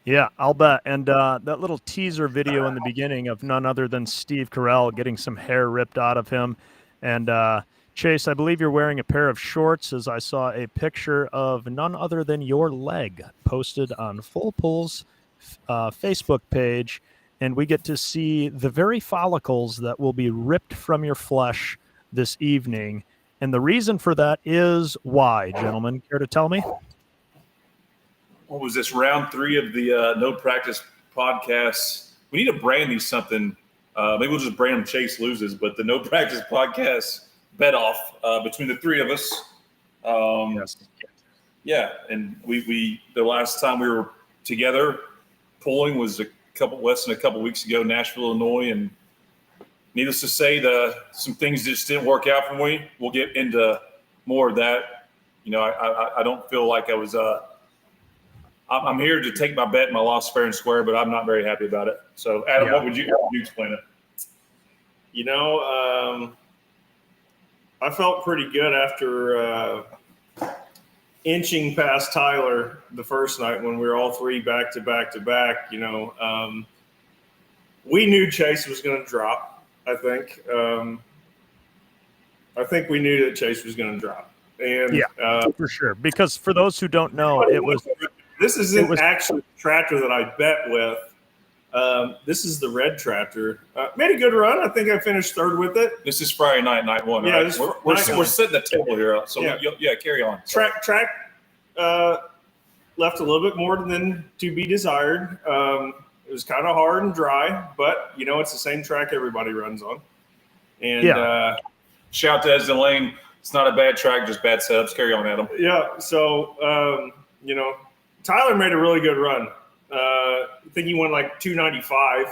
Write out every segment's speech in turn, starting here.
Yeah, I'll bet. And that little teaser video in the beginning of none other than Steve Carell getting some hair ripped out of him. And Chase, I believe you're wearing a pair of shorts, as I saw a picture of none other than your leg posted on Full Pull's Facebook page. And we get to see the very follicles that will be ripped from your flesh this evening. And the reason for that is why, gentlemen? Care to tell me? What was this, round 3 of the No Practice podcast? We need to brand these something. Maybe we'll just brand them Chase Loses, but the No Practice podcast bet off between the 3 of us. Yes. Yeah, and we the last time we were together pulling was less than a couple weeks ago, Nashville, Illinois, and needless to say, some things just didn't work out for me. We'll get into more of that. You know, I don't feel like I was. I'm here to take my bet and my loss fair and square, but I'm not very happy about it. So, Adam, how would you explain it? You know, I felt pretty good after inching past Tyler the first night when we were all 3 back to back to back. You know, we knew Chase was going to drop. I think we knew that Chase was going to drop. And for sure. Because for those who don't know, this isn't actually the tractor that I bet with. This is the red tractor. Made a good run. I think I finished 3rd with it. This is Friday night 1, yeah, right? We're sitting at the table here. So, carry on. Track left a little bit more than to be desired. It was kind of hard and dry, but, you know, it's the same track everybody runs on. And shout to Esden Lane. It's not a bad track, just bad setups. Carry on, Adam. Yeah, so, you know, Tyler made a really good run. I think he won like 295,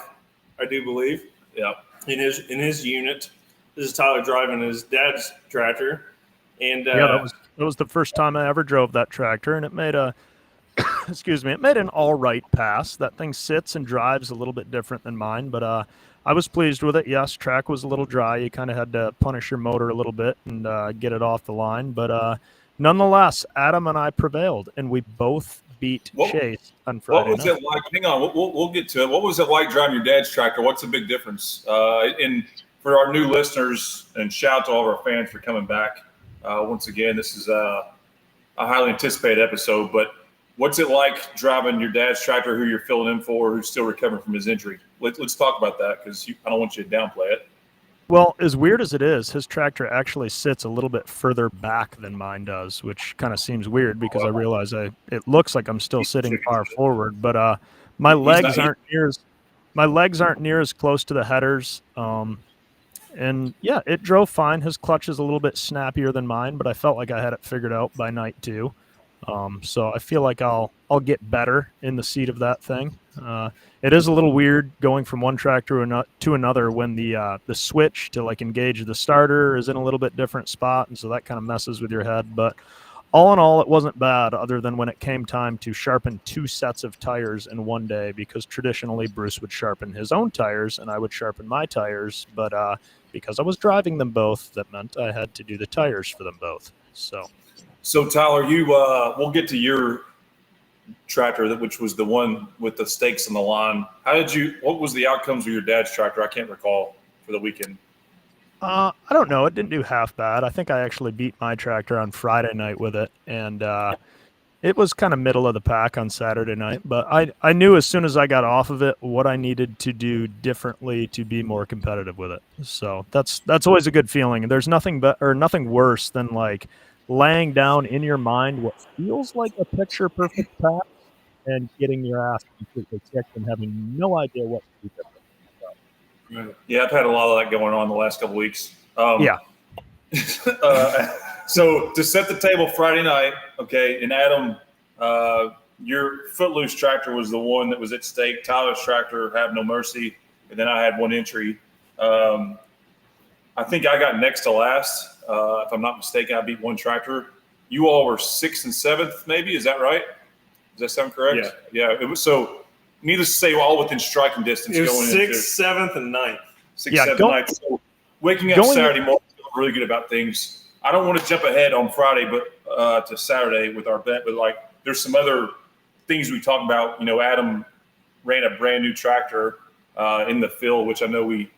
I do believe. Yeah. In his unit. This is Tyler driving his dad's tractor. And that was the first time I ever drove that tractor, and it made it made an all right pass. That thing sits and drives a little bit different than mine, but I was pleased with it. Yes, track was a little dry. You kind of had to punish your motor a little bit and get it off the line, but nonetheless, Adam and I prevailed, and we both beat Chase on Friday. What was it like? Hang on, we'll get to it. What was it like driving your dad's tractor? What's the big difference? And for our new listeners, and shout out to all of our fans for coming back. Once again, this is a highly anticipated episode, but what's it like driving your dad's tractor, who you're filling in for, who's still recovering from his injury? Let's talk about that, because I don't want you to downplay it. Well, as weird as it is, his tractor actually sits a little bit further back than mine does, which kind of seems weird because I realize it looks like I'm still sitting far forward, but my legs aren't near as close to the headers. And yeah, it drove fine. His clutch is a little bit snappier than mine, but I felt like I had it figured out by night 2. So I feel like I'll get better in the seat of that thing. It is a little weird going from one tractor to another when the switch to like engage the starter is in a little bit different spot, and so that kind of messes with your head. But all in all, it wasn't bad, other than when it came time to sharpen 2 sets of tires in one day, because traditionally Bruce would sharpen his own tires and I would sharpen my tires, but because I was driving them both, that meant I had to do the tires for them both. So Tyler, we'll get to your tractor, which was the one with the stakes on the line. What was the outcomes of your dad's tractor? I can't recall for the weekend. I don't know. It didn't do half bad. I think I actually beat my tractor on Friday night with it, and it was kind of middle of the pack on Saturday night. But I knew as soon as I got off of it what I needed to do differently to be more competitive with it. So that's always a good feeling. There's nothing worse than like laying down in your mind what feels like a picture perfect pass and getting your ass completely kicked and having no idea what to do different. Yeah, I've had a lot of that going on the last couple weeks. Yeah. So to set the table Friday night, okay, and Adam, your Footloose tractor was the one that was at stake. Tyler's tractor, Have No Mercy, and then I had one entry. I think I got next to last. If I'm not mistaken, I beat one tractor. You all were 6th and 7th, maybe. Is that right? Does that sound correct? Yeah. It was so. Needless to say, all within striking distance. It was 6th, 7th, and 9th. 6th, 7th, 9th. So waking up Saturday morning, feeling really good about things. I don't want to jump ahead on Friday, but to Saturday with our bet. But like, there's some other things we talked about, Adam ran a brand new tractor in the field, which I know we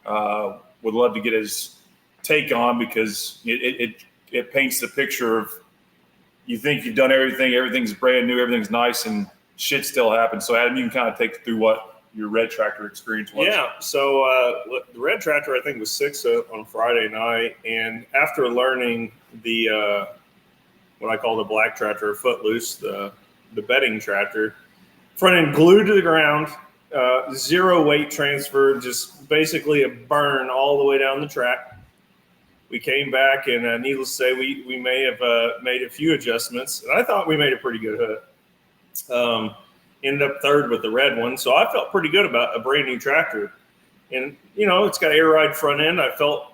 would love to get his take on, because it paints the picture of, you think you've done everything, everything's brand new, everything's nice, and shit still happens. So Adam, you can kind of take through what your red tractor experience was. Yeah. So the red tractor, I think, was 6 on Friday night. And after learning the, what I call the black tractor, Footloose, the bedding tractor, front end glued to the ground, 0 weight transfer, just basically a burn all the way down the track. We came back, and needless to say, we may have made a few adjustments. And I thought we made a pretty good hook. Ended up third with the red one, so I felt pretty good about a brand new tractor. And it's got air ride front end. I felt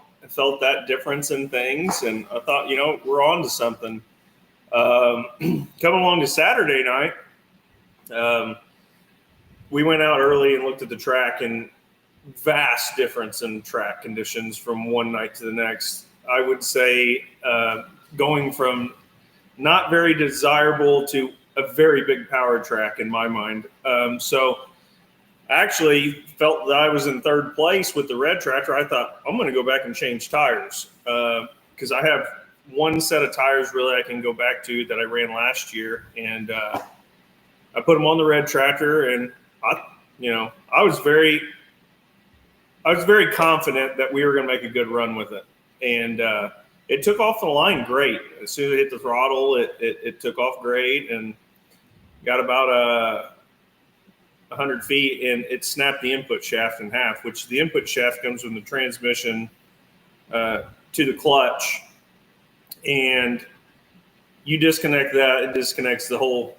that difference in things, and I thought, we're on to something. Coming along to Saturday night, we went out early and looked at the track, and vast difference in track conditions from one night to the next. I would say going from not very desirable to a very big power track in my mind. So I actually felt that I was in third place with the red tractor. I thought, I'm going to go back and change tires, because I have one set of tires really I can go back to that I ran last year. And I put them on the red tractor, and I was very confident that we were going to make a good run with it. And it took off the line great. As soon as it hit the throttle, it took off great, and got about 100 feet, and it snapped the input shaft in half, which the input shaft comes from the transmission to the clutch. And you disconnect that, it disconnects the whole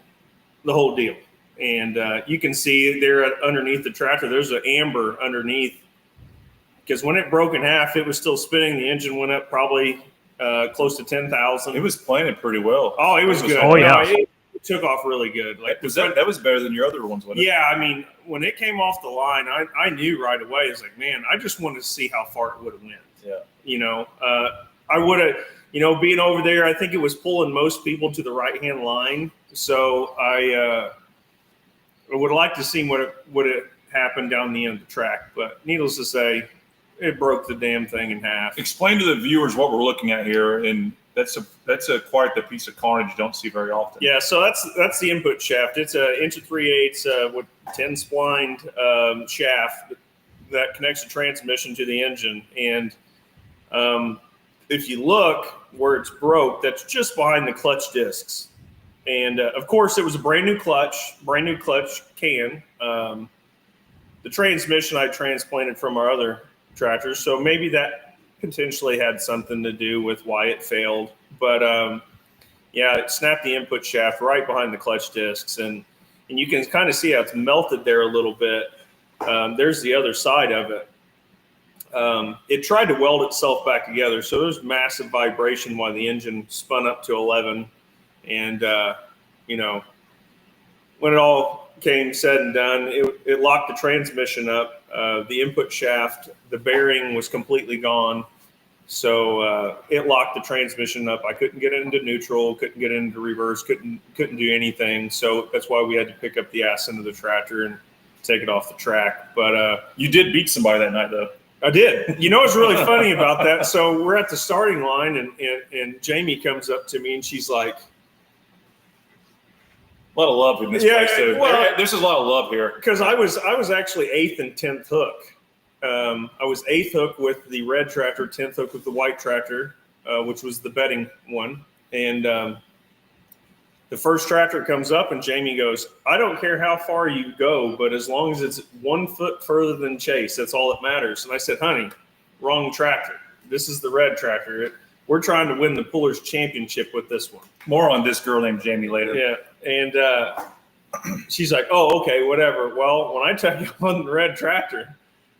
deal. And you can see there underneath the tractor, there's an amber underneath, because when it broke in half, it was still spinning. The engine went up probably close to 10,000. It was planted pretty well. Oh, it was good. Oh, yeah. No, it took off really good. Like that was better than your other ones, wasn't it? Yeah, I mean, when it came off the line, I knew right away. It's like, man, I just wanted to see how far it would have went. Yeah. I would have, being over there, I think it was pulling most people to the right-hand line. So I would like to see what would have happened down the end of the track. But needless to say, it broke the damn thing in half. Explain to the viewers what we're looking at here, and that's quite the piece of carnage you don't see very often. Yeah, so that's the input shaft. It's an 1 3/8 with 10 splined shaft that connects the transmission to the engine. And if you look where it's broke, that's just behind the clutch discs. And of course, it was a brand new clutch can. The transmission I transplanted from our other tractors, so maybe that potentially had something to do with why it failed. But it snapped the input shaft right behind the clutch discs, and you can kind of see how it's melted there a little bit. There's the other side of it. It tried to weld itself back together, so there's massive vibration while the engine spun up to 11. And when it all came said and done, it locked the transmission up. The input shaft, the bearing was completely gone. So it locked the transmission up. I couldn't get it into neutral, couldn't get it into reverse, couldn't do anything. So that's why we had to pick up the ass end of the tractor and take it off the track. But you did beat somebody that night, though. I did. What's really funny about that? So we're at the starting line, and Jamie comes up to me, and she's like, a lot of love in this place, too. Well, there's a lot of love here. Because I was actually 8th and 10th hook. I was 8th hook with the red tractor, 10th hook with the white tractor, which was the bedding one. And the first tractor comes up, and Jamie goes, I don't care how far you go, but as long as it's 1 foot further than Chase, that's all that matters. And I said, honey, wrong tractor. This is the red tractor. We're trying to win the Pullers Championship with this one. More on this girl named Jamie later. Yeah. And she's like, oh, okay, whatever. Well, when I tell you on the red tractor,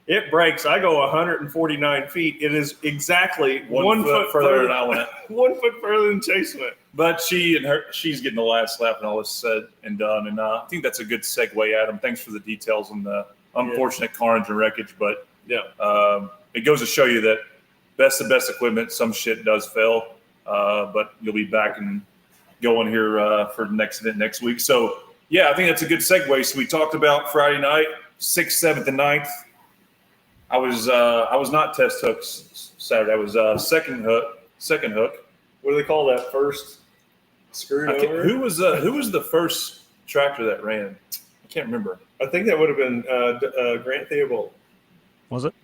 it breaks. I go 149 feet. It is exactly 1 foot further than I went. 1 foot further than Chase went. But she's getting the last lap and all this said and done. And I think that's a good segue, Adam. Thanks for the details on the unfortunate carnage and wreckage. But it goes to show you that that's the best equipment. Some shit does fail, but you'll be back and going here for the next event next week. So Yeah, I think that's a good segue. So we talked about Friday night, 6th, 7th, and 9th. I was not test hooks Saturday. I was second hook. What do they call that? First screwed over? Who was the first tractor that ran? I can't remember. I think that would have been Grant Theobald. Was it?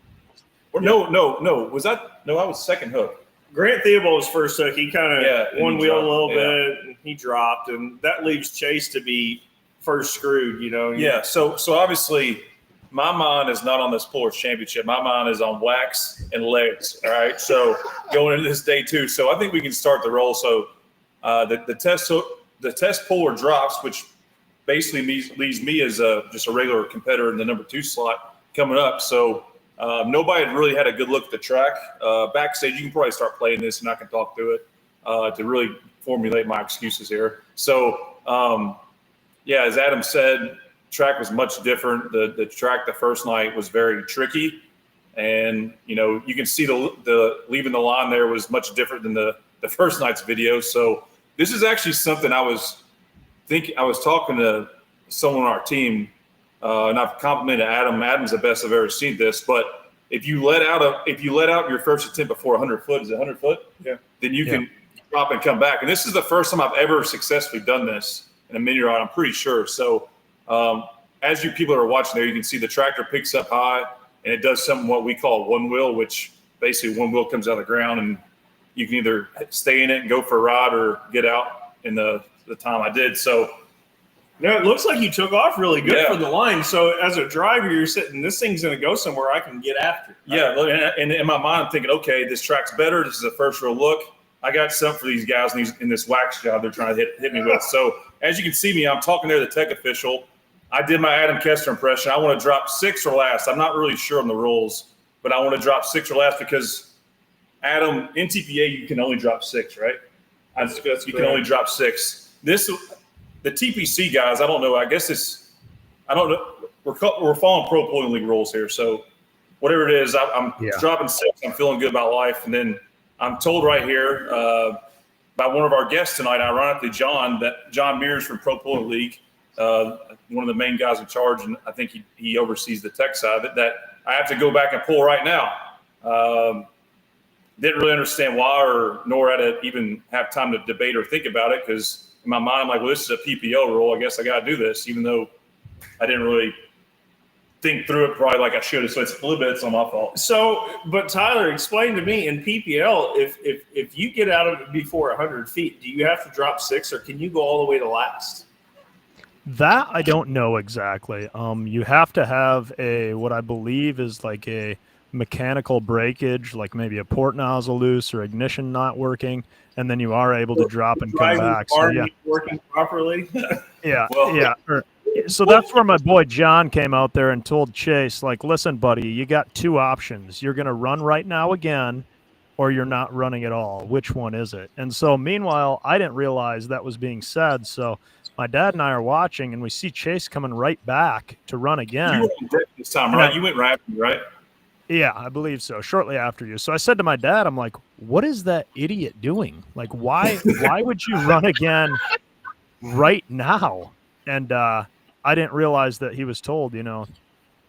Or no. Was that? No, I was second hook. Grant Theobald was first hook. He kind of one wheel a little bit, and he dropped, and that leaves Chase to be first screwed. Yeah. So obviously, my mind is not on this Pullers Championship. My mind is on wax and legs. All right. So going into this day 2, so I think we can start the roll. So the test puller drops, which basically leaves me as just a regular competitor in the number 2 slot coming up. So nobody had really had a good look at the track. Backstage, you can probably start playing this, and I can talk through it to really formulate my excuses here. So, as Adam said, track was much different. The track the first night was very tricky, and you can see the leaving the line there was much different than the first night's video. So this is actually something I was talking to someone on our team, and I've complimented Adam. Adam's the best I've ever seen this. But if you let out your first attempt before 100 foot, is it 100 foot? Yeah. Then you can drop and come back. And this is the first time I've ever successfully done this in a mini ride, I'm pretty sure. So as you people are watching there, you can see the tractor picks up high, and it does something what we call one wheel, which basically one wheel comes out of the ground, and you can either stay in it and go for a ride or get out in the time I did. So no, it looks like you took off really good for the line. So as a driver, you're sitting, this thing's going to go somewhere I can get after. Yeah, and in my mind, I'm thinking, okay, this track's better. This is a first real look. I got something for these guys in this wax job they're trying to hit me with. So as you can see me, I'm talking there to the tech official. I did my Adam Kester impression. I want to drop 6th or last. I'm not really sure on the rules, but I want to drop 6th or last because Adam, NTPA, you can only drop 6, right? You can only drop 6. The TPC guys, I don't know. I guess I don't know. We're following Pro Pulling League rules here. So whatever it is, I'm dropping 6. I'm feeling good about life. And then I'm told right here by one of our guests tonight, ironically, John Mears from Pro Pulling League, one of the main guys in charge, and I think he oversees the tech side of it, that I have to go back and pull right now. Didn't really understand why nor had to even have time to debate or think about it because in my mind, I'm like, well, this is a PPO rule. I guess I got to do this, even though I didn't really think through it probably like I should have. So it's a little bit, it's on my fault. So, but Tyler, explain to me in PPL, if you get out of it before 100 feet, do you have to drop 6 or can you go all the way to last? That I don't know exactly. You have to have what I believe is like a mechanical breakage, like maybe a port nozzle loose or ignition not working, and then you are able to drop and come back. So yeah, working properly. So that's where my boy John came out there and told Chase, like, listen, buddy, you got 2 options. You're going to run right now again, or you're not running at all. Which one is it? And so meanwhile, I didn't realize that was being said. So my dad and I are watching, and we see Chase coming right back to run again. You went this time, right? You went right after me, right? Yeah, I believe so. Shortly after you. So I said to my dad, I'm like, what is that idiot doing? Like, why would you run again right now? And I didn't realize that he was told,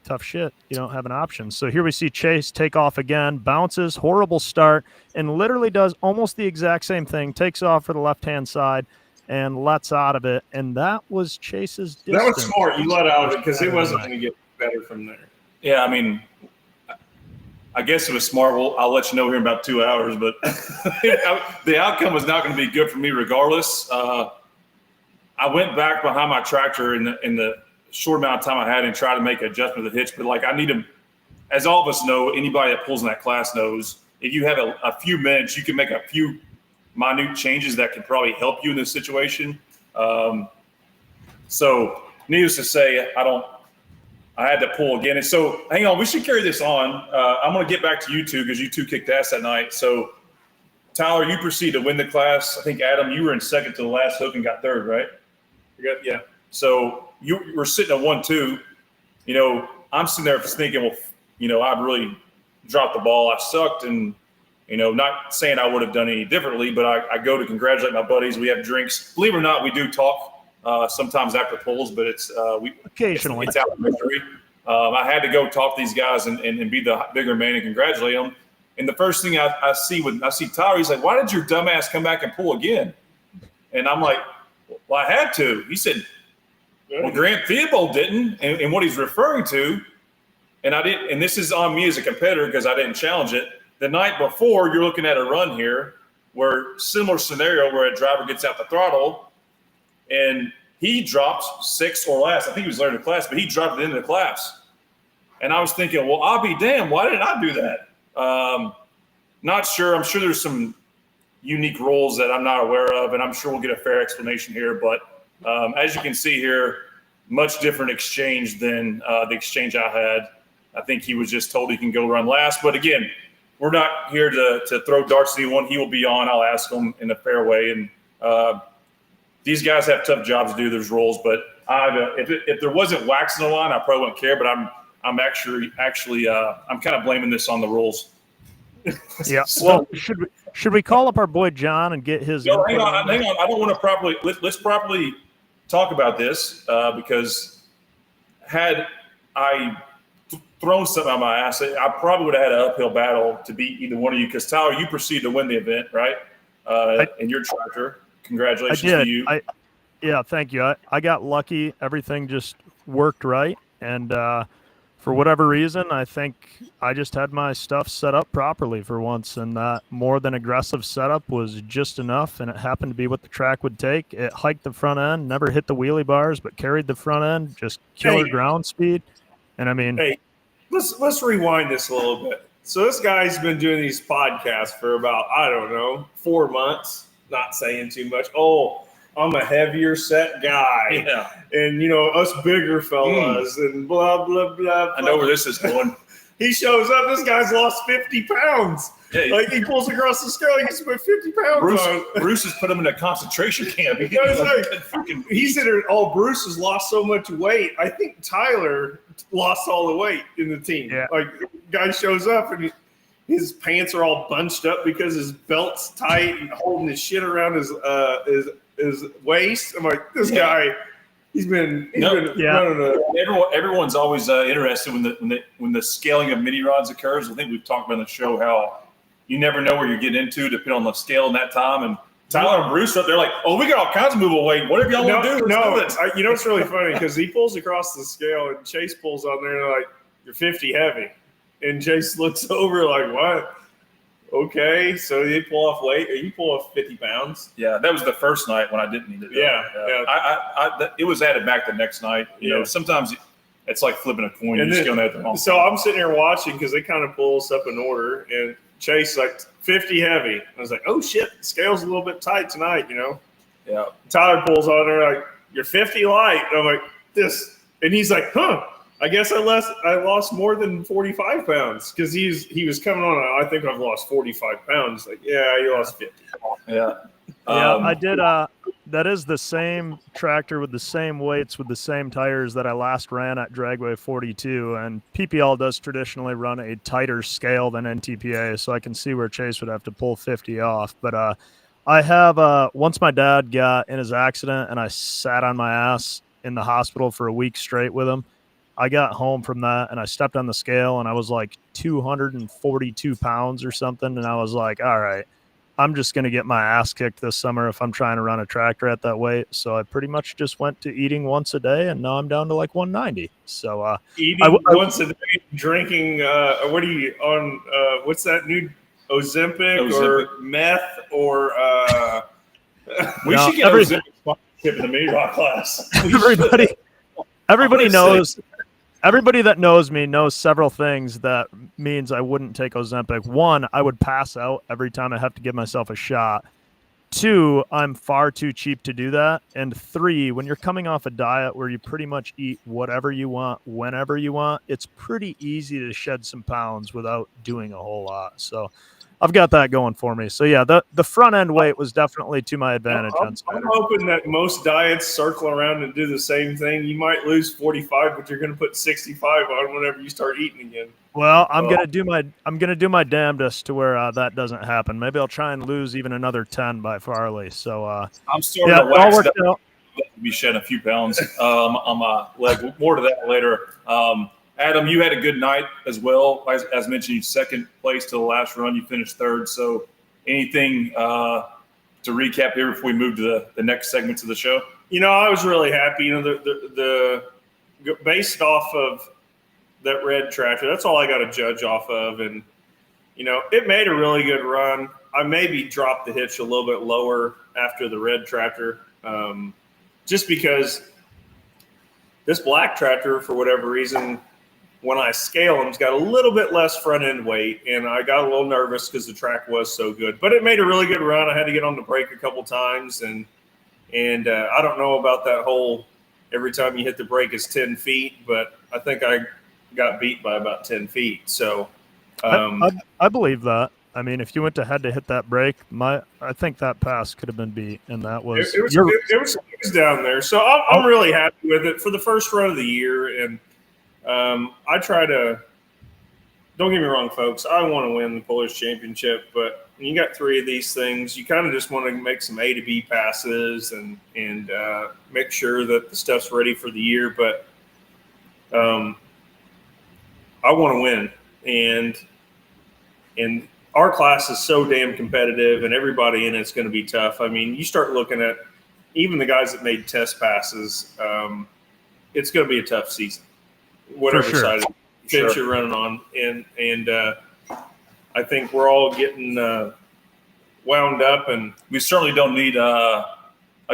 tough shit. You don't have an option. So here we see Chase take off again, bounces, horrible start, and literally does almost the exact same thing, takes off for the left-hand side and lets out of it. And that was Chase's distance. That was smart. You let out of it because it wasn't going to get better from there. Yeah, I mean, I guess it was smart. Well, I'll let you know here in about 2 hours, but the outcome was not going to be good for me regardless. I went back behind my tractor in the short amount of time I had and tried to make an adjustment to the hitch. But like I need to, as all of us know, anybody that pulls in that class knows, if you have a few minutes, you can make a few minute changes that can probably help you in this situation. So needless to say, I had to pull again. And so hang on, we should carry this on. I'm going to get back to you two because you two kicked ass that night. So Tyler, you proceeded to win the class. I think Adam, you were in second to the last hook and got third, right? Yeah. So you were sitting at 1-2. I'm sitting there thinking, well, I'd really dropped the ball. I sucked, and not saying I would have done any differently, but I go to congratulate my buddies. We have drinks. Believe it or not, we do talk sometimes after pulls, but it's occasionally. It's out of victory. I had to go talk to these guys and be the bigger man and congratulate them. And the first thing I see Tyler, he's like, "Why did your dumbass come back and pull again?" And I'm like, "Well, I had to." He said, "Well, Grant Theobald didn't," and what he's referring to, and I didn't. And this is on me as a competitor because I didn't challenge it. The night before, you're looking at a run here where similar scenario where a driver gets out the throttle and he drops 6th or last. I think he was learning the class, but he dropped at the end of the class. And I was thinking, well, I'll be damned. Why didn't I do that? Not sure. I'm sure there's some unique rules that I'm not aware of, and I'm sure we'll get a fair explanation here. But as you can see here, much different exchange than the exchange I had. I think he was just told he can go run last. But again, we're not here to throw darts at anyone. He will be on. I'll ask him in a fair way. And these guys have tough jobs to do. There's rules. But if there wasn't wax in the line, I probably wouldn't care. But I'm actually I'm kind of blaming this on the rules. Yeah. Well, should we call up our boy John and get his? No, hang on. I don't want to properly. Let's properly talk about this because had I thrown something on my ass, I probably would have had an uphill battle to beat either one of you. Because Tyler, you proceeded to win the event, right? In your tractor. Congratulations to you. Yeah, thank you. I got lucky. Everything just worked right, and for whatever reason, I think I just had my stuff set up properly for once, and that more than aggressive setup was just enough, and it happened to be what the track would take. It hiked the front end, never hit the wheelie bars, but carried the front end, just killer ground speed. And I mean, hey, let's rewind this a little bit. So this guy's been doing these podcasts for about, I don't know, 4 months, not saying too much. Oh, I'm a heavier set guy. Yeah. And, us bigger fellas and blah, blah, blah. I know where this is going. He shows up. This guy's lost 50 pounds. Yeah, like he pulls across the scale. He gets to put 50 pounds on. Bruce has put him in a concentration camp. He said, Bruce has lost so much weight. I think Tyler lost all the weight in the team. Yeah. Like, guy shows up and his pants are all bunched up because his belt's tight and holding his shit around his waist. I'm like, this guy, he's been running Everyone's always interested when the scaling of mini rods occurs. I think we've talked about on the show how you never know where you're getting into depending on the scale in that time. And Tyler and Bruce are up there like, oh, we got all kinds of movable weight. Whatever y'all want to do, let's do it. It's really funny because he pulls across the scale and Chase pulls on there and they're like, you're 50 heavy. And Chase looks over like, what? Okay, so you pull off weight, or you pull off 50 pounds? Yeah, that was the first night when I didn't need it. Yeah. It was added back the next night. You know, sometimes it's like flipping a coin. And you're just going at the wrong so time. I'm sitting here watching because they kind of pull us up in order, and Chase like 50 heavy. I was like, oh shit, the scale's a little bit tight tonight, Yeah. Tyler pulls on there like, you're 50 light. And I'm like, this, and he's like, huh. I guess I lost more than 45 pounds because he was coming on. I think I've lost 45 pounds. Like, yeah, you lost 50. Yeah. I did. That is the same tractor with the same weights with the same tires that I last ran at Dragway 42. And PPL does traditionally run a tighter scale than NTPA, so I can see where Chase would have to pull 50 off. But I have once my dad got in his accident and I sat on my ass in the hospital for a week straight with him. I got home from that and I stepped on the scale and I was like 242 pounds or something. And I was like, all right, I'm just going to get my ass kicked this summer if I'm trying to run a tractor at that weight. So I pretty much just went to eating once a day and now I'm down to like 190. So eating once a day, drinking, what are you on? What's that new Ozempic or meth or we should get Ozempic sponsorship in the mini rock class. Everybody knows. Everybody that knows me knows several things that means I wouldn't take Ozempic. One, I would pass out every time I have to give myself a shot. Two, I'm far too cheap to do that. And three, when you're coming off a diet where you pretty much eat whatever you want, whenever you want, it's pretty easy to shed some pounds without doing a whole lot. So I've got that going for me. So yeah, the front end weight was definitely to my advantage. I'm hoping that most diets circle around and do the same thing. You might lose 45, but you're going to put 65 on whenever you start eating again. Well, I'm gonna do my damnedest to where that doesn't happen. Maybe I'll try and lose even another 10 by Farley. So I'm starting to wax definitely be shedding a few pounds on my leg. More to that later. Adam, you had a good night as well. As mentioned, you second place to the last run. You finished third. So anything to recap here before we move to the next segments of the show? I was really happy. The based off of that red tractor, that's all I got to judge off of. And, it made a really good run. I maybe dropped the hitch a little bit lower after the red tractor, just because this black tractor, for whatever reason, when I scale them, it's got a little bit less front end weight, and I got a little nervous because the track was so good. But it made a really good run. I had to get on the brake a couple times, and I don't know about that whole every time you hit the brake is 10 feet, but I think I got beat by about 10 feet. So I believe that. I mean, if you went to head to hit that brake, I think that pass could have been beat, and that was it was down there. So I'm really happy with it for the first run of the year, and I try to. Don't get me wrong, folks. I want to win the Polish Championship, but when you got three of these things, you kind of just want to make some A to B passes and make sure that the stuff's ready for the year. But I want to win, and our class is so damn competitive, and everybody in it's going to be tough. I mean, you start looking at even the guys that made test passes. It's going to be a tough season, whatever side of the fence you're running on, and I think we're all getting wound up, and we certainly don't need a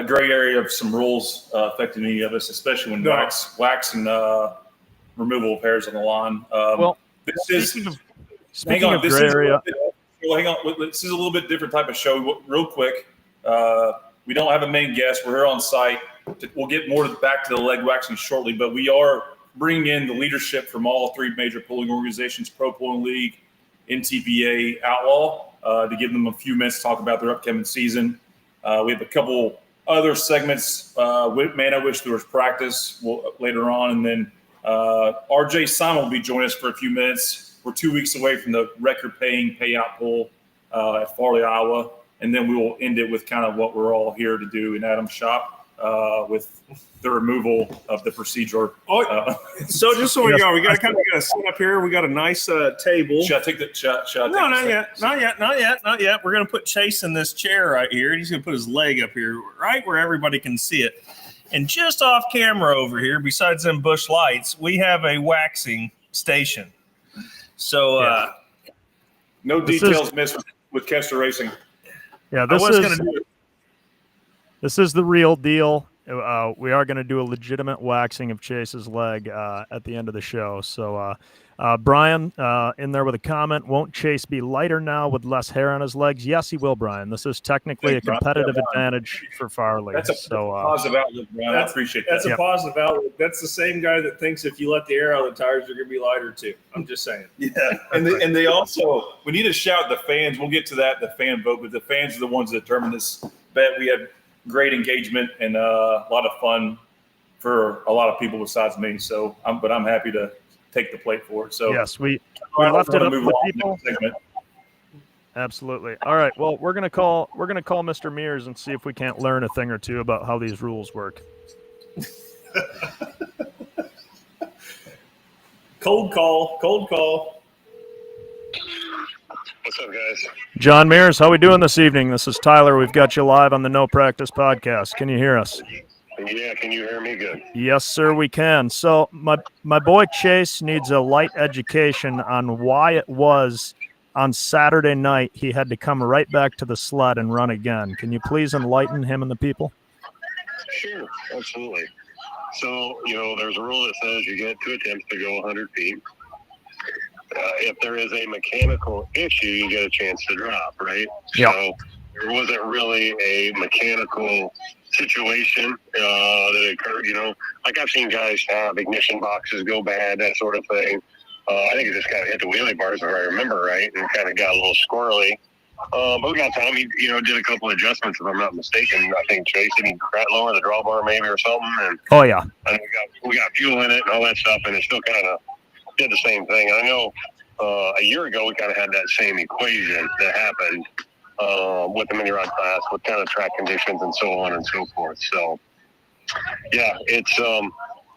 gray area of some rules affecting any of us, especially when wax and removal of hairs on the lawn. Speaking of gray area. Hang on. This is a little bit different type of show. Real quick, we don't have a main guest. We're here on site. We'll get more back to the leg waxing shortly, but we are bringing in the leadership from all three major pulling organizations, Pro Pulling League, NTPA, Outlaw, to give them a few minutes to talk about their upcoming season. We have a couple other segments. Man, I wish there was practice later on. And then RJ Simon will be joining us for a few minutes. We're 2 weeks away from the record-paying payout pull at Farley, Iowa. And then we will end it with kind of what we're all here to do in Adam's shop with the removal of the procedure. So just so we go, we got kind of sit up here. We got a nice table. Should I take the shot? No, not yet. We're going to put Chase in this chair right here. He's going to put his leg up here, right where everybody can see it. And just off camera over here, besides them bush lights, we have a waxing station. So no details missed with Kester Racing. Yeah, this is the real deal. We are going to do a legitimate waxing of Chase's leg at the end of the show. So Brian in there with a comment, won't Chase be lighter now with less hair on his legs? Yes, he will, Brian. This is technically a competitive advantage for Farley. That's a positive outlook, Brian. I appreciate that. That's a positive outlook. That's the same guy that thinks if you let the air out of the tires, they're going to be lighter too. I'm just saying. Yeah, and they also, we need to shout the fans. We'll get to that, the fan vote, but the fans are the ones that determine this bet. We had great engagement and a lot of fun for a lot of people besides me. So, I'm happy to take the plate for it. So yes, we left it up to the people. Absolutely. All right. Well, we're gonna call Mr. Mears and see if we can't learn a thing or two about how these rules work. Cold call. What's up, guys? John Mears, how we doing this evening? This is Tyler. We've got you live on the No Practice podcast. Can you hear us? Yeah, can you hear me good? Yes, sir, we can. So my boy Chase needs a light education on why it was on Saturday night he had to come right back to the sled and run again. Can you please enlighten him and the people? Sure, absolutely. So, there's a rule that says you get 2 attempts to go 100 feet. If there is a mechanical issue, you get a chance to drop, right? Yep. So there wasn't really a mechanical situation that occurred, like I've seen guys have ignition boxes go bad, that sort of thing. I think it just kind of hit the wheelie bars, if I remember right, and kind of got a little squirrely. But we got time. He, did a couple of adjustments, if I'm not mistaken. I think Chase did lower the drawbar maybe or something. And oh yeah, I think we got fuel in it and all that stuff, and it still kind of did the same thing. And I know a year ago we kind of had that same equation that happened with the mini rod class, with kind of track conditions and so on and so forth. So Yeah, it's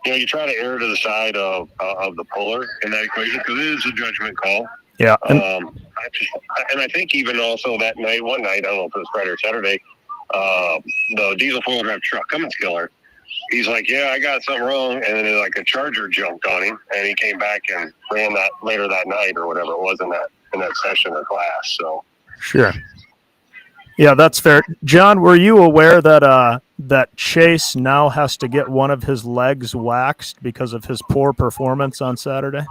you try to err to the side of the puller in that equation because it is a judgment call. Yeah. I think even also that night, one night, I don't know if it was Friday or Saturday, the diesel four-wheel drive truck, Cummins killer, he's like, yeah, I got something wrong. And then like a Charger jumped on him and he came back and ran that later that night or whatever it was in that session or class. So Sure. Yeah, that's fair. John, were you aware that that Chase now has to get one of his legs waxed because of his poor performance on Saturday?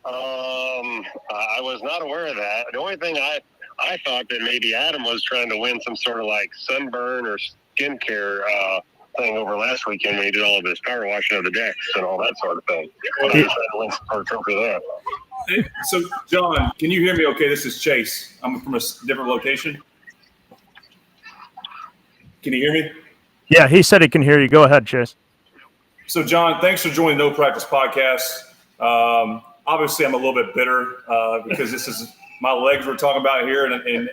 I was not aware of that. The only thing I thought that maybe Adam was trying to win some sort of like sunburn or skincare thing over last weekend when he did all of his power washing of the decks and all that sort of thing. But I was trying to win some sort of trophy there. Hey, so, John, can you hear me okay? This is Chase. I'm from a different location. Can you hear me? Yeah, he said he can hear you. Go ahead, Chase. So, John, thanks for joining No Practice Podcast. Obviously, I'm a little bit bitter because this is my legs we're talking about here, and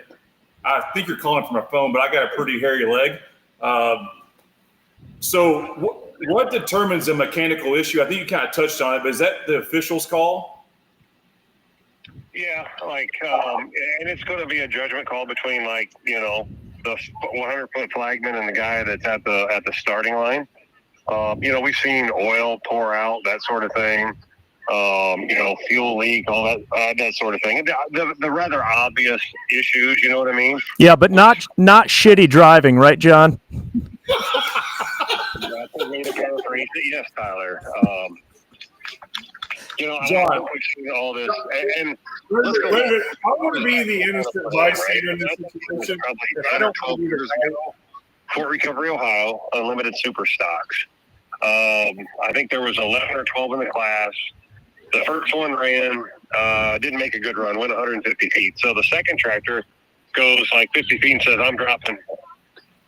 I think you're calling from a phone, but I got a pretty hairy leg. So what determines a mechanical issue? I think you kind of touched on it, but is that the official's call? Yeah, and it's going to be a judgment call between the 100-foot flagman and the guy that's at the starting line. We've seen oil pour out, that sort of thing. Fuel leak, all that sort of thing. The rather obvious issues, you know what I mean? Yeah, but not shitty driving, right, John? That's a way to paraphrase it. Yes, Tyler. John, I think we've seen all this. And Wait a minute. I want to be the innocent bystander in this situation. I don't 12 years ago, Fort Recovery, Ohio, unlimited super stocks. I think there was 11 or 12 in the class. The first one ran, didn't make a good run, went 150 feet. So the second tractor goes like 50 feet and says, I'm dropping.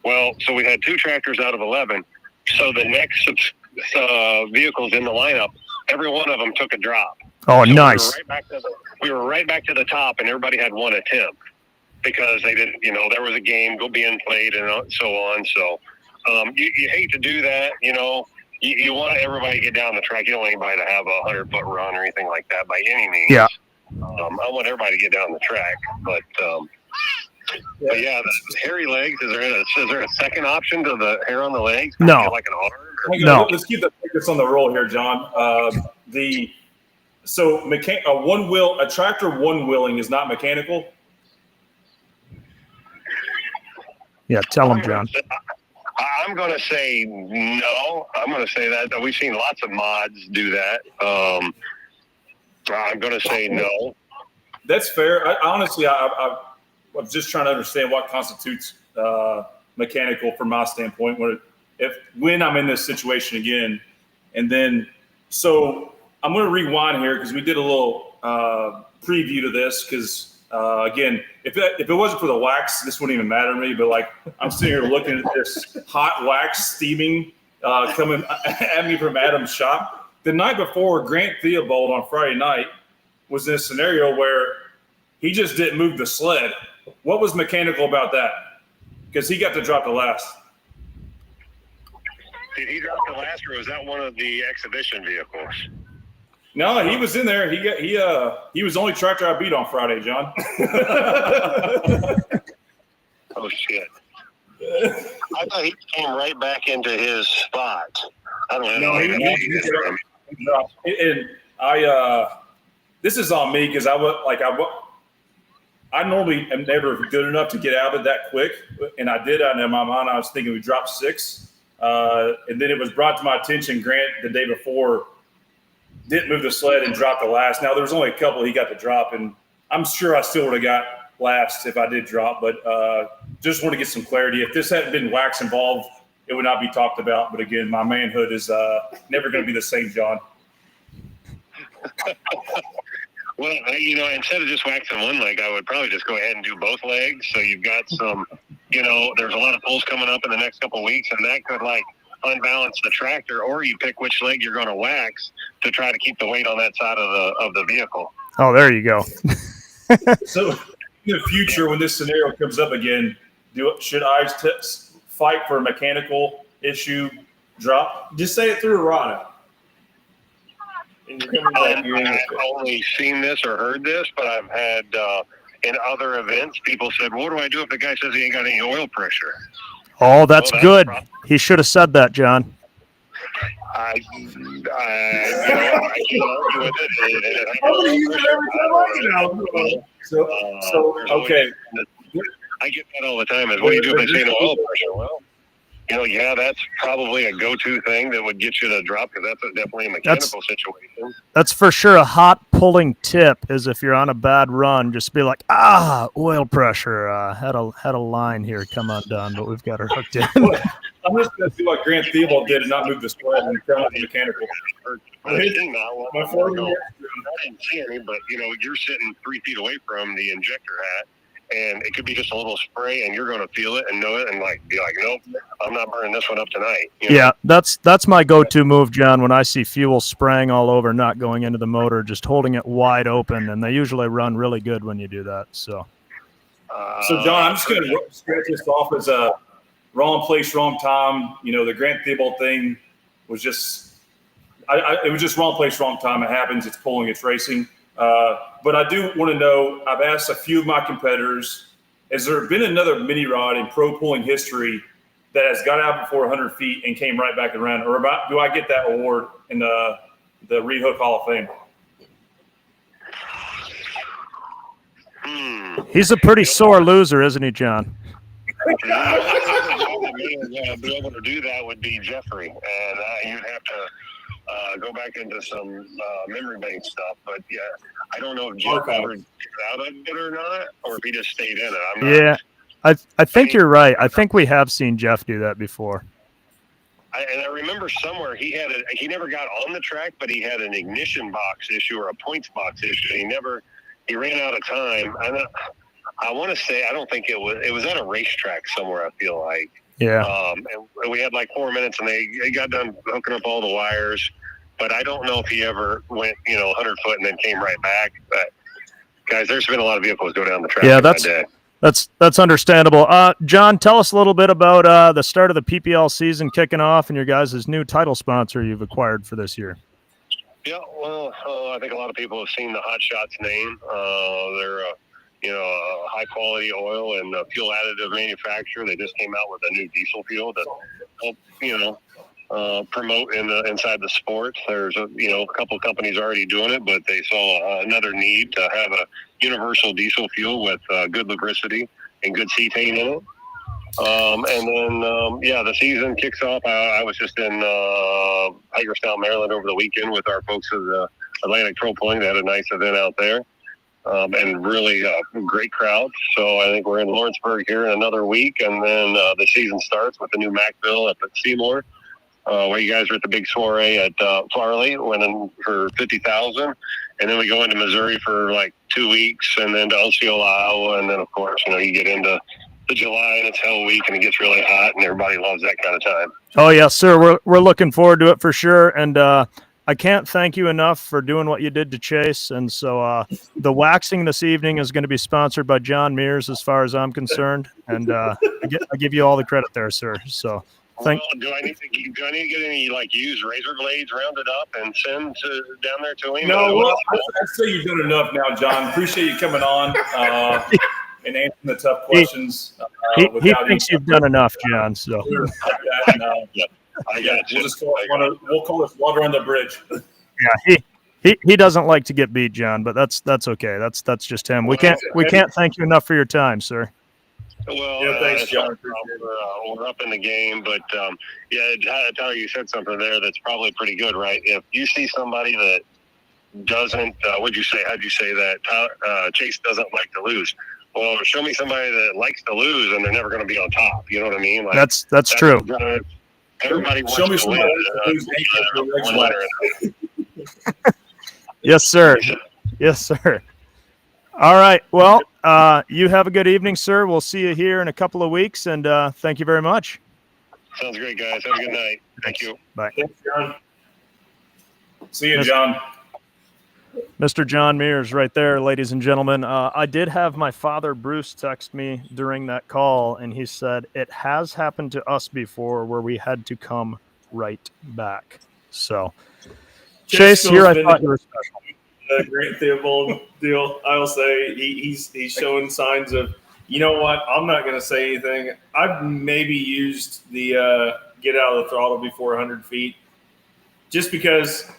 Well, so we had 2 tractors out of 11. So the next vehicles in the lineup, every one of them took a drop. Oh, so nice. We were right back to the top, and everybody had one attempt because they didn't, there was a game being played and so on. So you hate to do that, You want everybody to get down the track. You don't want anybody to have a 100-foot run or anything like that by any means. Yeah. I want everybody to get down the track. But yeah, the hairy legs, is there a second option to the hair on the legs? No. Like an arm? No. Let's keep the focus on the roll here, John. A tractor one-wheeling is not mechanical? Yeah, tell him, John. I'm going to say no. I'm going to say that we've seen lots of mods do that. I'm going to say no. That's fair. Honestly, I'm just trying to understand what constitutes mechanical from my standpoint. When I'm in this situation again, and then so I'm going to rewind here because we did a little preview to this because. Again, if it wasn't for the wax, this wouldn't even matter to me. But I'm sitting here looking at this hot wax steaming coming at me from Adam's shop. The night before, Grant Theobald on Friday night was in a scenario where he just didn't move the sled. What was mechanical about that? Because he got to drop the last. Did he drop the last, or was that one of the exhibition vehicles? No, he was in there. He was the only tractor I beat on Friday, John. Oh shit! I thought he came right back into his spot. I don't know. No, this is on me because I normally am never good enough to get out of it that quick, and I did. And in my mind, I was thinking we dropped 6, and then it was brought to my attention. Grant the day before didn't move the sled and dropped the last. Now, there was only a couple he got to drop, and I'm sure I still would have got last if I did drop, but just want to get some clarity. If this hadn't been wax involved, it would not be talked about. But again, my manhood is never going to be the same, John. Well, instead of just waxing one leg, I would probably just go ahead and do both legs. So you've got some, there's a lot of pulls coming up in the next couple of weeks, and that could unbalance the tractor, or you pick which leg you're going to wax to try to keep the weight on that side of the vehicle. Oh, there you go. So in the future, when this scenario comes up again, Should I fight for a mechanical issue drop? Just say it through a rod. And you're coming back. I've only seen this or heard this, but I've had in other events, people said, "What do I do if the guy says he ain't got any oil pressure?" Oh, that's good. He should have said that, John. I can't argue with it. So okay. I get that all the time. Is what do you do if they say no oil pressure? Well, that's probably a go-to thing that would get you to drop, because that's definitely a mechanical situation. That's for sure a hot pulling tip. Is if you're on a bad run, just be like, oil pressure. Had a line here come undone, but we've got her hooked in. I'm just going to do what Grant Thibault did and not move the spread and tell it mechanical. I didn't see any, but you're sitting 3 feet away from the injector hat, and it could be just a little spray, and you're going to feel it and know it, and be like, nope, I'm not burning this one up tonight. Yeah, that's my go-to move, John. When I see fuel spraying all over, not going into the motor, just holding it wide open, and they usually run really good when you do that. So John, I'm just going to scratch this off as a wrong place, wrong time. The Grant Thibault thing was just it was just wrong place, wrong time. It happens. It's pulling, it's racing. But I do want to know, I've asked a few of my competitors, has there been another mini rod in pro pulling history that has got out before 100 feet and came right back around? Or do I get that award in the Reed Hook Hall of Fame? He's a pretty sore loser, isn't he, John? Be able to do that would be Jeffrey, and you'd have to go back into some memory bank stuff. But yeah, I don't know if Jeff ever got out of it or not, or if he just stayed in it. I think you're right. I think we have seen Jeff do that before. I remember somewhere he never got on the track, but he had an ignition box issue or a points box issue. He ran out of time. I want to say, I don't think it was at a racetrack somewhere, I feel like. Yeah. And we had like 4 minutes, and they got done hooking up all the wires. But I don't know if he ever went, 100 foot and then came right back. But guys, there's been a lot of vehicles go down the track. Yeah, that day. That's understandable. John, tell us a little bit about the start of the PPL season kicking off and your guys' new title sponsor you've acquired for this year. Yeah, well, I think a lot of people have seen the Hot Shots name. They're a high-quality oil and fuel additive manufacturer. They just came out with a new diesel fuel to help, promote inside the sport. There's a couple companies already doing it, but they saw another need to have a universal diesel fuel with good lubricity and good cetane in it. And then, the season kicks off. I was just in Hagerstown, Maryland over the weekend with our folks at the Atlantic Pro Pulling. They had a nice event out there. And really great crowd. So I think we're in Lawrenceburg here in another week, and then the season starts with the new Macville up at Seymour, where you guys are at the big soiree at Farley, winning for $50,000, and then we go into Missouri for like 2 weeks, and then to Osceola, Iowa, and then of course you get into the July and it's Hell Week, and it gets really hot, and everybody loves that kind of time. Oh yes, sir. We're looking forward to it for sure, and I can't thank you enough for doing what you did to Chase. And so the waxing this evening is going to be sponsored by John Mears, as far as I'm concerned. And I give you all the credit there, sir. So do I need to get any used razor blades rounded up and send down there to him? No, well, I'd say you've done enough now, John. Appreciate you coming on and answering the tough questions. He thinks you've done enough, John. So. We'll call this water on the bridge. Yeah, he doesn't like to get beat, John, but that's okay. That's just him. We can't thank you enough for your time, sir. Well, thanks, John. We're up in the game, but Tyler, you said something there that's probably pretty good, right? If you see somebody that doesn't, how'd you say that Chase doesn't like to lose? Well, show me somebody that likes to lose, and they're never going to be on top. You know what I mean? That's true. Everybody wants Show me to somebody. Yes, sir. Yes, sir. All right. Well, you have a good evening, sir. We'll see you here in a couple of weeks, and thank you very much. Sounds great, guys. Have a good night. Thank you. Bye. Thanks, John. See you, John. Mr. John Mears right there, ladies and gentlemen. I did have my father, Bruce, text me during that call, and he said, it has happened to us before where we had to come right back. So, Chase, here I thought you were special. A great Theobald deal. I'll say he's showing signs of, you know what, I'm not going to say anything. I've maybe used the get out of the throttle before 100 feet just because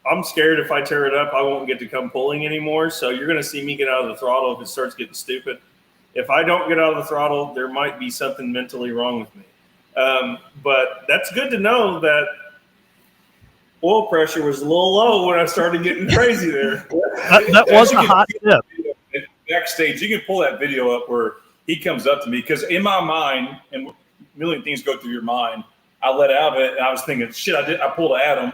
I'm scared if I tear it up, I won't get to come pulling anymore. So you're going to see me get out of the throttle if it starts getting stupid. If I don't get out of the throttle, there might be something mentally wrong with me. But that's good to know that oil pressure was a little low when I started getting crazy there. That was a hot tip. Backstage, you can pull that video up where he comes up to me, because in my mind, and a million things go through your mind, I let out of it, and I was thinking, shit, I pulled Adam,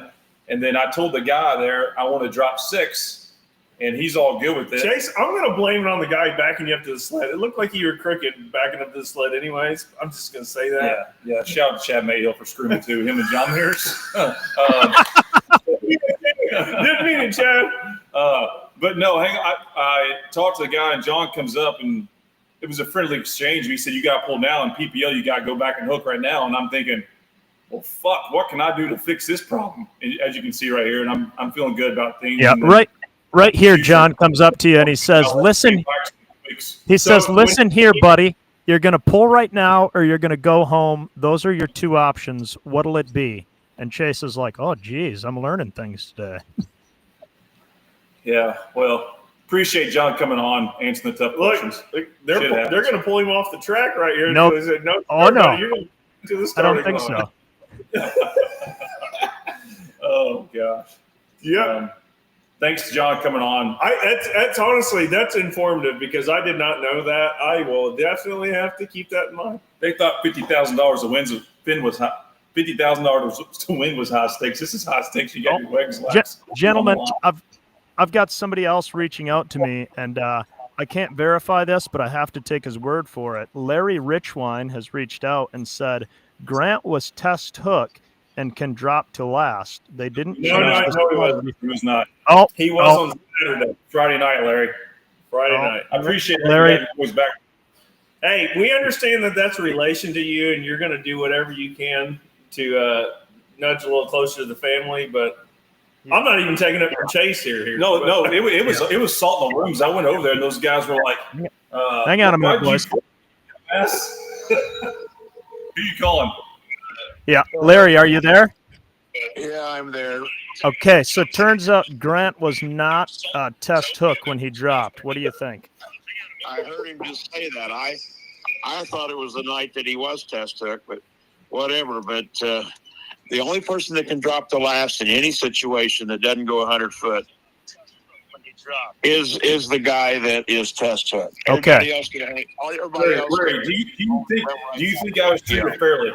and then I told the guy there I want to drop 6, and he's all good with it. Chase, I'm going to blame it on the guy backing you up to the sled. It looked like you were crooked backing up to the sled anyways. I'm just going to say that. Yeah. Shout out to Chad Mayhill for screwing me too, him and John Mears. Didn't mean it, Chad. But no, hang on. I talked to the guy, and John comes up, and it was a friendly exchange. He said, you got to pull now, and PPL, you got to go back and hook right now. And I'm thinking, well, fuck, what can I do to fix this problem? And as you can see right here, and I'm feeling good about things. Yeah, right here, John comes up to you, and he says, listen, listen here, buddy. You're going to pull right now, or you're going to go home. Those are your 2 options. What'll it be? And Chase is like, oh, geez, I'm learning things today. Yeah, well, appreciate John coming on, answering the tough questions. They're going to pull him off the track right here. Nope. So said, no. Oh, no. I don't think so. Oh, gosh. Yeah. Thanks to John coming on. That's honestly, that's informative because I did not know that. I will definitely have to keep that in mind. They thought $50,000 to win was high. $50,000 to win was high stakes. This is high stakes. You got your legs lax. Gentlemen, I've got somebody else reaching out to me, and I can't verify this, but I have to take his word for it. Larry Richwine has reached out and said Grant was test hook and can drop to last. They didn't. No, he was not. Oh, he was on Saturday, Friday night, Larry. Friday night. I appreciate Larry was back. Hey, we understand that that's a relation to you, and you're going to do whatever you can to nudge a little closer to the family, but I'm not even taking it from Chase here. No, it was salt in the rooms. I went over there, and those guys were like, hang on a minute, boys. Who you calling? Yeah, Larry, are you there? Yeah, I'm there. Okay, so turns out Grant was not test hook when he dropped. What do you think? I heard him just say that. I thought it was the night that he was test hook, but whatever. But the only person that can drop the last in any situation that doesn't go 100 foot is the guy that is test hook. Okay. Everybody else can hang. Larry, do you think I was treated fairly?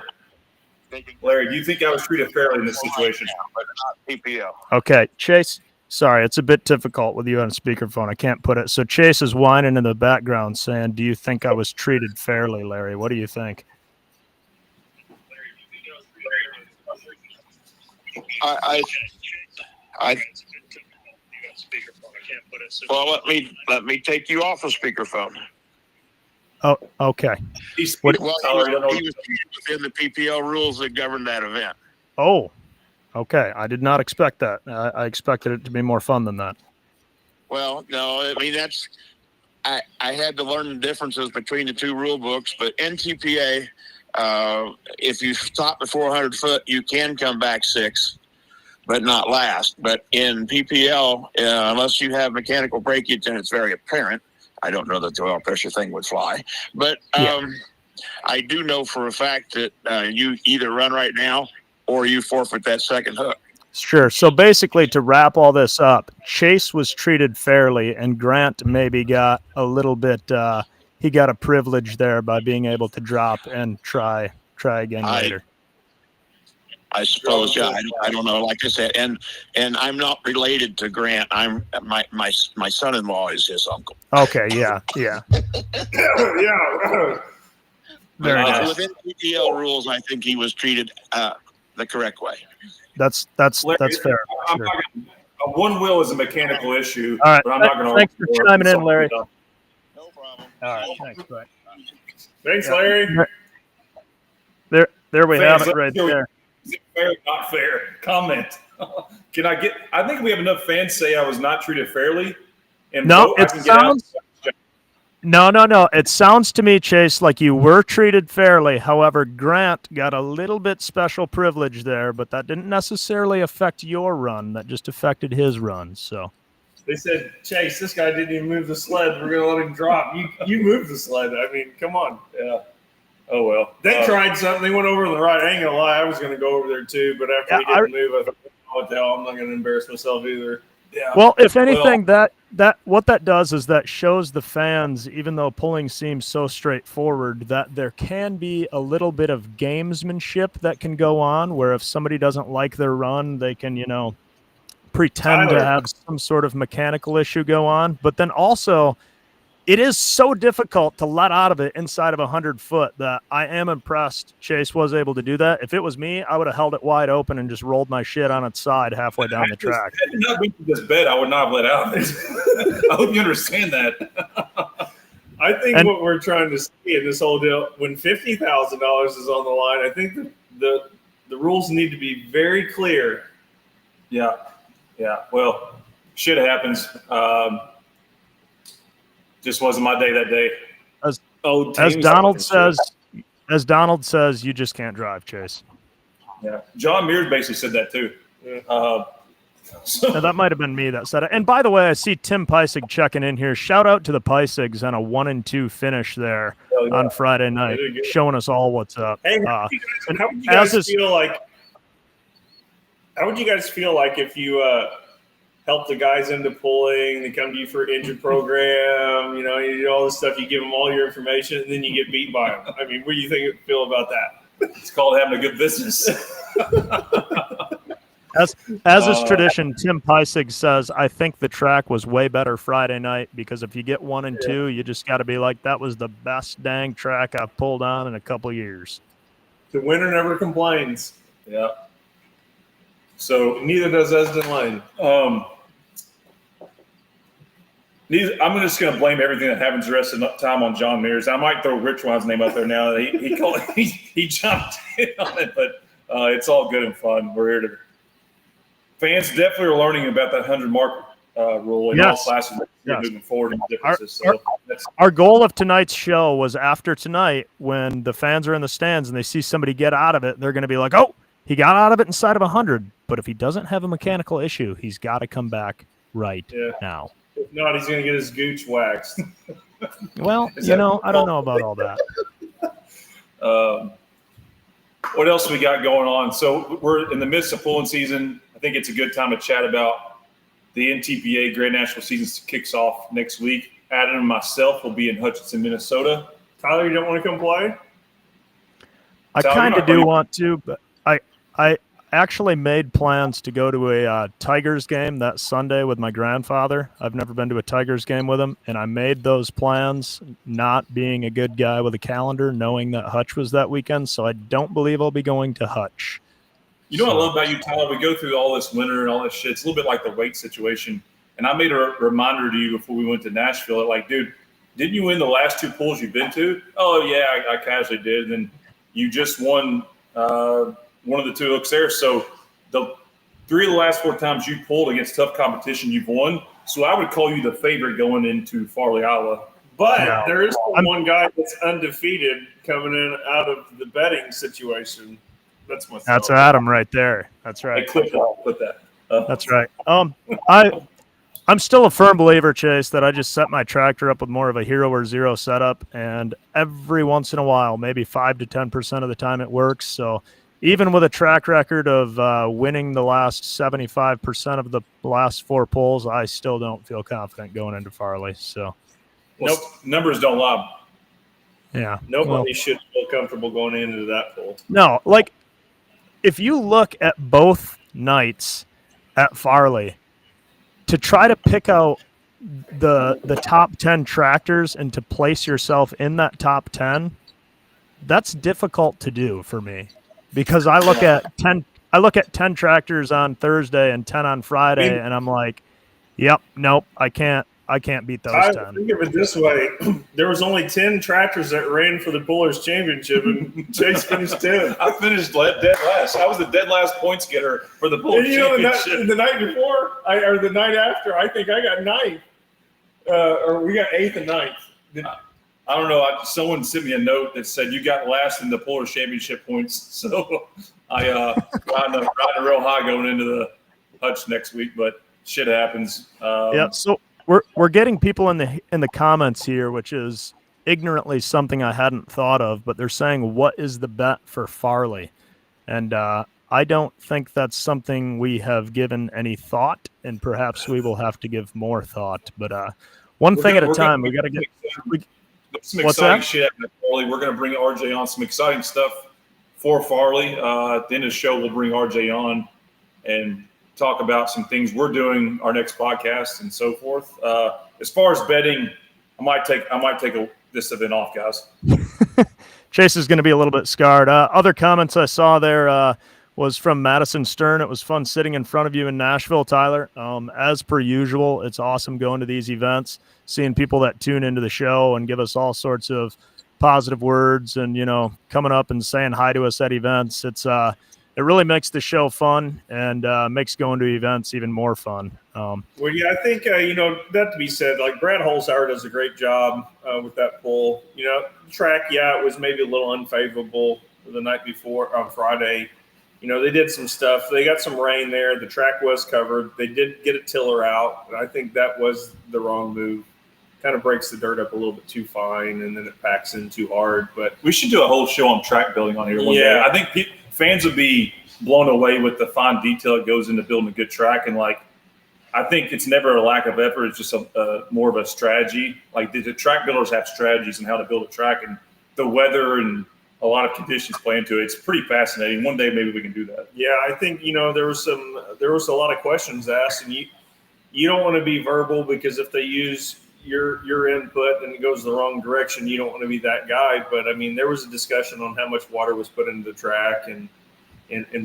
Larry, do you think I was treated fairly in this situation? But not PPL. Okay, Chase. Sorry, it's a bit difficult with you on speakerphone. I can't put it. So Chase is whining in the background saying, do you think I was treated fairly, Larry? What do you think? Well, let me take you off of speakerphone. Oh, okay. He was within the PPL rules that govern that event. Oh, okay. I did not expect that. I expected it to be more fun than that. Well, no, I mean, I had to learn the differences between the 2 rule books, but NTPA, if you stop before 100 foot, you can come back 6, but not last. But in PPL, unless you have mechanical breakage and it's very apparent, I don't know that the oil pressure thing would fly. But I do know for a fact that you either run right now or you forfeit that second hook. Sure. So basically, to wrap all this up, Chase was treated fairly, and Grant maybe got a little bit. He got a privilege there by being able to drop and try again later. I suppose, yeah. I don't know. Like I said, and I'm not related to Grant. I'm my son-in-law is his uncle. Okay. Yeah. Yeah. Very nice. Within PPL rules, I think he was treated the correct way. That's fair. Larry, Sure. I one wheel is a mechanical issue, All right. but I'm not going to. Thanks for chiming in, Larry. No problem. All right. Thanks, bye. Thanks, Larry. There we have Fans, it right there. Is it fair or not fair? Comment. Can I get? I think we have enough fans say I was not treated fairly. And No, vote. I it can get out. sounds. No. It sounds to me, Chase, like you were treated fairly. However, Grant got a little bit special privilege there, but that didn't necessarily affect your run. That just affected his run. So They said, Chase, this guy didn't even move the sled. We're gonna let him drop. You moved the sled. I mean, come on. Yeah. Oh well. They tried something. They went over on the right. I ain't gonna lie. I was gonna go over there too, but after he didn't move, I thought, what the hell? I'm not gonna embarrass myself either. Yeah. well, if anything, that what that does is that shows the fans, even though pulling seems so straightforward, that there can be a little bit of gamesmanship that can go on, where if somebody doesn't like their run, they can, pretend to have some sort of mechanical issue go on. But then also, it is so difficult to let out of it inside of 100 foot that I am impressed Chase was able to do that. If it was me, I would have held it wide open and just rolled my shit on its side halfway down the track. Had it not been for this bed, I would not have let out of it. I hope you understand that. I think what we're trying to see in this whole deal, when $50,000 is on the line, I think the rules need to be very clear. Yeah. Well, shit happens. Just wasn't my day that day. As Donald says, you just can't drive, Chase. Yeah. John Mears basically said that too. Yeah. Now, that might have been me that said it. And by the way, I see Tim Peisig checking in here. Shout out to the Peisigs on a 1-2 finish there on Friday night, showing us all what's up. Hey, how would you guys feel like? How would you guys feel like if you help the guys into pulling, they come to you for an injured program, you do all this stuff, you give them all your information, and then you get beat by them? I mean, what do you think you feel about that? It's called having a good business. As is tradition, Tim Peisig says, I think the track was way better Friday night because if you get 1 and 2, you just got to be like, that was the best dang track I've pulled on in a couple years. The winner never complains. Yeah. So Neither does Esden Lane. I'm just going to blame everything that happens the rest of the time on John Mears. I might throw Richwine's name up there now. He jumped in on it, but it's all good and fun. We're here to. Fans definitely are learning about that 100 mark rule in all classes moving forward and differences. Our goal of tonight's show was after tonight, when the fans are in the stands and they see somebody get out of it, they're going to be like, oh, he got out of it inside of 100. But if he doesn't have a mechanical issue, he's got to come back now. If not, he's going to get his gooch waxed. Well, I don't know about all that. What else we got going on? So we're in the midst of pulling season. I think it's a good time to chat about the NTPA Grand National season kicks off next week. Adam and myself will be in Hutchinson, Minnesota. Tyler, you don't want to come play? I kind of do want to, but I actually made plans to go to a Tigers game that Sunday with my grandfather. I've never been to a Tigers game with him, and I made those plans not being a good guy with a calendar, knowing that Hutch was that weekend, so I don't believe I'll be going to Hutch. You know what I love about you, Tyler? We go through all this winter and all this shit. It's a little bit like the weight situation. And I made a reminder to you before we went to Nashville. Like, dude, didn't you win the last 2 pulls you've been to? Oh, yeah, I casually did. And then you just won one of the 2 hooks there. So the 3 of the last 4 times you pulled against tough competition, you've won. So I would call you the favorite going into Farley, Iowa. But there is one guy that's undefeated coming in out of the betting situation. That's myself. That's Adam right there. That's right. Hey, clip that. That's right. I'm still a firm believer, Chase, that I just set my tractor up with more of a hero or zero setup, and every once in a while, maybe 5 to 10% of the time, it works. So even with a track record of winning the last 75% of the last 4 pulls, I still don't feel confident going into Farley. So, numbers don't lie. Yeah, nobody should feel comfortable going into that pull. No, like if you look at both nights at Farley, to try to pick out the top 10 tractors and to place yourself in that top 10, that's difficult to do for me, because I look at I look at 10 tractors on Thursday and 10 on Friday, and I'm like, yep, nope, I can't beat those I 10. think of it this way: there was only 10 tractors that ran for the Pullers Championship, and Chase finished 10. I finished dead last. I was the dead last points getter for the Pullers Championship. The night before, or the night after, I think I got 9th, or we got 8th and 9th. I don't know. Someone sent me a note that said you got last in the Pullers Championship points. So I riding real high going into the Hutch next week, but shit happens. Yeah. So we're getting people in the comments here, which is ignorantly something I hadn't thought of, but they're saying, what is the bet for Farley? And I don't think that's something we have given any thought, and perhaps we will have to give more thought. But one thing at a time, we got to get some exciting shit happening at Farley. We're going to bring RJ on some exciting stuff for Farley. At the end of the show, we'll bring RJ on and talk about some things we're doing, our next podcast, and so forth. As far as betting, I might take this event off, guys. Chase is going to be a little bit scarred. Other comments I saw there was from Madison Stern. It was fun sitting in front of you in Nashville, Tyler. As per usual, it's awesome going to these events, seeing people that tune into the show and give us all sorts of positive words and, coming up and saying hi to us at events. It really makes the show fun and makes going to events even more fun. Well, yeah, I think, that to be said, like Brad Holzhauer does a great job with that pull. Track, it was maybe a little unfavorable the night before on Friday. They did some stuff. They got some rain there. The track was covered. They did get a tiller out. I think that was the wrong move. Kind of breaks the dirt up a little bit too fine, and then it packs in too hard. But we should do a whole show on track building on here one day. I think fans would be blown away with the fine detail that goes into building a good track. And I think it's never a lack of effort. It's just more of a strategy. Like the track builders have strategies on how to build a track, and the weather and a lot of conditions play into it. It's pretty fascinating. One day maybe we can do that. Yeah, I think there was a lot of questions asked, and you don't want to be verbal, because if they use your input and it goes the wrong direction, you don't want to be that guy. But I mean, there was a discussion on how much water was put into the track and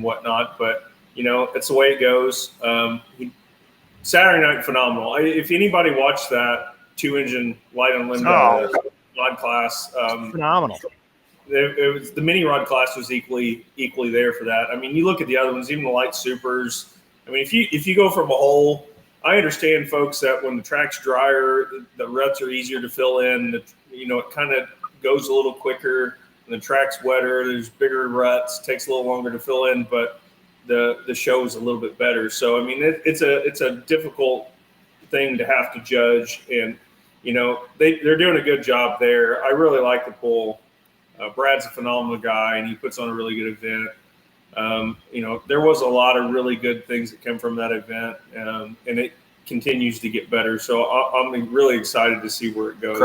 whatnot. But it's the way it goes. Saturday night, phenomenal. If anybody watched that 2-engine light on limb rod class, phenomenal. It was, the mini rod class was equally there for that. I mean, you look at the other ones, even the light supers. I mean, if you go from a hole, I understand, folks, that when the track's drier, the ruts are easier to fill in. It kind of goes a little quicker. When the track's wetter, there's bigger ruts, takes a little longer to fill in, but the show is a little bit better. So I mean, it's a difficult thing to have to judge, and they're doing a good job there. I really like the pull. Brad's a phenomenal guy, and he puts on a really good event. There was a lot of really good things that come from that event, and it continues to get better. So I'm really excited to see where it goes.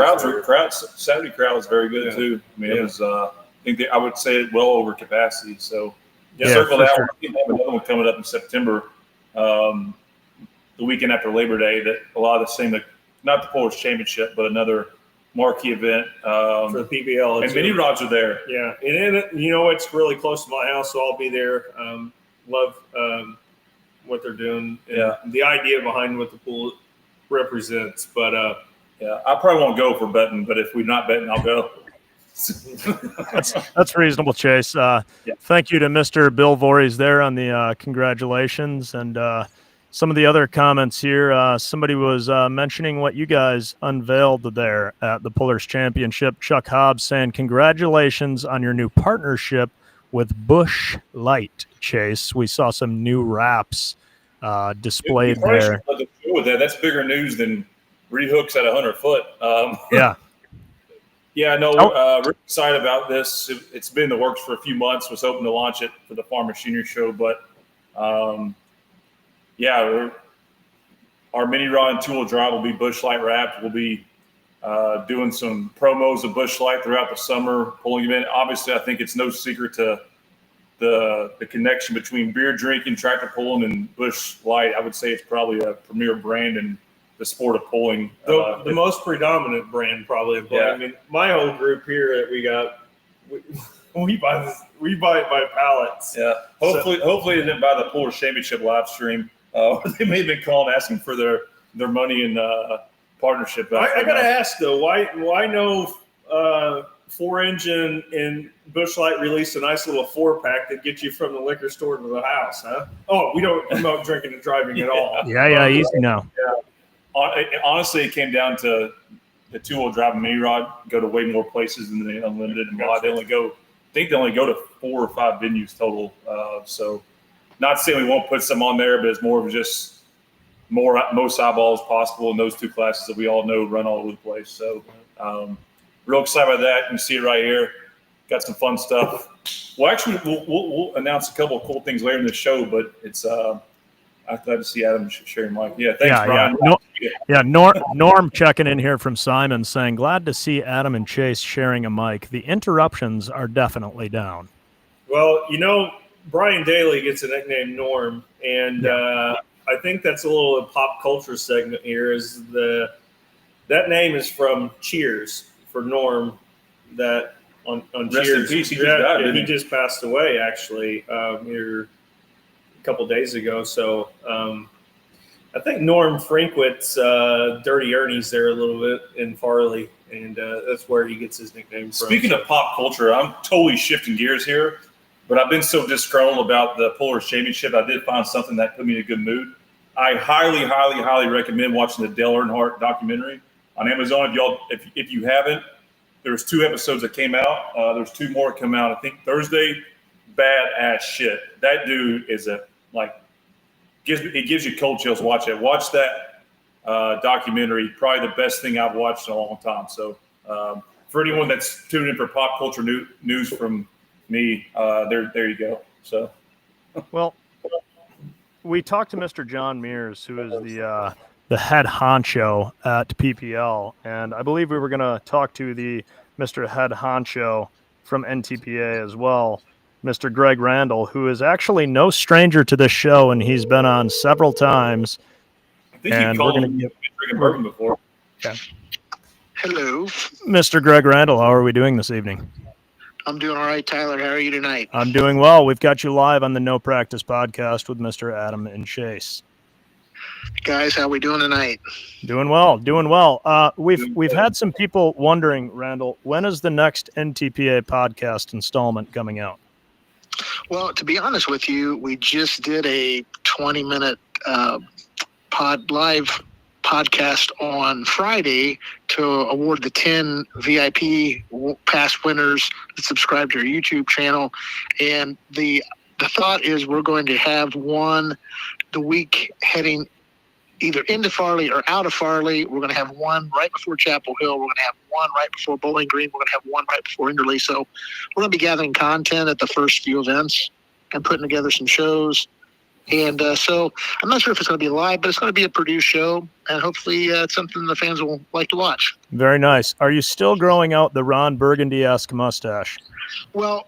Saturday crowd was very good too. I mean, it was. I think I would say it well over capacity. So circle that. Sure. We have another one coming up in September, the weekend after Labor Day. That a lot of the same, not the Polish Championship, but another marquee event for the PBL. And mini rods are there. Yeah, and it's really close to my house, so I'll be there. Love what they're doing. And the idea behind what the pool represents. But I probably won't go for betting, but if we're not betting, I'll go. That's reasonable, Chase. Thank you to Mr. Bill Voorhees there on the congratulations. And some of the other comments here, somebody was mentioning what you guys unveiled there at the Pullers Championship. Chuck Hobbs saying, congratulations on your new partnership with Busch Light, Chase. We saw some new wraps displayed there. That's bigger news than rehooks at 100 foot. We're excited about this. It's been in the works for a few months. Was hoping to launch it for the Farm Machinery Show, but our mini rod and two-wheel drive will be Busch Light wrapped. We'll be doing some promos of Busch Light throughout the summer, pulling them in. Obviously, I think it's no secret to the connection between beer drinking, tractor pulling, and Busch Light. I would say it's probably a premier brand in the sport of pulling. The most predominant brand, probably. Yeah. I mean, my whole group here that we got, We buy it by pallets. Yeah. Hopefully they didn't buy the Puller Championship live stream. They may have been calling asking for their money and partnership. I gotta ask though, why no 4-engine and Busch Light released a nice little 4-pack that gets you from the liquor store to the house, huh? Oh, we don't promote drinking and driving at all. Yeah, easy now. Honestly, it came down to the 2-wheel drive and mini rod go to way more places than the unlimited and mod. They only go to 4 or 5 venues total. So not saying we won't put some on there, but it's more of just most eyeballs possible in those 2 classes that we all know run all over the place. So real excited about that. You can see it right here. Got some fun stuff. Well, actually, we'll announce a couple of cool things later in the show, but it's I'm glad to see Adam sharing mic. Yeah, thanks, Brian. Norm checking in here from Simon saying, glad to see Adam and Chase sharing a mic. The interruptions are definitely down. Well, Brian Daly gets a nickname Norm, and I think that's a little pop culture segment here. That name is from Cheers for Norm. That on Rest Cheers, in peace. He just passed away actually here a couple days ago. So I think Norm frequents Dirty Ernie's there a little bit in Farley, and that's where he gets his nickname from. Speaking of pop culture, I'm totally shifting gears here, but I've been so disgruntled about the Puller Championship. I did find something that put me in a good mood. I highly, highly, highly recommend watching the Dale Earnhardt documentary on Amazon. If you haven't, there's 2 episodes that came out. There's 2 more come out. I think Thursday. Badass shit. That dude is gives you cold chills. Watch it. Watch that documentary. Probably the best thing I've watched in a long time. So for anyone that's tuned in for pop culture news from me, there you go. So well, we talked to Mr. John Mears, who is the head honcho at PPL, and I believe we were going to talk to the Mr. Head Honcho from NTPA as well, Mr. Greg Randall, who is actually no stranger to this show, and he's been on several times. I think you called him drinking bourbon before. Okay. Hello. Mr. Greg Randall, how are we doing this evening? I'm doing all right, Tyler. How are you tonight? I'm doing well. We've got you live on the No Practice podcast with Mr. Adam and Chase. Guys, how we doing tonight? Doing well. We've had some people wondering, Randall, when is the next NTPA podcast installment coming out? Well, to be honest with you, we just did a 20-minute live podcast on Friday to award the 10 VIP past winners that subscribe to our YouTube channel. And the thought is we're going to have one the week heading either into Farley or out of Farley. We're going to have one right before Chapel Hill. We're going to have one right before Bowling Green. We're going to have one right before Enderley. So we're going to be gathering content at the first few events and putting together some shows. And so I'm not sure if it's going to be live, but it's going to be a produced show, and hopefully it's something the fans will like to watch. Very nice. Are you still growing out the Ron Burgundy-esque mustache? Well,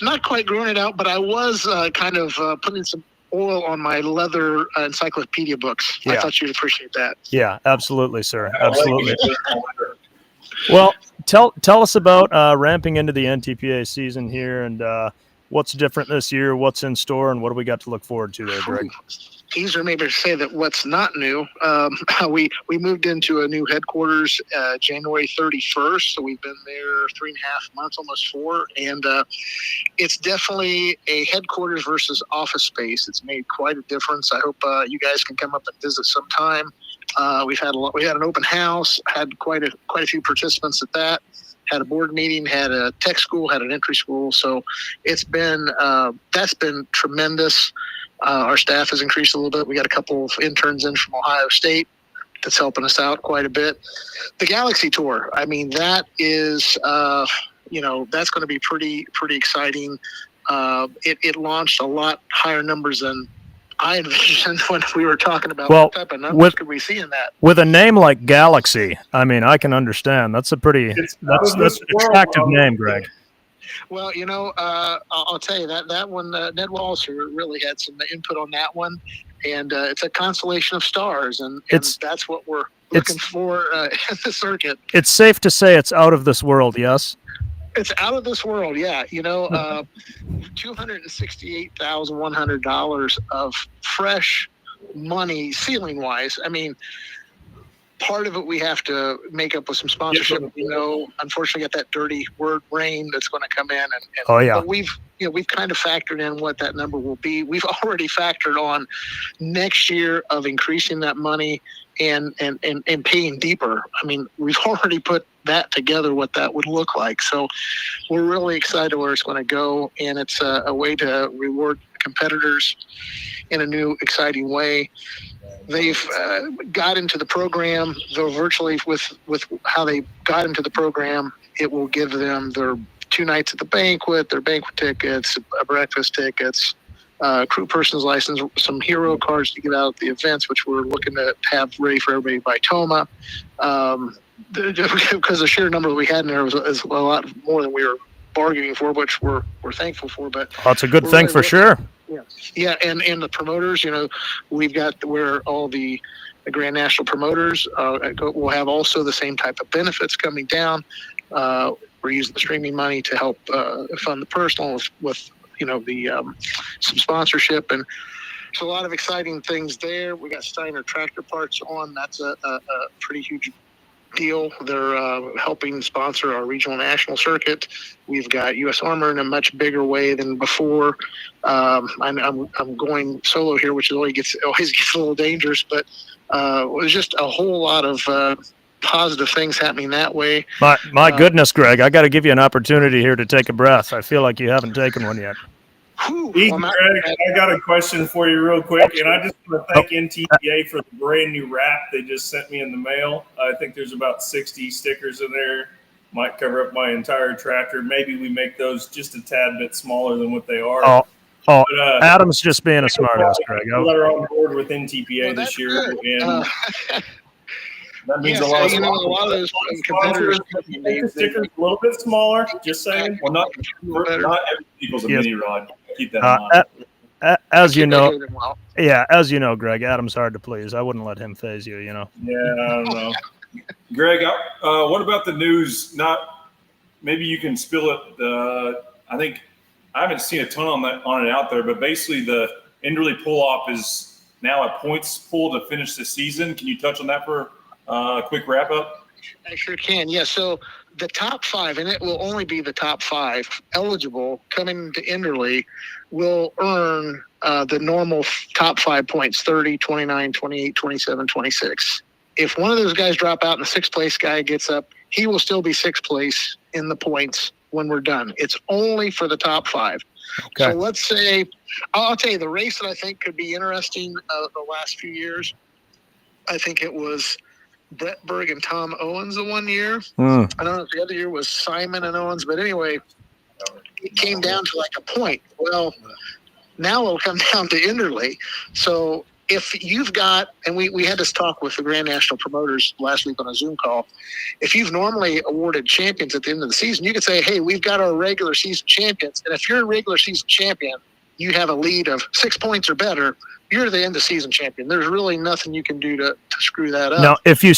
not quite growing it out, but I was kind of putting some oil on my leather encyclopedia books. Yeah. I thought you'd appreciate that. Yeah, absolutely, sir. Absolutely. Well, tell us about ramping into the NTPA season here, and what's different this year, what's in store, and what do we got to look forward to there, Greg? Easier maybe to say that what's not new. We moved into a new headquarters January 31st, so we've been there 3.5 months, almost 4, and it's definitely a headquarters versus office space. It's made quite a difference. I hope you guys can come up and visit sometime. We had an open house, had quite a few participants at that. Had a board meeting, had a tech school, had an entry school. So it's been that's been tremendous. Our staff has increased a little bit. We got a couple of interns in from Ohio State that's helping us out quite a bit. The Galaxy Tour, I mean, that is that's going to be pretty exciting. It launched a lot higher numbers than I envisioned when we were talking about what type of numbers could we see in that. With a name like Galaxy, I mean, I can understand. That's a pretty that's an attractive name, Greg. Well, I'll tell you that one, Ned Walser really had some input on that one, and it's a constellation of stars, and that's what we're looking for in the circuit. It's safe to say it's out of this world, yes? It's out of this world. Yeah. $268,100 of fresh money ceiling wise. I mean, part of it we have to make up with some sponsorship. Unfortunately, got that dirty word rain that's going to come in, but we've kind of factored in what that number will be. We've already factored on next year of increasing that money and paying deeper. I mean, we've already put that together, what that would look like. So we're really excited where it's going to go, and it's a way to reward competitors in a new, exciting way. They've got into the program, though virtually with how they got into the program, it will give them their 2 nights at the banquet, their banquet tickets, breakfast tickets, crew person's license, some hero cards to get out at the events, which we're looking to have ready for everybody by Toma. Because the sheer number that we had in there is a lot more than we were bargaining for, which we're thankful for. But that's a good thing really for sure. Yeah, and the promoters, we've got where all the Grand National promoters will have also the same type of benefits coming down. We're using the streaming money to help fund the personal with some sponsorship, and there's a lot of exciting things there. We got Steiner Tractor Parts on. That's a pretty huge deal. They're helping sponsor our regional national circuit. We've got U.S. Armor in a much bigger way than before. I'm going solo here, which always gets a little dangerous, but there's just a whole lot of positive things happening that way. My goodness, Greg, I got to give you an opportunity here to take a breath. I feel like you haven't taken one yet. Greg, I got a question for you real quick, and I just want to thank NTPA for the brand new wrap they just sent me in the mail. I think there's about 60 stickers in there. Might cover up my entire tractor. Maybe we make those just a tad bit smaller than what they are. But, Adam's just being a smartass, Greg. People are on board with NTPA this year, and that means a lot. A lot of those competitors stickers a little bit smaller. Just saying. Well, not every people's a mini rod. Keep that in mind. As you know, Greg, Adam's hard to please. I wouldn't let him phase you. Yeah, I don't know. Greg, what about the news? Maybe you can spill it. I think I haven't seen a ton on it out there, but basically the Enderley pull-off is now a points pool to finish the season. Can you touch on that for a quick wrap-up? I sure can. Yeah, so the top 5, and it will only be the top 5 eligible coming to Enderley, will earn the normal top 5 points, 30, 29, 28, 27, 26. If one of those guys drop out and the 6th place guy gets up, he will still be 6th place in the points when we're done. It's only for the top 5. Okay. So let's say, I'll tell you the race that I think could be interesting the last few years. I think it was Brett Berg and Tom Owens the one year. I don't know if the other year was Simon and Owens, but anyway, it came down to like a point. Well, now it'll come down to Enderley. So if you've got, and we had this talk with the Grand National promoters last week on a Zoom call, if you've normally awarded champions at the end of the season, you could say, hey, we've got our regular season champions. And if you're a regular season champion, you have a lead of 6 points or better, you're the end of season champion. There's really nothing you can do to screw that up. Now, if you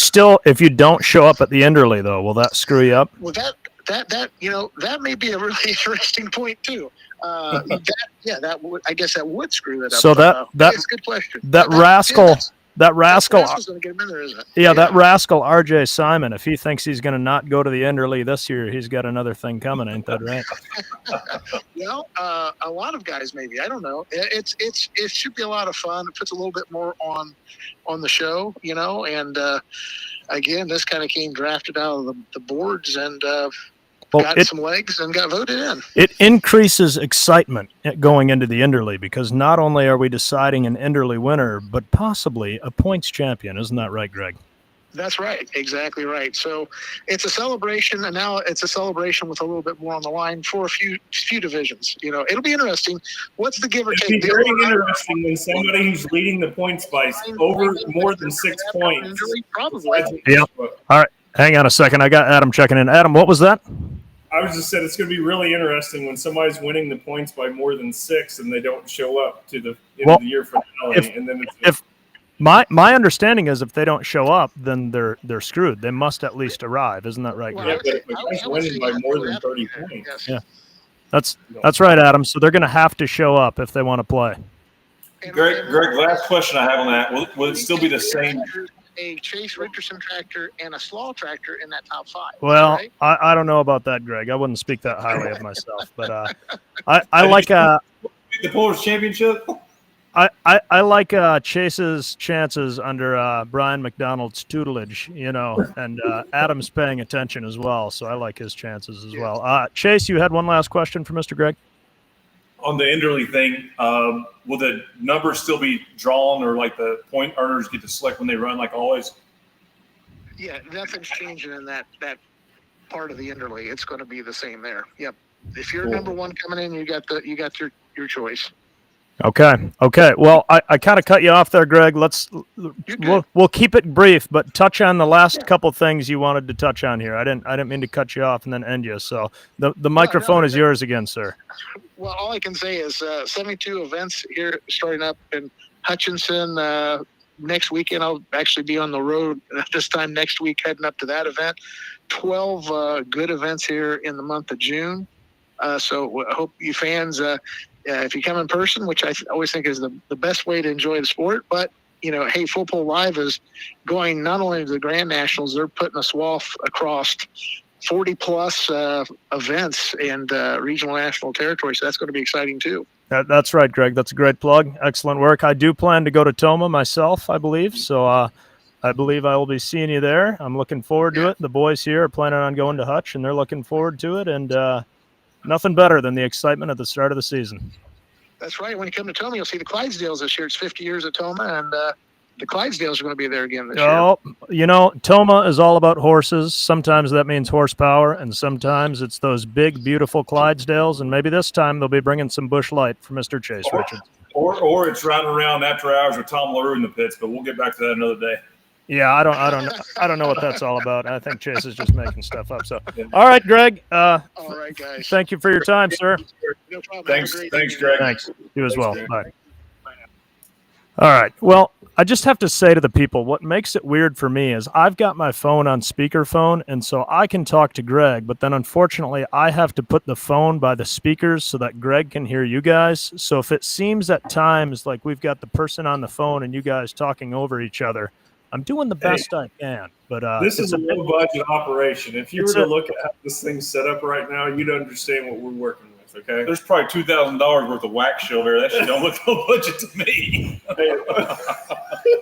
don't show up at the Enderley, though, will that screw you up? Well, that may be a really interesting point too. I guess that would screw that up. So that's a good question. That rascal That rascal's going to get him in there, isn't it? Yeah, that rascal R.J. Simon, if he thinks he's going to not go to the Enderley this year, he's got another thing coming, ain't that right? Well, a lot of guys maybe. I don't know. It should be a lot of fun. It puts a little bit more on the show, you know, and again, this kind of came drafted out of the boards and got some legs and got voted in. It increases excitement going into the Enderley because not only are we deciding an Enderley winner, but possibly a points champion. Isn't that right, Greg? That's right. Exactly right. So it's a celebration, and now it's a celebration with a little bit more on the line for a few divisions. You know, it'll be interesting. What's the give or take? It'll be very interesting when somebody who's leading the points by over more than 6 points. Probably. Yeah. All right. Hang on a second. I got Adam checking in. Adam, what was that? I was just saying it's going to be really interesting when somebody's winning the points by more than 6 and they don't show up to the end of the year finale. My understanding is if they don't show up, then they're screwed. They must at least arrive. Isn't that right, Well, Greg? Yeah, but if a guy's winning by more than 30 points. Yes. Yeah. That's right, Adam. So they're going to have to show up if they want to play. Greg, last question I have on that. Will it still be the same? A Chase Richardson tractor and a Slaw tractor in that top 5. Well, right? I don't know about that, Greg. I wouldn't speak that highly of myself, but I like the Pullers Championship. I like Chase's chances under Brian McDonald's tutelage, and Adam's paying attention as well, so I like his chances as well. Chase, you had one last question for Mr. Greg? On the Enderley thing, will the numbers still be drawn, or like the point earners get to select when they run, like always? Yeah, nothing's changing in that part of the Enderley. It's going to be the same there. Yep. If you're number 1 coming in, you got your choice. Okay. Well, I kind of cut you off there, Greg. We'll keep it brief, but touch on the last couple things you wanted to touch on here. I didn't mean to cut you off and then end you. So the microphone is yours again, sir. Well, all I can say is 72 events here starting up in Hutchinson. Next weekend, I'll actually be on the road this time next week, heading up to that event. 12 good events here in the month of June. So I hope you fans, if you come in person, which I always think is the best way to enjoy the sport, but hey, Full Pull Live is going not only to the Grand Nationals, they're putting a swath across 40 plus events and regional national territory. So that's going to be exciting too. That's right, Greg. That's a great plug. Excellent work. I do plan to go to Toma myself, I believe. So I believe I will be seeing you there. I'm looking forward to it. The boys here are planning on going to Hutch, and they're looking forward to it. And nothing better than the excitement at the start of the season. That's right. When you come to Toma, you'll see the Clydesdales this year. It's 50 years at Toma, and the Clydesdales are going to be there again this year. Toma is all about horses. Sometimes that means horsepower, and sometimes it's those big, beautiful Clydesdales. And maybe this time they'll be bringing some Busch Light for Mr. Chase Richards. Or it's riding around after hours with Tom LaRue in the pits, but we'll get back to that another day. Yeah, I don't know what that's all about. I think Chase is just making stuff up. So, all right, Greg. All right, guys. Thank you for your time, sir. No problem. Thanks, Greg. Thanks. You as well. Bye. All right. Well, I just have to say to the people, what makes it weird for me is I've got my phone on speakerphone, and so I can talk to Greg, but then unfortunately I have to put the phone by the speakers so that Greg can hear you guys. So if it seems at times like we've got the person on the phone and you guys talking over each other, I'm doing the best I can, but this is a low-budget operation. If you were to look at how this thing's set up right now, you'd understand what we're working with. Okay, there's probably $2,000 worth of wax shield there. That shit don't look low budget to me.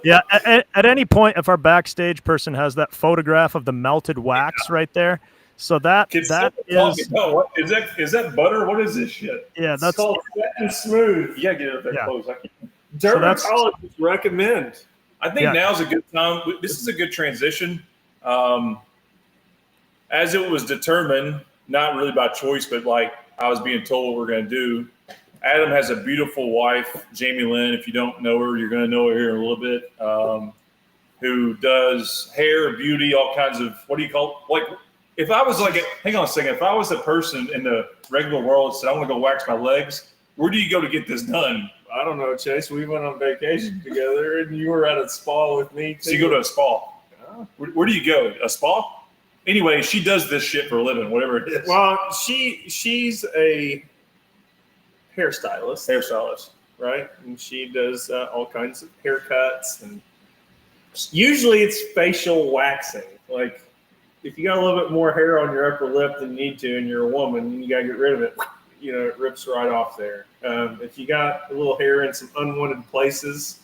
Yeah, at any point, if our backstage person has that photograph of the melted wax right there, so that is that butter? What is this shit? Yeah, that's called wet and smooth. You gotta get it up there close. Dermatologists recommend. I think now's a good time. This is a good transition. As it was determined, not really by choice, but like I was being told what we're going to do. Adam has a beautiful wife, Jamie Lynn. If you don't know her, you're going to know her here in a little bit. Who does hair, beauty, all kinds of, what do you call it? Like, if I was like, hang on a second, if I was a person in the regular world that said, I want to go wax my legs, where do you go to get this done? I don't know, Chase. We went on vacation together, and you were at a spa with me, too. So you go to a spa. Where do you go? A spa? Anyway, she does this shit for a living, whatever it is. Well, she's a hairstylist, right? And she does all kinds of haircuts, and usually it's facial waxing. Like, if you got a little bit more hair on your upper lip than you need to, and you're a woman, you got to get rid of it. It rips right off there. If you got a little hair in some unwanted places,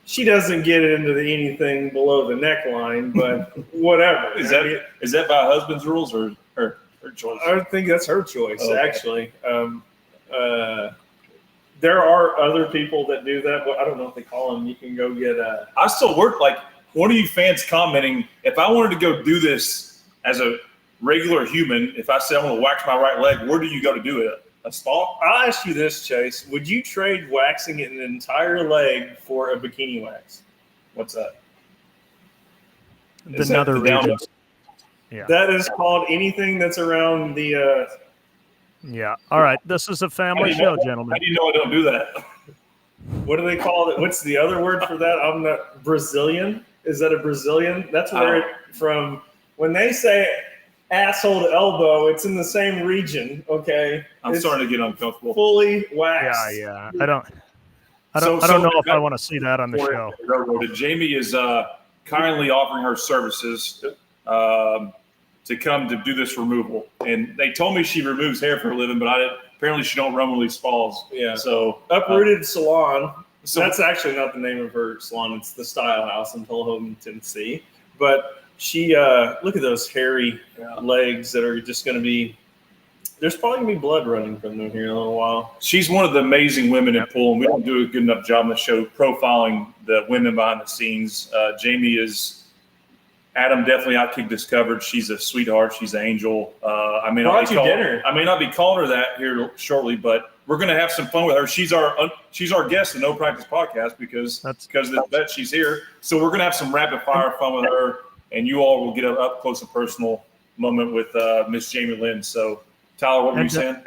she doesn't get into anything below the neckline, but whatever. Is that by husband's rules or her choice? I think that's her choice, actually. There are other people that do that, but I don't know if they call them. You can go get a. I still work like one of you fans commenting. If I wanted to go do this as a regular human, if I said I want to wax my right leg, where do you go to do it? A spa? I'll ask you this, Chase. Would you trade waxing an entire leg for a bikini wax? What's that? The nether regions. Yeah. That is called anything that's around the. Yeah. All right. This is a family show, gentlemen. How do you know I don't do that? what do they call it? What's the other word for that? I'm not Brazilian. Is that a Brazilian? That's where it from. When they say asshole to elbow, it's in the same region. Okay, I'm starting to get uncomfortable. Fully waxed. Yeah. I don't know if I want to see that on the show. Jamie is kindly offering her services to come to do this removal, and they told me she removes hair for a living, but apparently she don't run with these falls. Yeah. So Uprooted Salon. So that's actually not the name of her salon. It's the Style House in Tullahoe, Tennessee. But she, look at those hairy legs that are just going to be. There's probably going to be blood running from them here in a little while. She's one of the amazing women in pool, and we don't do a good enough job on the show profiling the women behind the scenes. Jamie is. Adam definitely outkicked discovered. She's a sweetheart. She's an angel. I may not be calling her that here shortly, but we're going to have some fun with her. She's our guest in No Practice Podcast because of that she's here. So we're going to have some rapid fire fun with her, and you all will get an up close and personal moment with Miss Jamie Lynn. So Tyler, what were you saying?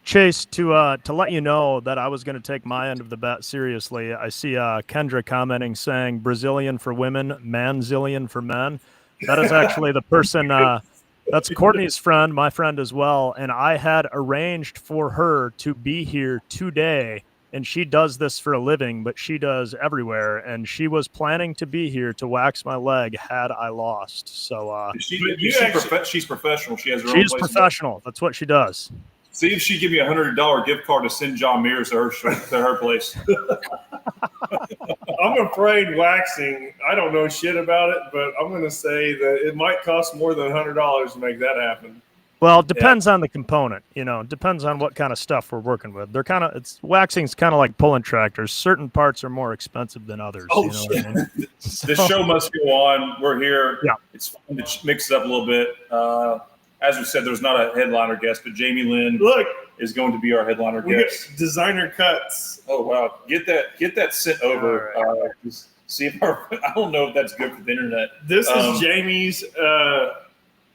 Chase, to let you know that I was going to take my end of the bet seriously, I see Kendra commenting saying Brazilian for women, manzillion for men. That is actually the person, that's Courtney's friend, my friend as well, and I had arranged for her to be here today, and she does this for a living, but she does everywhere, and she was planning to be here to wax my leg had I lost. So she's professional. She has her own place. She's professional. That's what she does. See if she give me $100 gift card to send John Mears to her place. I'm afraid waxing. I don't know shit about it, but I'm going to say that it might cost more than $100 to make that happen. Well, it depends on the component. It depends on what kind of stuff we're working with. Waxing's kind of like pulling tractors. Certain parts are more expensive than others. Oh, shit. I mean? This show must go on. We're here. Yeah. It's fun to mix it up a little bit. As we said, there's not a headliner guest, but Jamie Lynn is going to be our headliner guest. Get designer cuts. Oh wow! Get that sent over. Right. See if I don't know if that's good for the internet. This is Jamie's.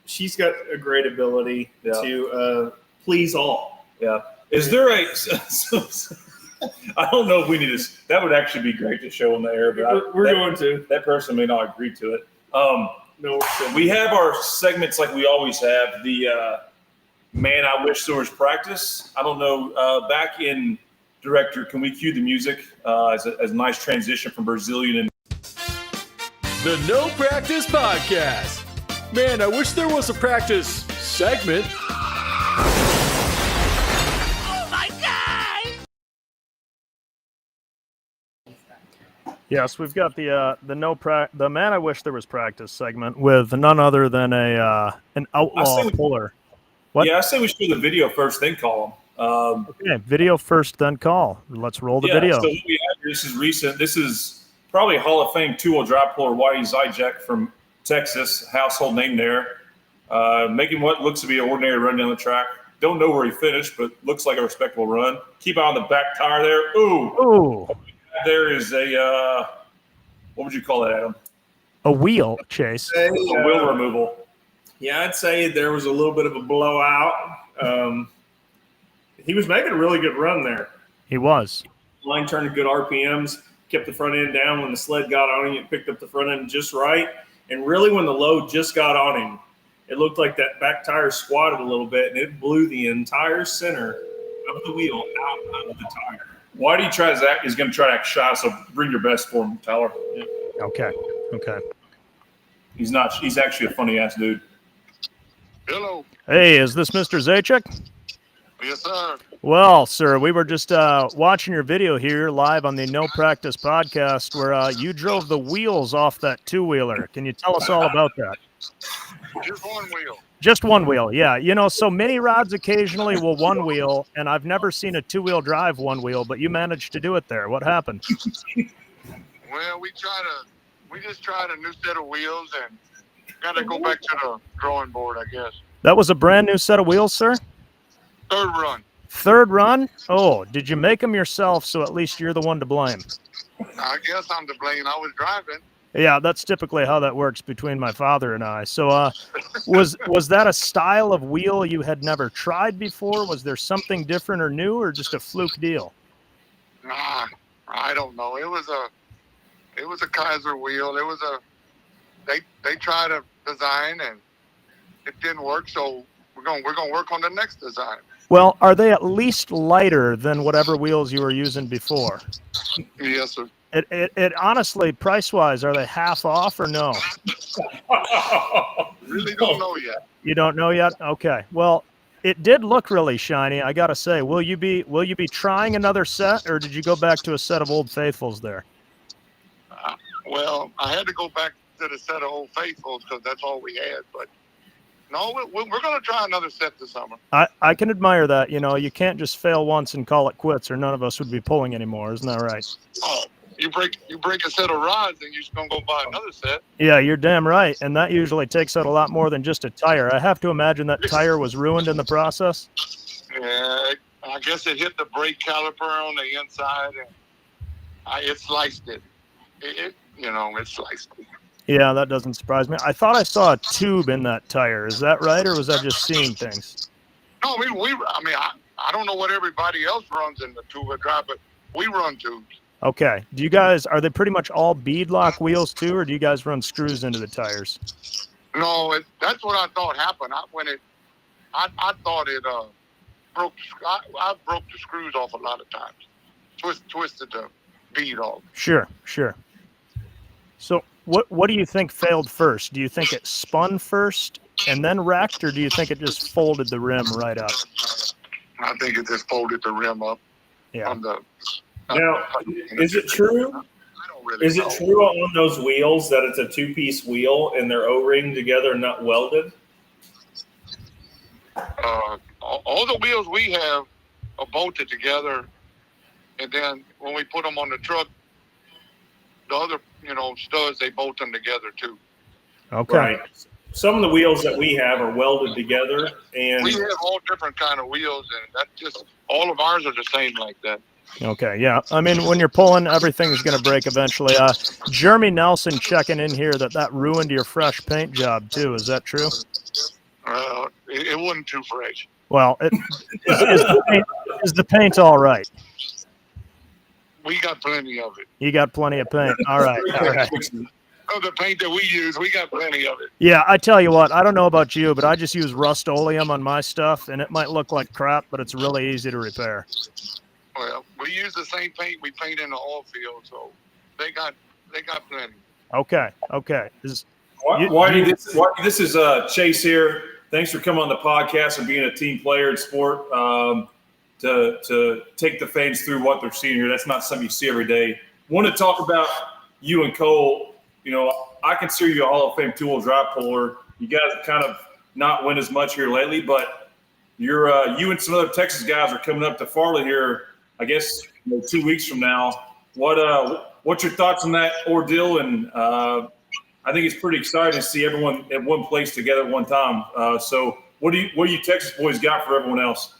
She's got a great ability to please all. Yeah. Is there a? I don't know if we need to. That would actually be great to show on the air, but we're going to. That person may not agree to it. No, we have our segments like we always have. The man, I wish there was practice. I don't know. Back in director, can we cue the music as a nice transition from Brazilian and the No Practice Podcast? Man, I wish there was a practice segment. Yes, we've got the man I wish there was practice segment with none other than an outlaw puller. What? Yeah, I say we should do the video first, then call him. Okay, video first, then call. Let's roll the video. So what we have here, this is recent. This is probably Hall of Fame two-wheel drive puller Whitey Zetch from Texas, household name there, making what looks to be an ordinary run down the track. Don't know where he finished, but looks like a respectable run. Keep eye on the back tire there. Ooh. There is a, what would you call that, Adam? A wheel, Chase. A wheel removal. Yeah, I'd say there was a little bit of a blowout. He was making a really good run there. He was. Line turned good RPMs, kept the front end down. When the sled got on him, it picked up the front end just right. And really when the load just got on him, it looked like that back tire squatted a little bit, and it blew the entire center of the wheel out of the tire. Whitey is going to try to act shy, so bring your best for him, Tyler. Yeah. Okay. He's not. He's actually a funny-ass dude. Hello. Hey, is this Mr. Zetch? Yes, sir. Well, sir, we were just watching your video here live on the No Practice Podcast where you drove the wheels off that two-wheeler. Can you tell us all about that? Just one wheel. Just one wheel, yeah. So many rods occasionally will one wheel, and I've never seen a two-wheel drive one wheel, but you managed to do it there. What happened? Well, we just tried a new set of wheels and got to go back to the drawing board, I guess. That was a brand new set of wheels, sir? Third run. Third run? Oh, did you make them yourself so at least you're the one to blame? I guess I'm to blame. I was driving. Yeah, that's typically how that works between my father and I. So was that a style of wheel you had never tried before? Was there something different or new or just a fluke deal? Nah, I don't know. It was a Kaiser wheel. They tried a design and it didn't work. So we're going to work on the next design. Well, are they at least lighter than whatever wheels you were using before? Yes, sir. It honestly, price-wise, are they half off or no? Really don't know yet. You don't know yet? Okay. Well, it did look really shiny, I gotta say. Will you be trying another set, or did you go back to a set of Old Faithfuls there? Well, I had to go back to the set of Old Faithfuls because that's all we had. But no, we're going to try another set this summer. I can admire that. You know, you can't just fail once and call it quits, or none of us would be pulling anymore. Isn't that right? Oh, you break a set of rods, and you're just going to go buy another set. Yeah, you're damn right. And that usually takes out a lot more than just a tire. I have to imagine that tire was ruined in the process. Yeah, I guess it hit the brake caliper on the inside, and it sliced it. It sliced it. Yeah, that doesn't surprise me. I thought I saw a tube in that tire. Is that right, or was that just seeing things? No, I don't know what everybody else runs in the two-wheel drive, but we run tubes. Okay. Are they pretty much all beadlock wheels too, or do you guys run screws into the tires? No, that's what I thought happened. I thought it broke. I broke the screws off a lot of times. Twisted the bead off. Sure. So what do you think failed first? Do you think it spun first and then wrecked, or do you think it just folded the rim right up? I think it just folded the rim up. Yeah. Now, is it true? I don't really know. Is it true on those wheels that it's a two-piece wheel and they're O-ring together and not welded? All the wheels we have are bolted together, and then when we put them on the truck, the other, studs, they bolt them together too. Okay. Right. Some of the wheels that we have are welded together, and We have all different kind of wheels, and that's just all of ours are the same like that. Okay, yeah. I mean, when you're pulling, everything's going to break eventually. Jeremy Nelson checking in here that ruined your fresh paint job too. Is that true? It wasn't too fresh. Well, is the paint all right? We got plenty of it. You got plenty of paint. All right. Of the paint that we use, we got plenty of it. Yeah, I tell you what, I don't know about you, but I just use Rust-Oleum on my stuff, and it might look like crap, but it's really easy to repair. Well, we use the same paint we paint in the oil field, so they got plenty. Okay. Whitey, this is Chase here. Thanks for coming on the podcast and being a team player in sport. To take the fans through what they're seeing here. That's not something you see every day. Want to talk about you and Cole. I consider you a Hall of Fame two-wheel drive puller. You guys have kind of not win as much here lately, but you and some other Texas guys are coming up to Farley here, I guess 2 weeks from now. What's your thoughts on that ordeal? And I think it's pretty exciting to see everyone at one place together at one time. So what do you Texas boys got for everyone else?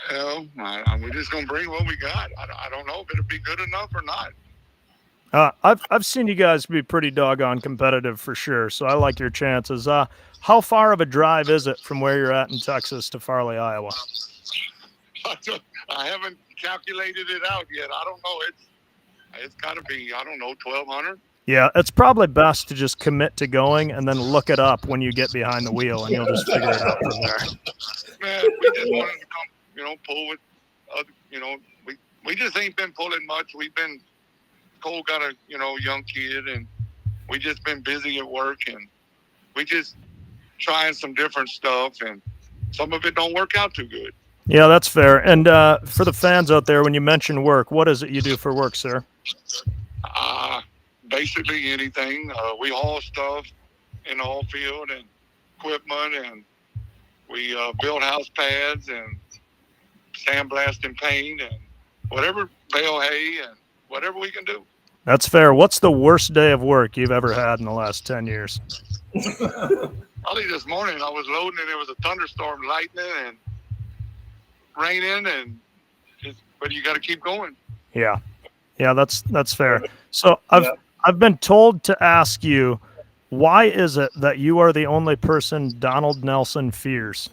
Well, we're just gonna bring what we got. I don't know if it'll be good enough or not. I've seen you guys be pretty doggone competitive for sure, so I like your chances. How far of a drive is it from where you're at in Texas to Farley, Iowa? I haven't calculated it out yet. I don't know. It's got to be, 1,200. Yeah, it's probably best to just commit to going and then look it up when you get behind the wheel, and you'll just figure it out from there. Man, we just wanted to come, pull with other, we just ain't been pulling much. Cole got a, young kid, and we just been busy at work, and we just trying some different stuff, and some of it don't work out too good. Yeah, that's fair. And for the fans out there, when you mention work, what is it you do for work, sir? Basically anything. We haul stuff in the whole field and equipment, and we build house pads and sandblast and paint and whatever, bale hay and whatever we can do. That's fair. What's the worst day of work you've ever had in the last 10 years? Probably this morning I was loading and there was a thunderstorm, lightning and raining, but you got to keep going. Yeah, that's fair. So I've been told to ask you, why is it that you are the only person Donald Nelson fears?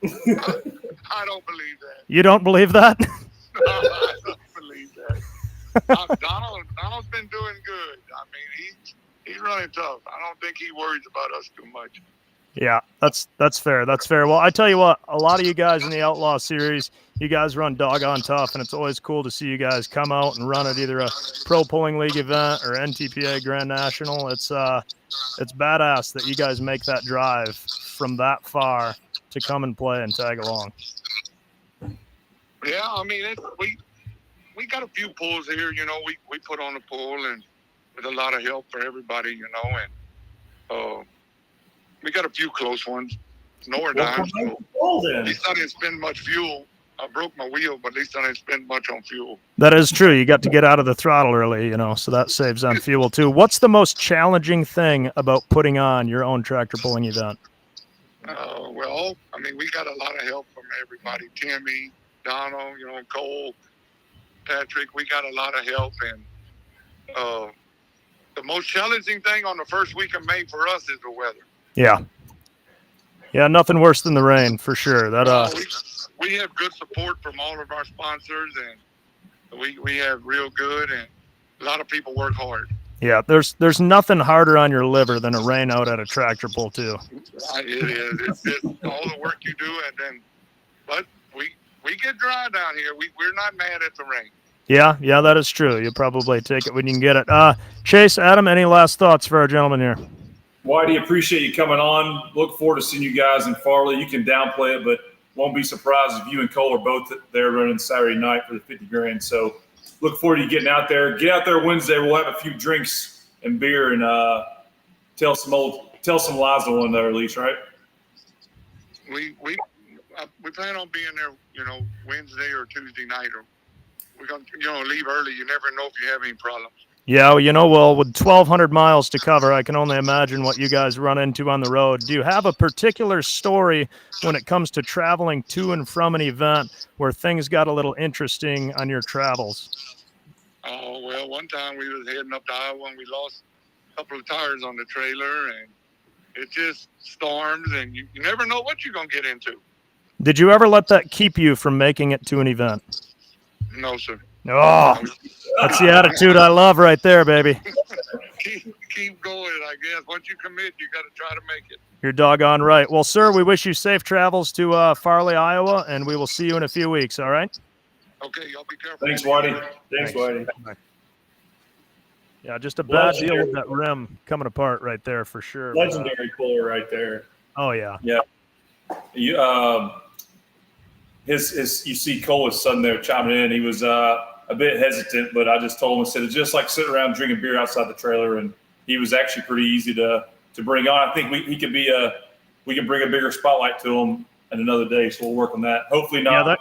I don't believe that. You don't believe that? No, I don't believe Donald's been doing good. I mean, he's running tough. I don't think he worries about us too much. Yeah, that's fair. That's fair. Well, I tell you what, a lot of you guys in the Outlaw series, you guys run doggone tough, and it's always cool to see you guys come out and run at either a Pro Pulling League event or NTPA Grand National. It's badass that you guys make that drive from that far to come and play and tag along. Yeah, I mean, we got a few pulls here. You know, we put on a pull and with a lot of help for everybody. You know, and we got a few close ones. Nowhere down. At least I didn't spend much fuel. I broke my wheel, but at least I didn't spend much on fuel. That is true. You got to get out of the throttle early, you know, so that saves on fuel too. What's the most challenging thing about putting on your own tractor pulling event? Well, I mean, we got a lot of help from everybody. Timmy, Donald, you know, Cole, Patrick. We got a lot of help, and the most challenging thing on the first week of May for us is the weather. Yeah, nothing worse than the rain for sure. We have good support from all of our sponsors, and we have real good, and a lot of people work hard. Yeah, there's nothing harder on your liver than a rain out at a tractor pull too. It is. It's just all the work you do, but we get dry down here. We're not mad at the rain. Yeah, that is true. You'll probably take it when you can get it. Chase, Adam, any last thoughts for our gentleman here? Whitey, appreciate you coming on. Look forward to seeing you guys in Farley. You can downplay it, but won't be surprised if you and Cole are both there running Saturday night for the 50 grand. So look forward to you getting out there. Get out there Wednesday. We'll have a few drinks and beer and tell some lies to one another, at least, right? We plan on being there, you know, Wednesday or Tuesday night, or we're gonna, you know, leave early. You never know if you have any problems. Yeah, well, with 1,200 miles to cover, I can only imagine what you guys run into on the road. Do you have a particular story when it comes to traveling to and from an event where things got a little interesting on your travels? Oh, well, one time we was heading up to Iowa and we lost a couple of tires on the trailer, and it just storms, and you never know what you're going to get into. Did you ever let that keep you from making it to an event? No, sir. Oh, that's the attitude I love right there, baby. Keep going, I guess. Once you commit, you got to try to make it. You're doggone right. Well, sir, we wish you safe travels to Farley, Iowa, and we will see you in a few weeks, all right? Okay, y'all be careful. Thanks, Whitey. Thanks, Whitey. Yeah, just a bad deal with that rim coming apart right there for sure. Legendary puller right there. Oh, yeah. Yeah. You see Cole's son there chiming in. He was a bit hesitant, but I just told him, I said, it's just like sitting around drinking beer outside the trailer. And he was actually pretty easy to bring on. I think we can bring a bigger spotlight to him in another day. So we'll work on that. Hopefully not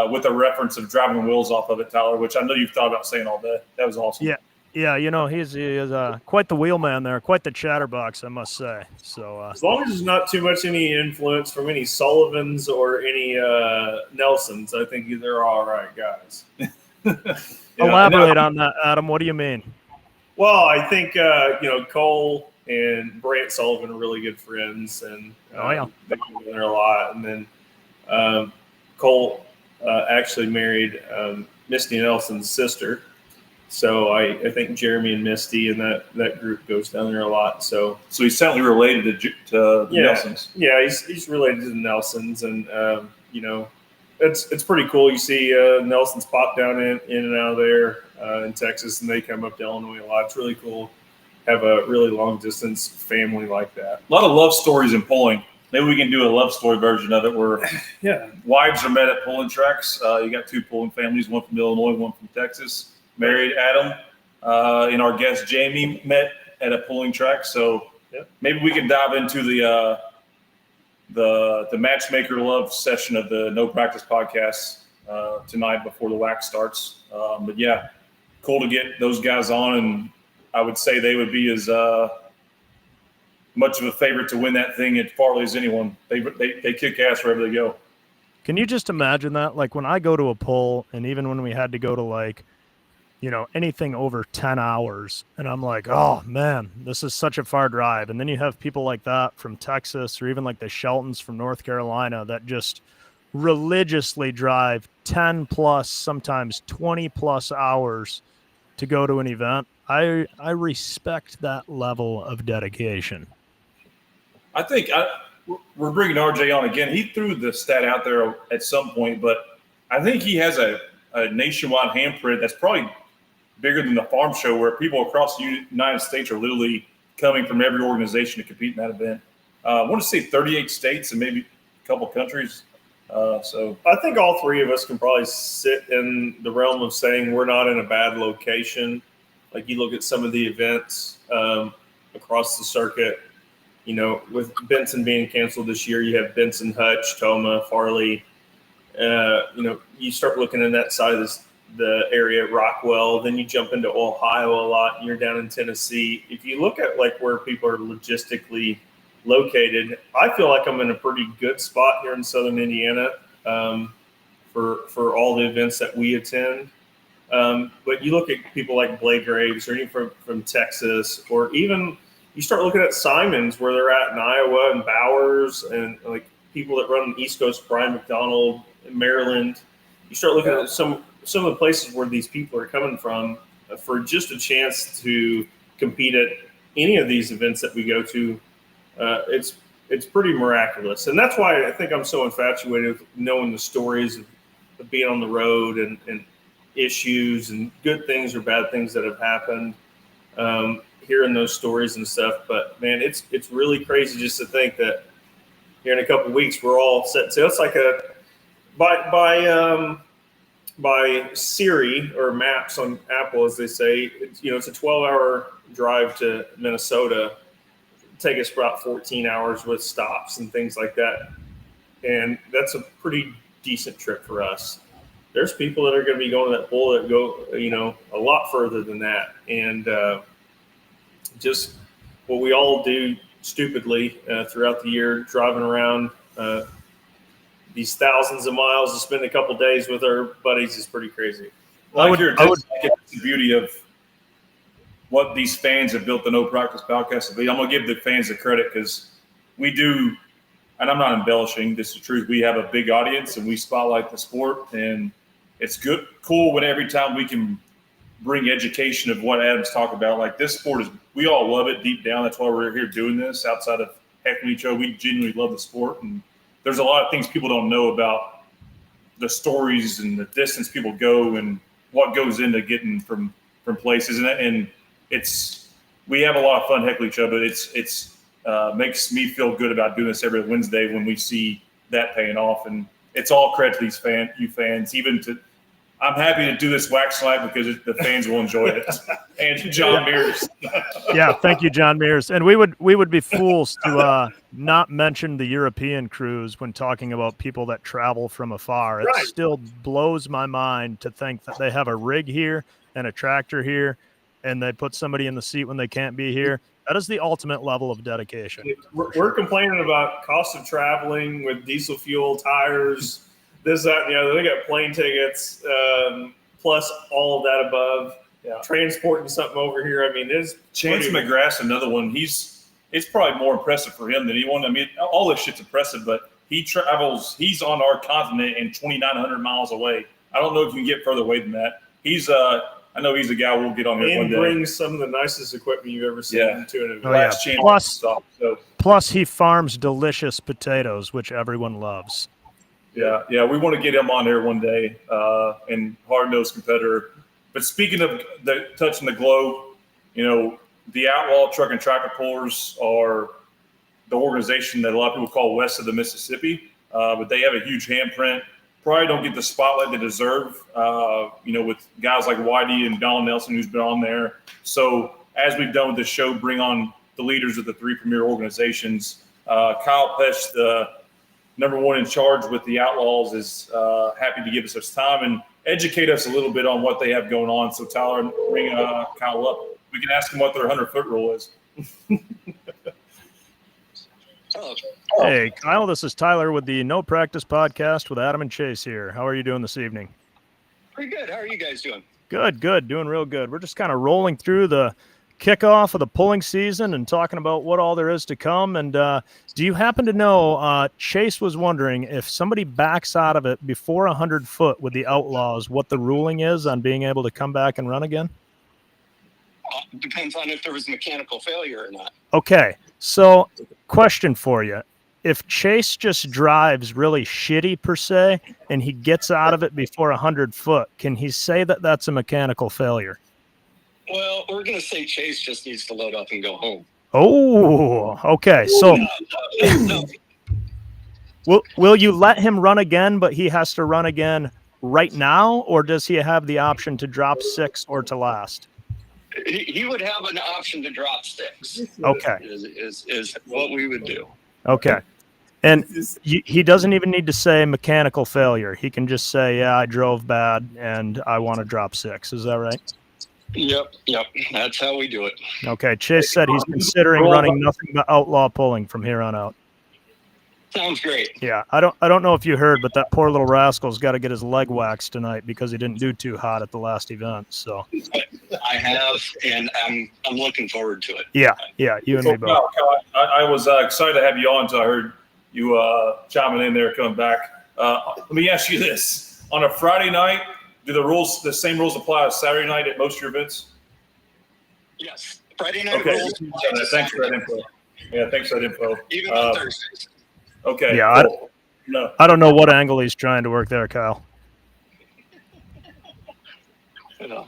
with a reference of driving the wheels off of it, Tyler, which I know you've thought about saying all day. That was awesome. Yeah, you know, he is quite the wheelman there, quite the chatterbox, I must say. So as long as there's not too much any influence from any Sullivans or any Nelsons, I think they're all right guys. Elaborate on that, Adam. What do you mean? Well, I think Cole and Brant Sullivan are really good friends, and they've been there a lot. And then Cole actually married Misty Nelson's sister. So I think Jeremy and Misty and that group goes down there a lot. So he's certainly related to the Nelsons. Yeah, he's related to the Nelsons, and it's pretty cool. You see Nelsons pop down in and out of there in Texas, and they come up to Illinois a lot. It's really cool. Have a really long distance family like that. A lot of love stories in pulling. Maybe we can do a love story version of it where wives are met at pulling tracks. You got two pulling families, one from Illinois, one from Texas. Married Adam and our guest Jamie met at a pulling track. So maybe we can dive into the matchmaker love session of the No Practice podcast tonight before the wax starts. But yeah, cool to get those guys on, and I would say they would be as much of a favorite to win that thing at Farley as anyone. They kick ass wherever they go. Can you just imagine that? Like when I go to a pull, and even when we had to go to anything over 10 hours, and I'm like, oh man, this is such a far drive. And then you have people like that from Texas, or even like the Sheltons from North Carolina that just religiously drive 10 plus, sometimes 20 plus hours to go to an event. I respect that level of dedication. I think we're bringing RJ on again. He threw the stat out there at some point, but I think he has a nationwide handprint that's probably bigger than the farm show, where people across the United States are literally coming from every organization to compete in that event. I want to say 38 states and maybe a couple countries. So I think all three of us can probably sit in the realm of saying we're not in a bad location. Like you look at some of the events across the circuit, you know, with Benson being canceled this year, you have Benson, Hutch, Toma, Farley. You know, you start looking in that side of the area, Rockwell, then you jump into Ohio a lot, and you're down in Tennessee. If you look at like where people are logistically located, I feel like I'm in a pretty good spot here in Southern Indiana for all the events that we attend. But you look at people like Blake Graves, or even from Texas, or even you start looking at Simons, where they're at in Iowa, and Bowers, and like people that run the East Coast, Brian McDonald in Maryland. You start looking at some of the places where these people are coming from for just a chance to compete at any of these events that we go to. It's pretty miraculous. And that's why I think I'm so infatuated with knowing the stories of being on the road and issues and good things or bad things that have happened, hearing those stories and stuff. But man, it's really crazy just to think that here in a couple of weeks we're all set. So it's like by Siri or Maps on Apple, as they say, it's a 12-hour drive to Minnesota. Take us about 14 hours with stops and things like that. And that's a pretty decent trip for us. There's people that are going to be going to that bowl that go, a lot further than that. And just what we all do stupidly throughout the year, driving around these thousands of miles to spend a couple days with our buddies is pretty crazy. I would get the beauty of what these fans have built the No Practice podcast to be. I'm going to give the fans the credit because we do, and I'm not embellishing, this is the truth. We have a big audience and we spotlight the sport, and it's cool when every time we can bring education of what Adam's talking about. Like this sport we all love it deep down. That's why we're here doing this outside of heckling each other. We genuinely love the sport. And there's a lot of things people don't know about the stories and the distance people go and what goes into getting from places. And we have a lot of fun heckling each other. It's makes me feel good about doing this every Wednesday when we see that paying off. And it's all credit to these fans, I'm happy to do this wax night because the fans will enjoy it. And John Mears. Yeah, thank you, John Mears. And we would be fools to not mention the European cruise when talking about people that travel from afar. It still blows my mind to think that they have a rig here and a tractor here, and they put somebody in the seat when they can't be here. That is the ultimate level of dedication. We're complaining about cost of traveling with diesel fuel, tires, this, that, and the other. They got plane tickets, plus all of that above. Yeah. Transporting something over here. I mean, it's Chance McGrath's another one. It's probably more impressive for him than anyone. I mean, all this shit's impressive, but he travels. He's on our continent and 2,900 miles away. I don't know if you can get further away than that. I know he's a guy we'll get on here one day. And brings some of the nicest equipment you've ever seen to an event. Plus, he farms delicious potatoes, which everyone loves. Yeah, we want to get him on here one day, and hard-nosed competitor. But speaking of touching the globe, the Outlaw Truck and Tractor Pullers are the organization that a lot of people call West of the Mississippi, but they have a huge handprint. Probably don't get the spotlight they deserve, with guys like Whitey and Donald Nelson, who's been on there. So as we've done with the show, bring on the leaders of the three premier organizations. Kyle Pesch, the number one in charge with the Outlaws, is happy to give us his time and educate us a little bit on what they have going on. So Tyler, bring Kyle up. We can ask him what their 100-foot rule is. Hey, Kyle, this is Tyler with the No Practice Podcast with Adam and Chase here. How are you doing this evening? Pretty good. How are you guys doing? Good. Doing real good. We're just kind of rolling through the kickoff of the pulling season and talking about what all there is to come. And do you happen to know, Chase was wondering if somebody backs out of it before 100 foot with the Outlaws, what the ruling is on being able to come back and run again? Depends on if there was mechanical failure or not. Okay, so question for you. If Chase just drives really shitty per se, and he gets out of it before 100 foot, can he say that that's a mechanical failure? Well, we're going to say Chase just needs to load up and go home. Oh, okay. So No, will you let him run again, but he has to run again right now, or does he have the option to drop 6 or to last? he would have an option to drop 6. Okay. Is what we would do. Okay. And he doesn't even need to say mechanical failure. He can just say, yeah, I drove bad and I want to drop 6. Is that right? Yep. That's how we do it. Okay. Chase said he's considering running nothing but outlaw pulling from here on out. Sounds great. Yeah. I don't know if you heard, but that poor little rascal's got to get his leg waxed tonight because he didn't do too hot at the last event. So I have, and I'm looking forward to it. yeah, you and me both. I was excited to have you on until I heard you chiming in there coming back. Let me ask you this. On a Friday night, do the same rules apply as Saturday night at most of your events? Yes. Friday night Okay. rules. Thanks for that info. Yeah, thanks for that info. Even on Thursdays. Okay. Yeah, Cool. No. I don't know what angle he's trying to work there, Kyle. No.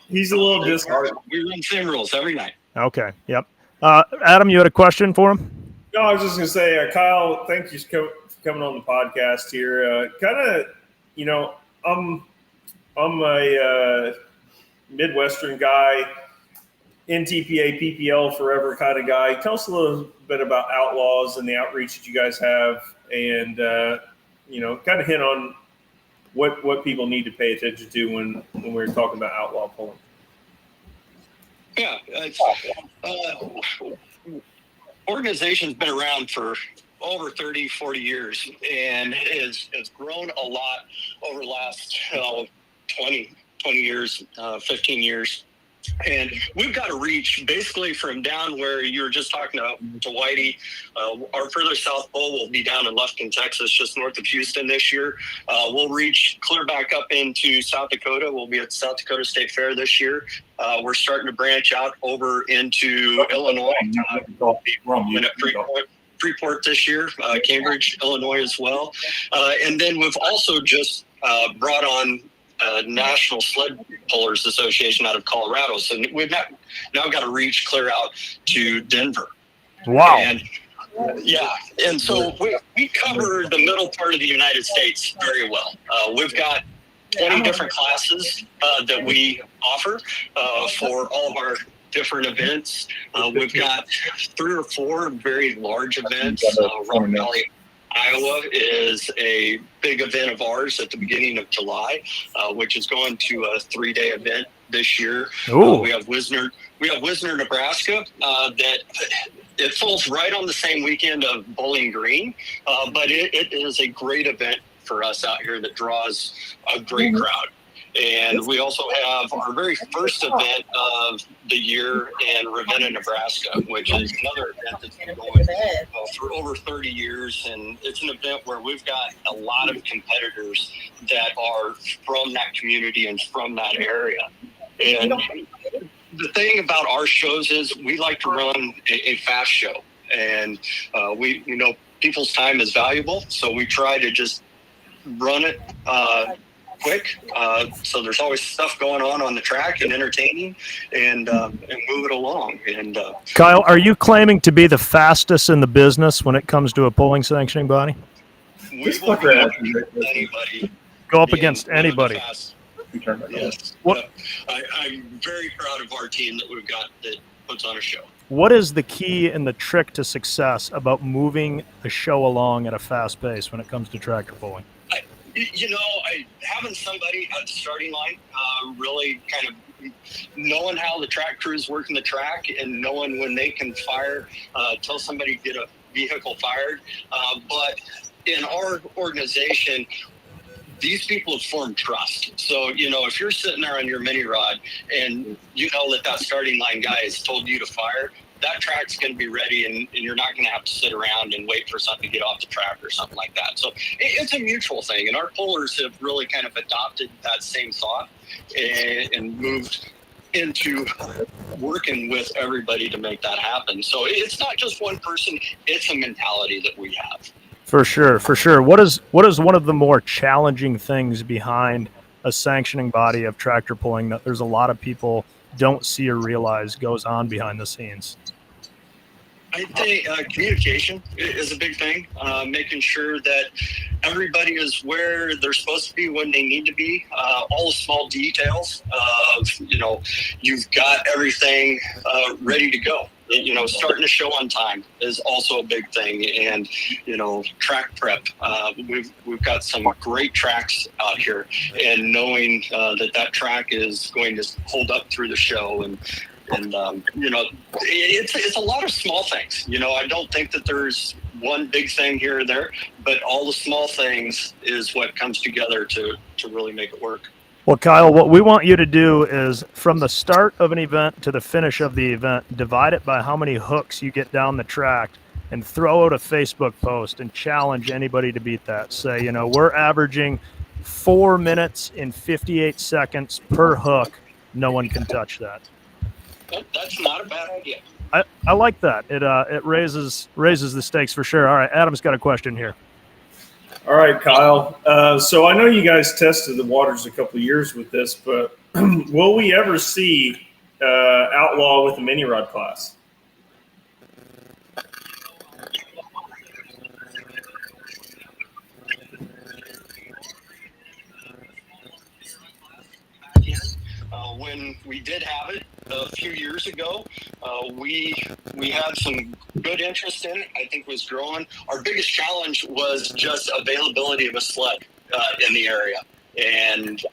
He's a little disheartened. We run same rules every night. Okay. Yep. Adam, you had a question for him? No, I was just going to say, Kyle, thank you for coming on the podcast here. I'm a Midwestern guy, NTPA, PPL forever kind of guy. Tell us a little bit about Outlaws and the outreach that you guys have, and kind of hint on what people need to pay attention to when we're talking about outlaw pulling. Yeah, organization's been around for over 30, 40 years and has grown a lot over the last 20 years, 15 years. And we've got to reach basically from down where you were just talking to Whitey. Our further south pole will be down in Lufkin, Texas, just north of Houston this year. We'll reach clear back up into South Dakota. We'll be at the South Dakota State Fair this year. We're starting to branch out over into Illinois. Freeport this year, Cambridge, Illinois as well. And then we've also just brought on National Sled Pullers Association out of Colorado. So we've now got to reach clear out to Denver. Wow. And and so we cover the middle part of the United States very well. We've got 20 different classes that we offer for all of our different events. We've got 3 or 4 very large events. Rock Valley, Iowa is a big event of ours at the beginning of July, which is going to a 3-day event this year. We have Wisner, Nebraska, that it falls right on the same weekend of Bowling Green, but it is a great event for us out here that draws a great crowd. And we also have our very first event of the year in Ravenna, Nebraska, which is another event that's been going for over 30 years. And it's an event where we've got a lot of competitors that are from that community and from that area. And the thing about our shows is we like to run a fast show. And we know people's time is valuable, so we try to just run it quick, so there's always stuff going on the track and entertaining, and move it along. And Kyle, are you claiming to be the fastest in the business when it comes to a pulling sanctioning body? We will go up against anybody. Go up against anybody. Yes. What? I'm very proud of our team that we've got that puts on a show. What is the key and the trick to success about moving the show along at a fast pace when it comes to tractor pulling? Having somebody at the starting line, really kind of knowing how the track crews working the track and knowing when they can fire, tell somebody to get a vehicle fired. But in our organization, these people have formed trust. So, if you're sitting there on your mini rod and you know that starting line guy has told you to fire, that track's going to be ready, and you're not going to have to sit around and wait for something to get off the track or something like that. So it's a mutual thing, and our pullers have really kind of adopted that same thought and moved into working with everybody to make that happen. So it's not just one person; it's a mentality that we have. For sure, for sure. What is one of the more challenging things behind a sanctioning body of tractor pulling that there's a lot of people don't see or realize goes on behind the scenes? I think communication is a big thing. Making sure that everybody is where they're supposed to be when they need to be. All the small details of, you've got everything ready to go. Starting a show on time is also a big thing. And, track prep. We've got some great tracks out here, and knowing that track is going to hold up through the show and it's a lot of small things. I don't think that there's one big thing here or there, but all the small things is what comes together to really make it work. Well, Kyle, what we want you to do is from the start of an event to the finish of the event, divide it by how many hooks you get down the track and throw out a Facebook post and challenge anybody to beat that. Say, we're averaging 4 minutes and 58 seconds per hook. No one can touch that. That's not a bad idea. I like that. It raises the stakes for sure. All right, Adam's got a question here. All right, Kyle. So I know you guys tested the waters a couple of years with this, but will we ever see Outlaw with the mini rod class? When we did have it a few years ago, we had some good interest in it. I think it was growing. Our biggest challenge was just availability of a sled in the area, and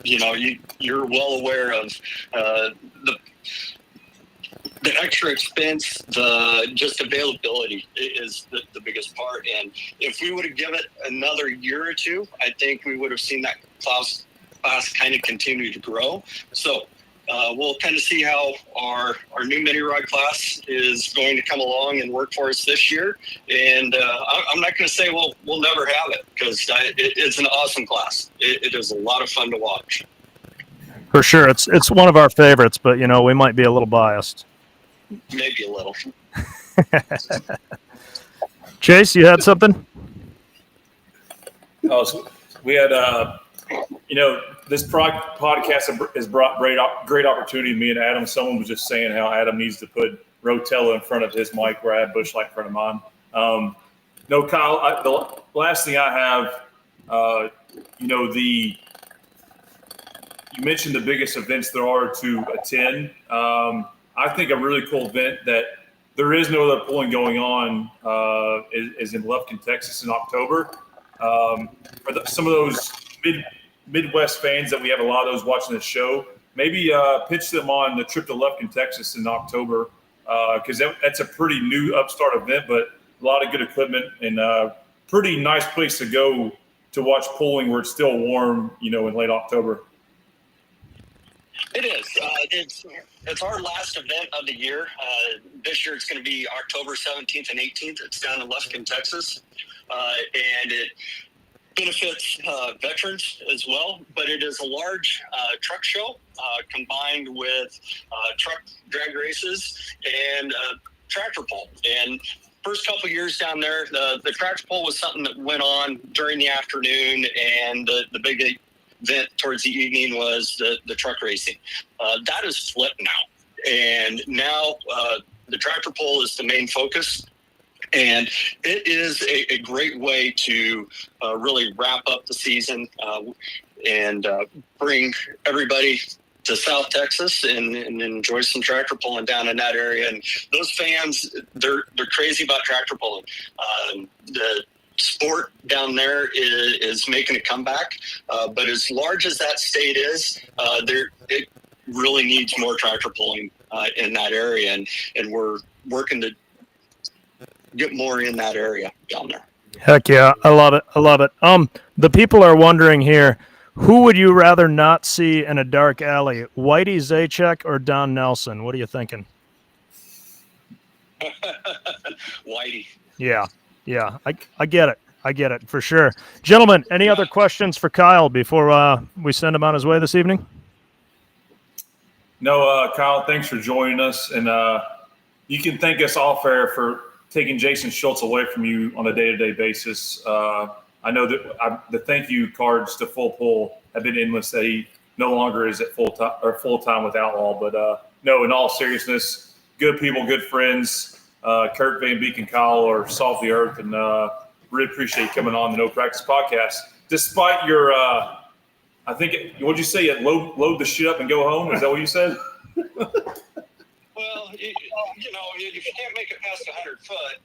you're well aware of the extra expense. The just availability is the biggest part. And if we would have given it another year or two, I think we would have seen that class kind of continue to grow. So we'll kind of see how our new mini rod class is going to come along and work for us this year. And I'm not going to say we'll never have it, because it's an awesome class. It is a lot of fun to watch. For sure, it's one of our favorites, but we might be a little biased. Maybe a little. Chase, you had something? Oh, so we had this podcast has brought great opportunity to me and Adam. Someone was just saying how Adam needs to put Rotella in front of his mic where I had Bush Light in front of mine. No, Kyle, the last thing I have, you mentioned the biggest events there are to attend. I think a really cool event that there is no other pulling going on is in Lufkin, Texas in October. For some of those Midwest fans that we have a lot of those watching the show, maybe pitch them on the trip to Lufkin, Texas in October, because that's a pretty new upstart event, but a lot of good equipment and a pretty nice place to go to watch pulling where it's still warm, in late October. It is. It's our last event of the year. This year it's going to be October 17th and 18th. It's down in Lufkin, Texas, and it benefits veterans as well, but it is a large truck show combined with truck drag races and tractor pull. And first couple of years down there, the tractor pull was something that went on during the afternoon, and the big event towards the evening was the truck racing. That is flipped now, and now the tractor pull is the main focus. And it is a great way to really wrap up the season and bring everybody to South Texas and enjoy some tractor pulling down in that area. And those fans, they're crazy about tractor pulling. The sport down there is making a comeback, but as large as that state is, it really needs more tractor pulling in that area, and we're working to get more in that area down there. Heck yeah, I love it. The people are wondering here, who would you rather not see in a dark alley, Whitey Zetch or Don Nelson? What are you thinking? Whitey. Yeah, I get it for sure. Gentlemen, any other questions for Kyle before we send him on his way this evening? No, Kyle, thanks for joining us. And you can thank us off air for taking Jason Schultz away from you on a day-to-day basis. I know that the thank you cards to Full Pull have been endless that he no longer is at full-time with Outlaw. But no, in all seriousness, good people, good friends. Kurt Van Beek and Kyle are salt of the earth, and really appreciate you coming on the No Practice Podcast. Despite your, I think, what'd you say? Load the shit up and go home? Is that what you said? Well, if you can't make it past 100 foot,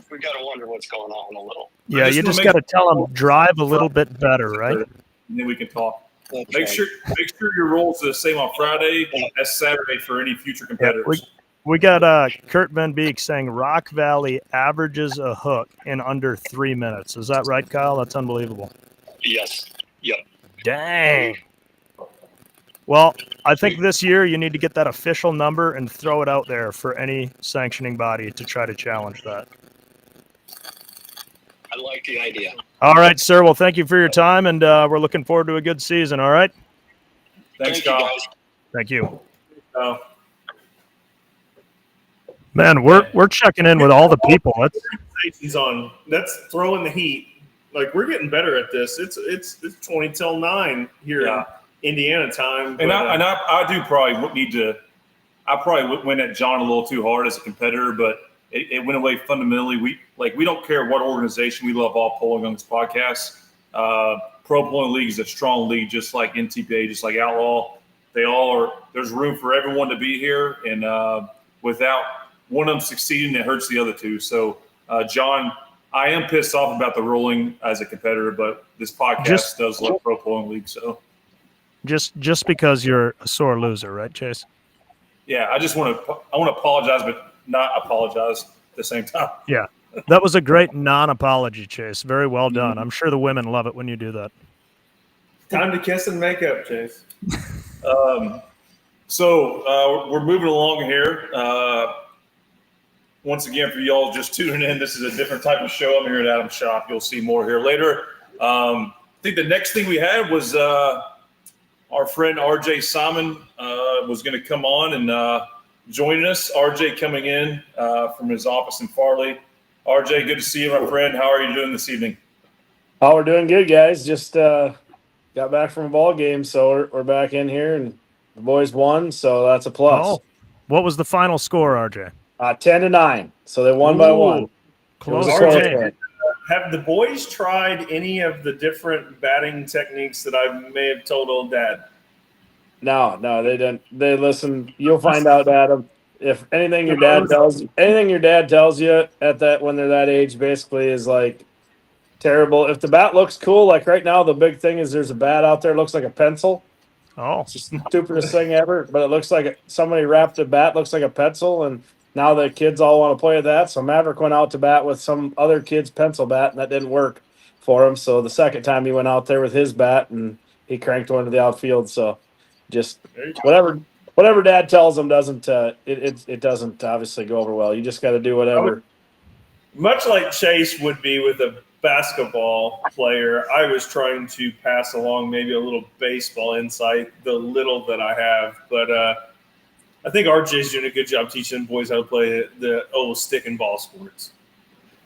we got to wonder what's going on a little. Yeah, you just got to tell them drive a little bit better, right? And then we can talk. Make sure your rules are the same on Friday as Saturday for any future competitors. We got Kurt Van Beek saying Rock Valley averages a hook in under 3 minutes. Is that right, Kyle? That's unbelievable. Yes. Yep. Dang. Well, I think this year you need to get that official number and throw it out there for any sanctioning body to try to challenge that. I like the idea. All right, sir. Well, thank you for your time, and we're looking forward to a good season. All right. Thanks, you, Kyle. guys. Thank you. Man, we're checking in with all the people. That's throwing the heat. Like, we're getting better at this. It's 20 till 9 here in Indiana time. And I do probably need to. I probably went at John a little too hard as a competitor, but it went away fundamentally. We don't care what organization. We love all polling on this podcast. Pro Polling League is a strong league, just like NTPA, just like Outlaw. They all are. There's room for everyone to be here, and without one of them succeeding, it hurts the other two. So, John, I am pissed off about the ruling as a competitor, but this podcast does love Pro Polling League. So, just because you're a sore loser, right, Chase? Yeah, I want to apologize, but not apologize at the same time. Yeah, that was a great non-apology, Chase. Very well done. I'm sure the women love it when you do that. Time to kiss and make up, Chase. So we're moving along here. Once again, for y'all just tuning in, this is a different type of show. I'm here at Adam's shop. You'll see more here later. I think the next thing we had was our friend RJ Simon was going to come on and join us. RJ coming in from his office in Farley. RJ, good to see you, my friend. How are you doing this evening? Oh, we're doing good, guys. Just got back from a ball game, so we're back in here, and the boys won, so that's a plus. Oh, what was the final score, RJ? 10-9. So they won by one. Close RJ, have the boys tried any of the different batting techniques that I may have told old Dad? No, they didn't. They listen. You'll find out, Adam. If anything your dad tells you at that when they're that age, basically is like terrible. If the bat looks cool, like right now, the big thing is there's a bat out there that looks like a pencil. Oh, it's the stupidest thing ever. But it looks like somebody wrapped a bat, looks like a pencil, and now the kids all want to play with that. So Maverick went out to bat with some other kid's pencil bat, and that didn't work for him. So the second time he went out there with his bat, and he cranked one to the outfield. So just whatever Dad tells him doesn't it doesn't obviously go over well. You just got to do whatever. Much like Chase would be with a basketball player, I was trying to pass along maybe a little baseball insight, the little that I have, but I think RJ's doing a good job teaching boys how to play the old stick and ball sports.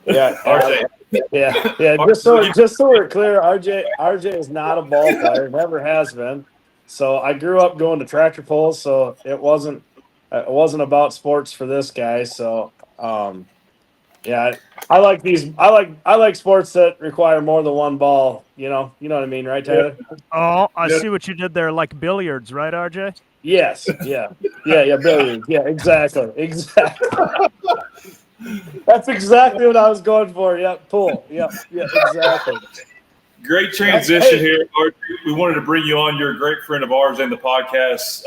Yeah, RJ. Yeah. Just so we're clear, RJ is not a ball player, never has been. So I grew up going to tractor pulls, so it wasn't about sports for this guy. So yeah, I like sports that require more than one ball. You know what I mean, right, Tyler? Oh, I see what you did there, like billiards, right, RJ? Yes. Yeah, billiards. Yeah, exactly. That's exactly what I was going for. Yep, pool. Yep, exactly. Great transition here. We wanted to bring you on. You're a great friend of ours and the podcast.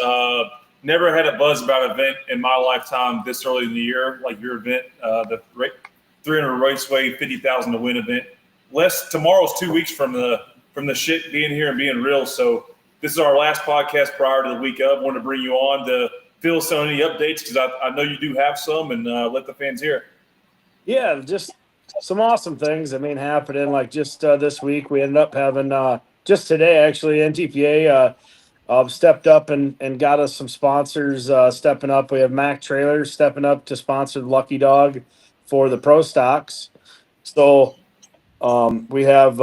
Never had a buzz about an event in my lifetime this early in the year, like your event, the 300 Raceway, 50,000 to win event. Tomorrow's 2 weeks from the shit being here and being real. So this is our last podcast prior to the week of. Wanted to bring you on to fill some any updates because I know you do have some, and let the fans hear. Yeah, just some awesome things, happening. Like just this week, we ended up having just today, actually, NTPA stepped up and got us some sponsors stepping up. We have Mac Trailers stepping up to sponsor the Lucky Dog for the Pro Stocks. So we have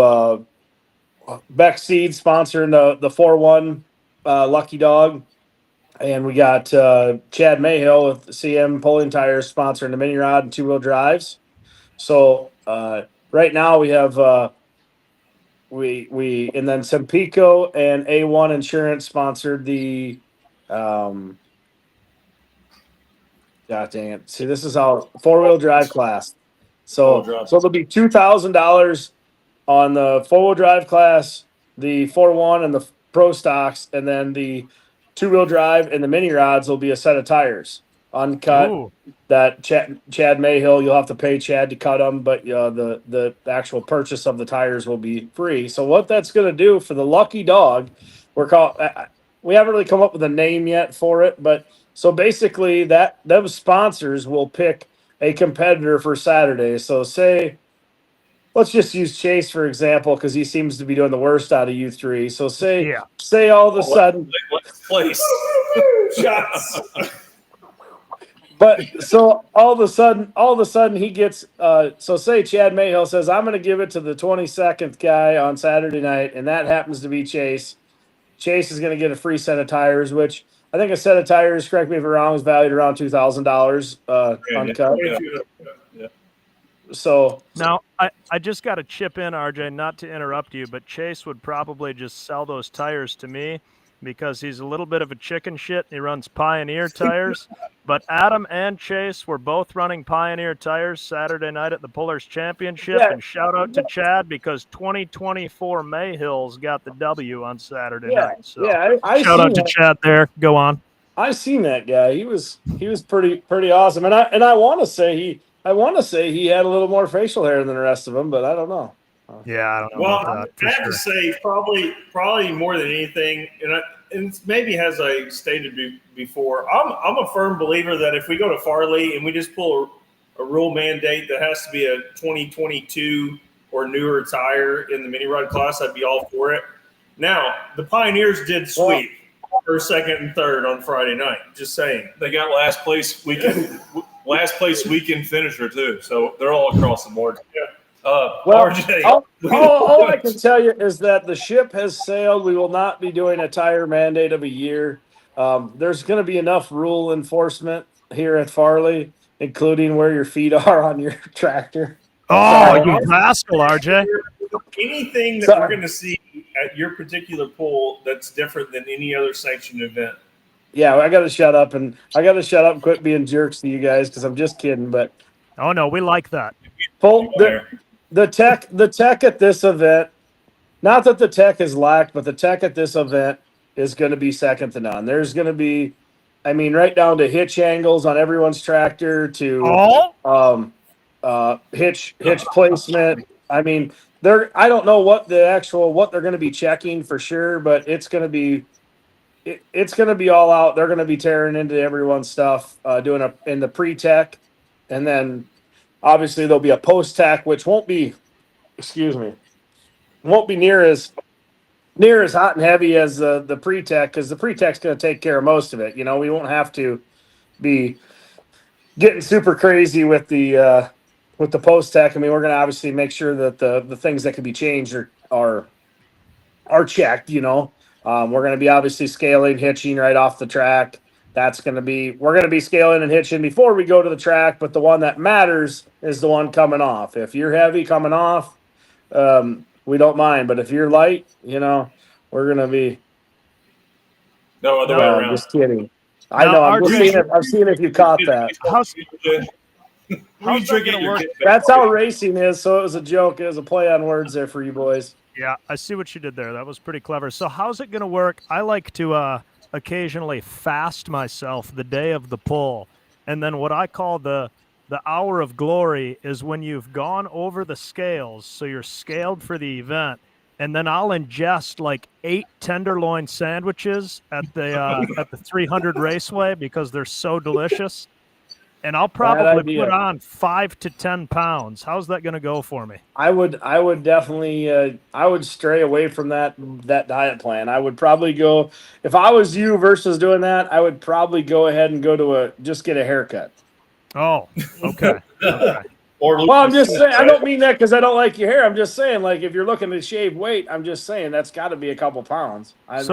Beck Seed sponsoring the 4-1 Lucky Dog. And we got Chad Mayhill with CM Pulling Tires sponsoring the mini rod and 2-wheel drives. So right now we have we and then Sempico and A1 Insurance sponsored the God dang it. See, this is how 4-wheel drive class. So there'll be $2,000 on the 4-wheel drive class, the 4-1 and the Pro Stocks, and then the 2-wheel drive and the mini rods will be a set of tires, uncut. Ooh. That Chad Mayhill, you'll have to pay Chad to cut them, but the actual purchase of the tires will be free. So what that's going to do for the Lucky Dog, we haven't really come up with a name yet for it, but so basically those sponsors will pick a competitor for Saturday. So say, let's just use Chase for example, because he seems to be doing the worst out of you three. So say all of a sudden, Place. Shots. but so all of a sudden he gets. So say Chad Mayhill says, "I'm going to give it to the 22nd guy on Saturday night," and that happens to be Chase. Chase is going to get a free set of tires, which I think a set of tires, correct me if I'm wrong, is valued around $2,000 uncut. Yeah. So Now, I just got to chip in, RJ, not to interrupt you, but Chase would probably just sell those tires to me because he's a little bit of a chicken shit. He runs Pioneer tires. But Adam and Chase were both running Pioneer tires Saturday night at the Pullers Championship. Yeah. And shout out to Chad because 2024 Mayhills got the W on Saturday night. So I shout seen out to that. Chad there. Go on. I seen that guy. He was pretty awesome, and I want to say he had a little more facial hair than the rest of them, but I don't know. Yeah, I don't know Well, about that. I have to say, probably more than anything, and maybe as I stated before, I'm a firm believer that if we go to Farley and we just pull a rule mandate that has to be a 2022 or newer tire in the mini rod class, I'd be all for it. Now, the Pioneers did sweep first, second, and third on Friday night. Just saying. They got last place weekend finisher too. So they're all across the board. RJ. All I can tell you is that the ship has sailed. We will not be doing a tire mandate of a year. There's going to be enough rule enforcement here at Farley, including where your feet are on your tractor. Oh, you rascal, RJ. Anything that we're going to see at your particular pool that's different than any other sanctioned event. Yeah, I got to shut up and quit being jerks to you guys because I'm just kidding. But oh no, we like that. The tech at this event, not that the tech is lacked, but the tech at this event is going to be second to none. There's going to be, right down to hitch angles on everyone's tractor to hitch placement. I don't know what they're going to be checking for sure, but it's going to be all out. They're going to be tearing into everyone's stuff, doing in the pre-tech, and then obviously there'll be a post-tech, which won't be near as hot and heavy as the pre-tech, because the pre-tech's going to take care of most of it. We won't have to be getting super crazy with the post-tech. We're going to obviously make sure that the things that can be changed are checked. We're going to be obviously scaling, hitching right off the track. We're going to be scaling and hitching before we go to the track, but the one that matters is the one coming off. If you're heavy coming off, we don't mind. But if you're light, we're going to be. No other way around. Just kidding. I know. I'm seeing if you caught that. How's it going to work? That's how racing is. So it was a joke. It was a play on words there for you boys. Yeah, I see what you did there. That was pretty clever. So how's it going to work? I like to occasionally fast myself the day of the pull. And then what I call the hour of glory is when you've gone over the scales. So you're scaled for the event. And then I'll ingest like 8 tenderloin sandwiches at the 300 Raceway because they're so delicious. And I'll probably put on 5 to 10 pounds. How's that going to go for me? I would definitely I would stray away from that diet plan. I would probably go, if I was you versus doing that, I would probably go ahead and go to just get a haircut. Oh, okay. Okay. Well, I'm just saying, I don't mean that because I don't like your hair. I'm just saying, like, if you're looking to shave weight, I'm just saying that's got to be a couple pounds. Is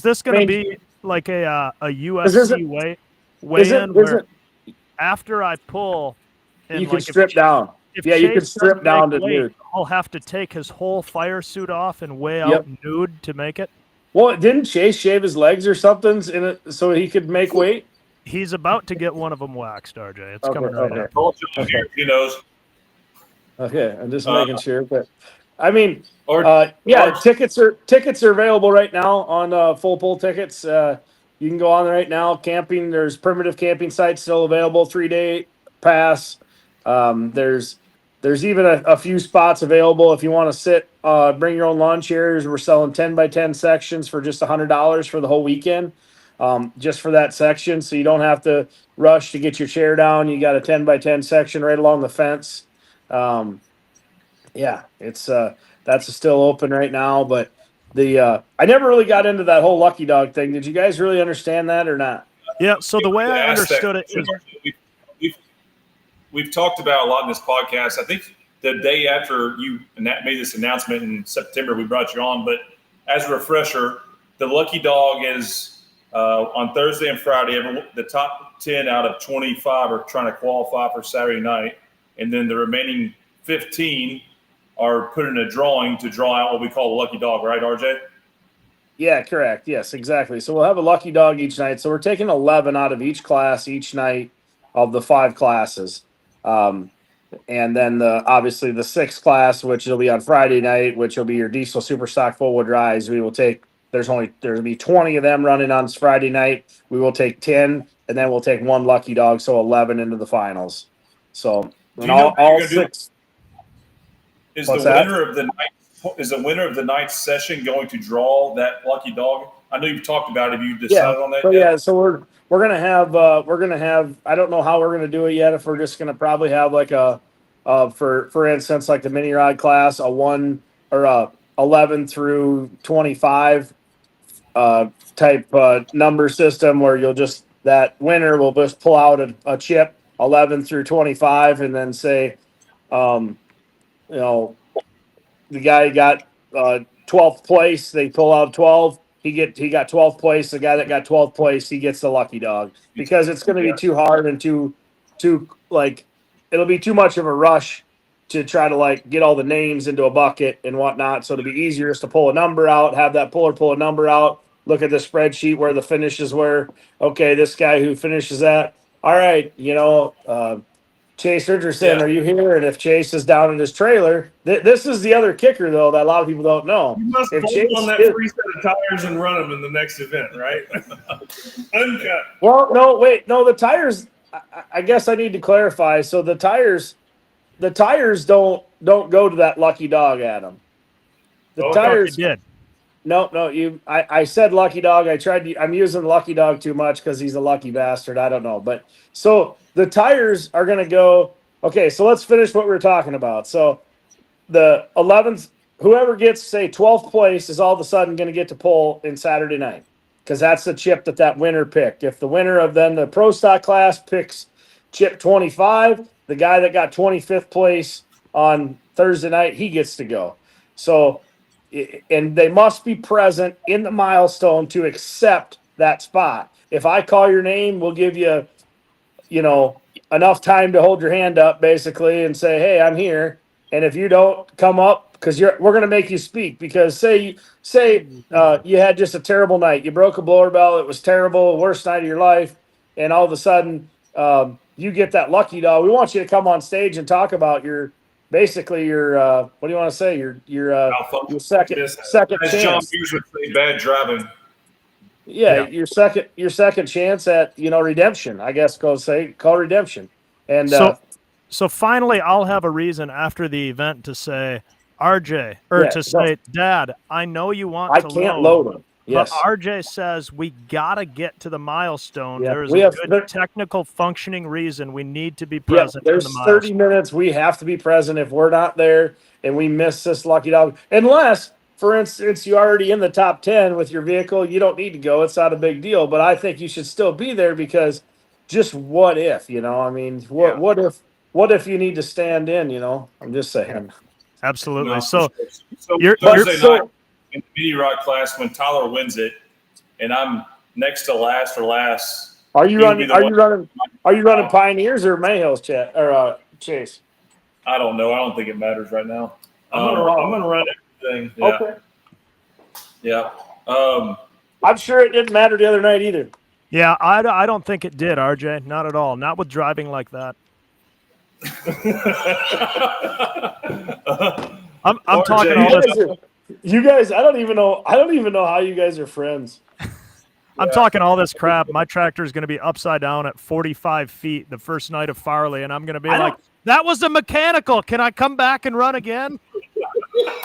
this gonna be like a UFC weigh-in where after I pull, and you can strip down? Yeah, you can strip down to nude. I'll have to take his whole fire suit off and weigh out nude to make it. Well, didn't Chase shave his legs or something so he could make weight? He's about to get one of them waxed, RJ. It's coming right up. He knows. Okay, I'm just making sure. But I mean, tickets are available right now on Full Pull Tickets. You can go on there right now. Camping, there's primitive camping sites still available. 3-day pass. There's even a few spots available if you want to sit. Bring your own lawn chairs. We're selling 10 by 10 sections for just $100 for the whole weekend. Just for that section, so you don't have to rush to get your chair down. You got a 10 by 10 section right along the fence. It's that's still open right now. But I never really got into that whole lucky dog thing. Did you guys really understand that or not? Yeah. So the way I understood it is, we've talked about a lot in this podcast. I think the day after you made this announcement in September, we brought you on. But as a refresher, the lucky dog is. On Thursday and Friday, the top 10 out of 25 are trying to qualify for Saturday night. And then the remaining 15 are put in a drawing to draw out what we call a lucky dog, right, RJ? Yeah, correct. Yes, exactly. So we'll have a lucky dog each night. So we're taking 11 out of each class each night of the 5 classes. And then obviously the 6th class, which will be on Friday night, which will be your diesel super stock full wood rise. We will take there'll be 20 of them running on Friday night. We will take 10, and then we'll take 1 lucky dog, so 11 into the finals. So all 6. Is the winner of the night's session going to draw that lucky dog? I know you've talked about it. Have you decided on that yet? Yeah, so we're gonna have I don't know how we're gonna do it yet. If we're just gonna probably have like for instance, like the mini rod class, a 1 or a 11 through 25 type number system where that winner will just pull out a chip 11 through 25 and then say, the guy got 12th place. They pull out 12. He got 12th place. The guy that got 12th place, he gets the lucky dog because it's going to be too hard and too it'll be too much of a rush to try to get all the names into a bucket and whatnot. So it'll be easier just to pull a number out, have that puller pull a number out, look at the spreadsheet where the finishes were. Okay, this guy who finishes that. All right, Chase Richardson, are you here? And if Chase is down in his trailer, this is the other kicker, though, that a lot of people don't know. You must hold on that free set of tires and run them in the next event, right? Uncut. Well, no, wait. No, the tires, I guess I need to clarify. So the tires don't go to that lucky dog, Adam. The tires did. No, I said lucky dog. I'm using lucky dog too much because he's a lucky bastard. I don't know. But so the tires are going to go. Okay, so let's finish what we were talking about. So the 11th, whoever gets, say, 12th place is all of a sudden going to get to pull in Saturday night because that's the chip that winner picked. If the winner of then the pro stock class picks chip 25, the guy that got 25th place on Thursday night, he gets to go. So, and they must be present in the milestone to accept that spot. If I call your name, we'll give you, enough time to hold your hand up basically and say, hey, I'm here. And if you don't come up, because we're going to make you speak because say you had just a terrible night. You broke a blower bell. It was terrible, worst night of your life. And all of a sudden you get that lucky dog. We want you to come on stage and talk about your what do you want to say? Your second chance. John Hughes would say, bad driving. Yeah, your second chance at redemption. I guess call redemption. And so finally, I'll have a reason after the event to say, RJ, or say, Dad, I know you want to load. Yes. But RJ says we got to get to the milestone. Yeah, There's we a have- good technical functioning reason we need to be Yeah, present in the there's 30 milestone. minutes. We have to be present. If we're not there and we miss this lucky dog, unless, for instance, you're already in the top 10 with your vehicle, you don't need to go. It's not a big deal. But I think you should still be there because just what if, I mean, what if you need to stand in, I'm just saying. Absolutely. No, So for sure. So you're- Thursday so- night in the mini rod class, when Tyler wins it, and I'm next to last or last. Are you he'll running? be the Are one- you running Pioneers or Mayhill's Chase? I don't know. I don't think it matters right now. I'm gonna run everything. Yeah. Okay. Yeah. I'm sure it didn't matter the other night either. yeah, I don't think it did, RJ. Not at all. Not with driving like that. I'm RJ, talking all this. You guys, I don't even know how you guys are friends. I'm talking all this crap. My tractor is going to be upside down at 45 feet the first night of Farley, and I'm going to be like, "That was a mechanical. Can I come back and run again?"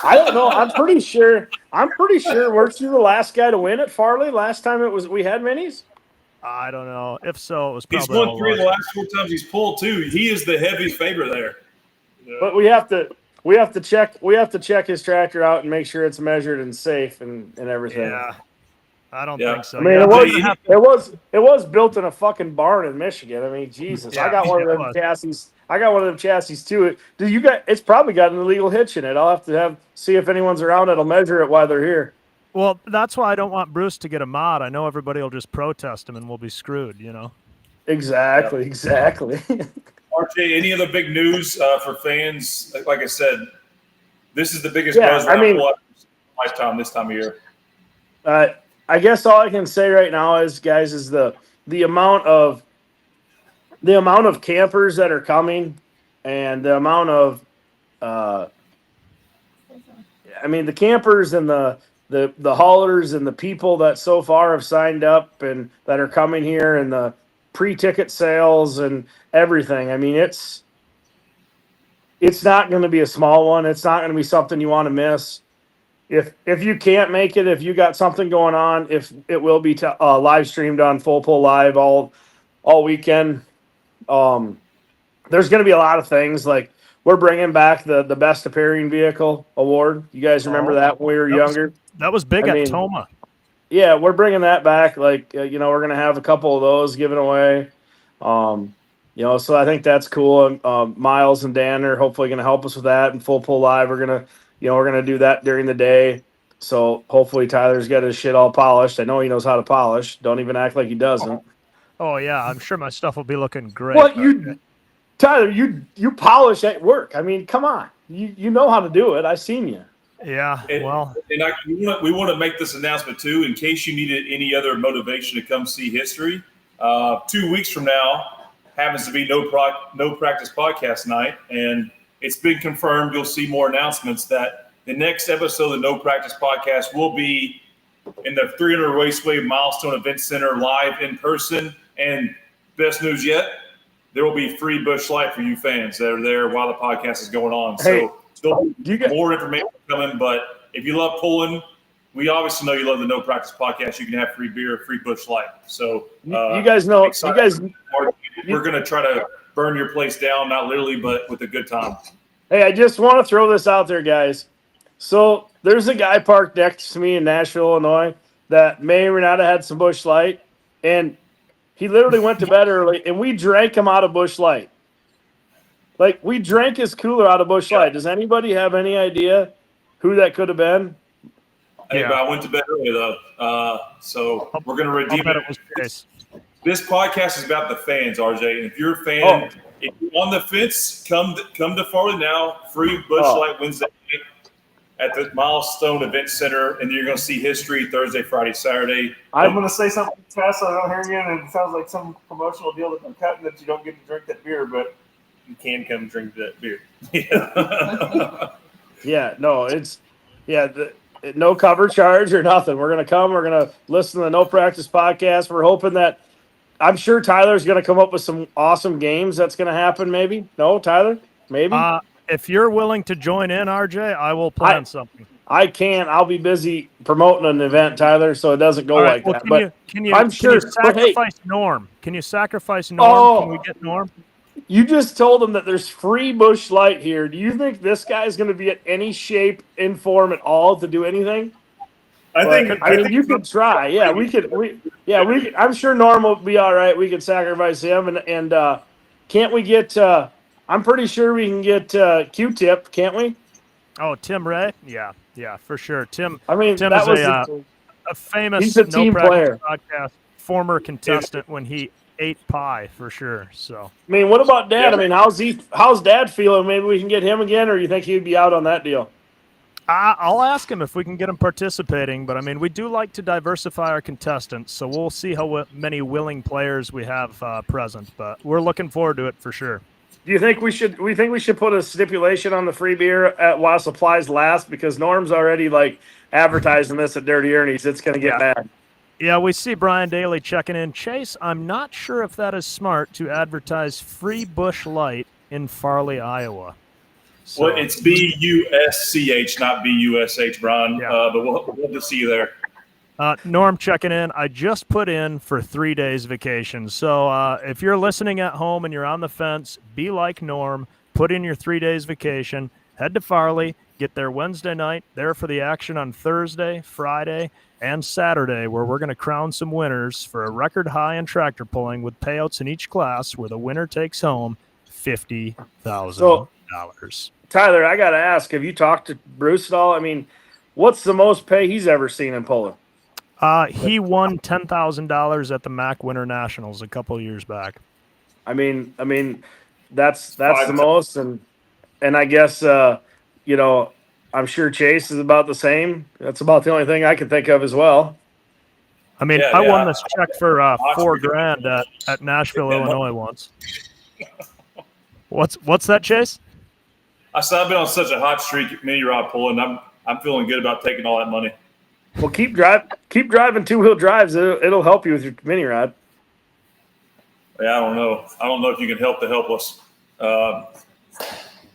I don't know. I'm pretty sure. Weren't you the last guy to win at Farley last time we had minis? I don't know. If so, it was He's probably won all 3 of the luck. last 4 times he's pulled too. He is the heavy favorite there. But we have to check his tractor out and make sure it's measured and safe and everything. Yeah, I don't Yeah. think so. I mean, Yeah, it was built in a fucking barn in Michigan. I mean, Jesus, I Yeah, got one of it them was. chassis. I got one of them chassis too. Do you got? It's probably got an illegal hitch in it. I'll have to see if anyone's around that'll measure it while they're here. Well, that's why I don't want Bruce to get a mod. I know everybody will just protest him and we'll be screwed, Exactly. RJ, any other big news for fans? Like I said, this is the biggest Yeah, buzz I mean- round lifetime this time of year. I guess all I can say right now is, guys, is the amount of campers that are coming, and the amount of, the campers and the haulers and the people that so far have signed up and that are coming here, and the pre-ticket sales and everything. I mean, it's not going to be a small one. It's not going to be something you want to miss. If you can't make it, if you got something going on, if it will be live streamed on Full Pull Live all weekend. There's going to be a lot of things, like we're bringing back the best appearing vehicle award. You guys remember that when we were younger? That was big I at mean, Toma. Yeah, we're bringing that back. Like, we're going to have a couple of those given away. So I think that's cool. Miles and Dan are hopefully going to help us with that. And Full Pull Live, we're going to do that during the day. So hopefully Tyler's got his shit all polished. I know he knows how to polish. Don't even act like he doesn't. Oh yeah, I'm sure my stuff will be looking great. What Tyler, you polish at work. I mean, come on. You know how to do it. I've seen you. Yeah, well, We want to make this announcement too, in case you needed any other motivation to come see history. 2 weeks from now happens to be no practice podcast night, and it's been confirmed. You'll see more announcements that the next episode of the No Practice podcast will be in the 300 Raceway Milestone Event Center live in person. And best news yet, there will be free Busch Light for you fans that are there while the podcast is going on. Hey, So still more information coming, but if you love pulling, we obviously know you love the No Practice podcast. You can have free beer, free Busch Light. So you guys know. we're going to try to burn your place down, not literally, but with a good time. Hey, I just want to throw this out there, guys. So there's a guy parked next to me in Nashville, Illinois, that may or may not have had some Busch Light, and he literally went to bed early, and we drank him out of Busch Light. Like, we drank his cooler out of Busch Light. Does anybody have any idea who that could have been? Hey, but I went to bed early though, so we're going to redeem bet it. it was Chase. This podcast is about the fans, RJ. And if you're a fan, if you're on the fence, come to Farley now. Free Busch Light Wednesday night at the Milestone Event Center, and then you're going to see history Thursday, Friday, Saturday. I'm going to say something fast so I don't hear you, and it sounds like some promotional deal that I'm cutting that you don't get to drink that beer, but you can come drink that beer. No cover charge or nothing. We're going to come. We're going to listen to the No Practice podcast. We're hoping that I'm sure Tyler's going to come up with some awesome games. That's going to happen. Maybe. No, Tyler, maybe. If you're willing to join in, RJ, I will plan something. I can't. I'll be busy promoting an event, Tyler, so it doesn't go All right, like well, that. But I'm sure. Can you But hey, sacrifice Norm? Can you sacrifice Norm? Can we get Norm? you just told him that there's free Busch Light here. Do you think this guy's going to be at any shape, in form at all to do anything? I think you could try. Yeah, we could. I'm sure Norm will be all right. We could sacrifice him, and can't we get? I'm pretty sure we can get Q-Tip, can't we? Oh, Tim Ray? Yeah, for sure. Tim. I mean, Tim that is was a famous he's a No team Practice player. Podcast former contestant when he ate pie for sure. So I mean, what about Dad? I mean, how's Dad feeling? Maybe we can get him again, or you think he'd be out on that deal? I'll ask him if we can get him participating. But I mean, we do like to diversify our contestants, so we'll see how many willing players we have present. But we're looking forward to it for sure. Do you think we should? We think we should put a stipulation on the free beer while supplies last, because Norm's already advertising this at Dirty Ernie's. It's going to get bad. Yeah, we see Brian Daly checking in. Chase, I'm not sure if that is smart to advertise free Busch Light in Farley, Iowa. So, Well, it's BUSCH, not BUSH, Brian. Yeah. But we'll just see you there. Norm checking in. I just put in for 3 days vacation. So if you're listening at home and you're on the fence, be like Norm. Put in your 3 days vacation. Head to Farley. Get there Wednesday night. There for the action on Thursday, Friday, and Saturday, where we're going to crown some winners for a record high in tractor pulling with payouts in each class, where the winner takes home $50,000. Tyler, I got to ask, have you talked to Bruce at all? I mean, what's the most pay he's ever seen in pulling? He won $10,000 at the MAC Winter Nationals a couple of years back. I mean, that's the most, and I guess I'm sure Chase is about the same. That's about the only thing I can think of as well. I mean, I won this check for $4,000 at Nashville, Illinois once. What's that, Chase? I said I've been on such a hot streak mini rod pulling. I'm feeling good about taking all that money. Well, keep driving two-wheel drives. It'll help you with your mini rod. Yeah, I don't know. I don't know if you can help the helpless.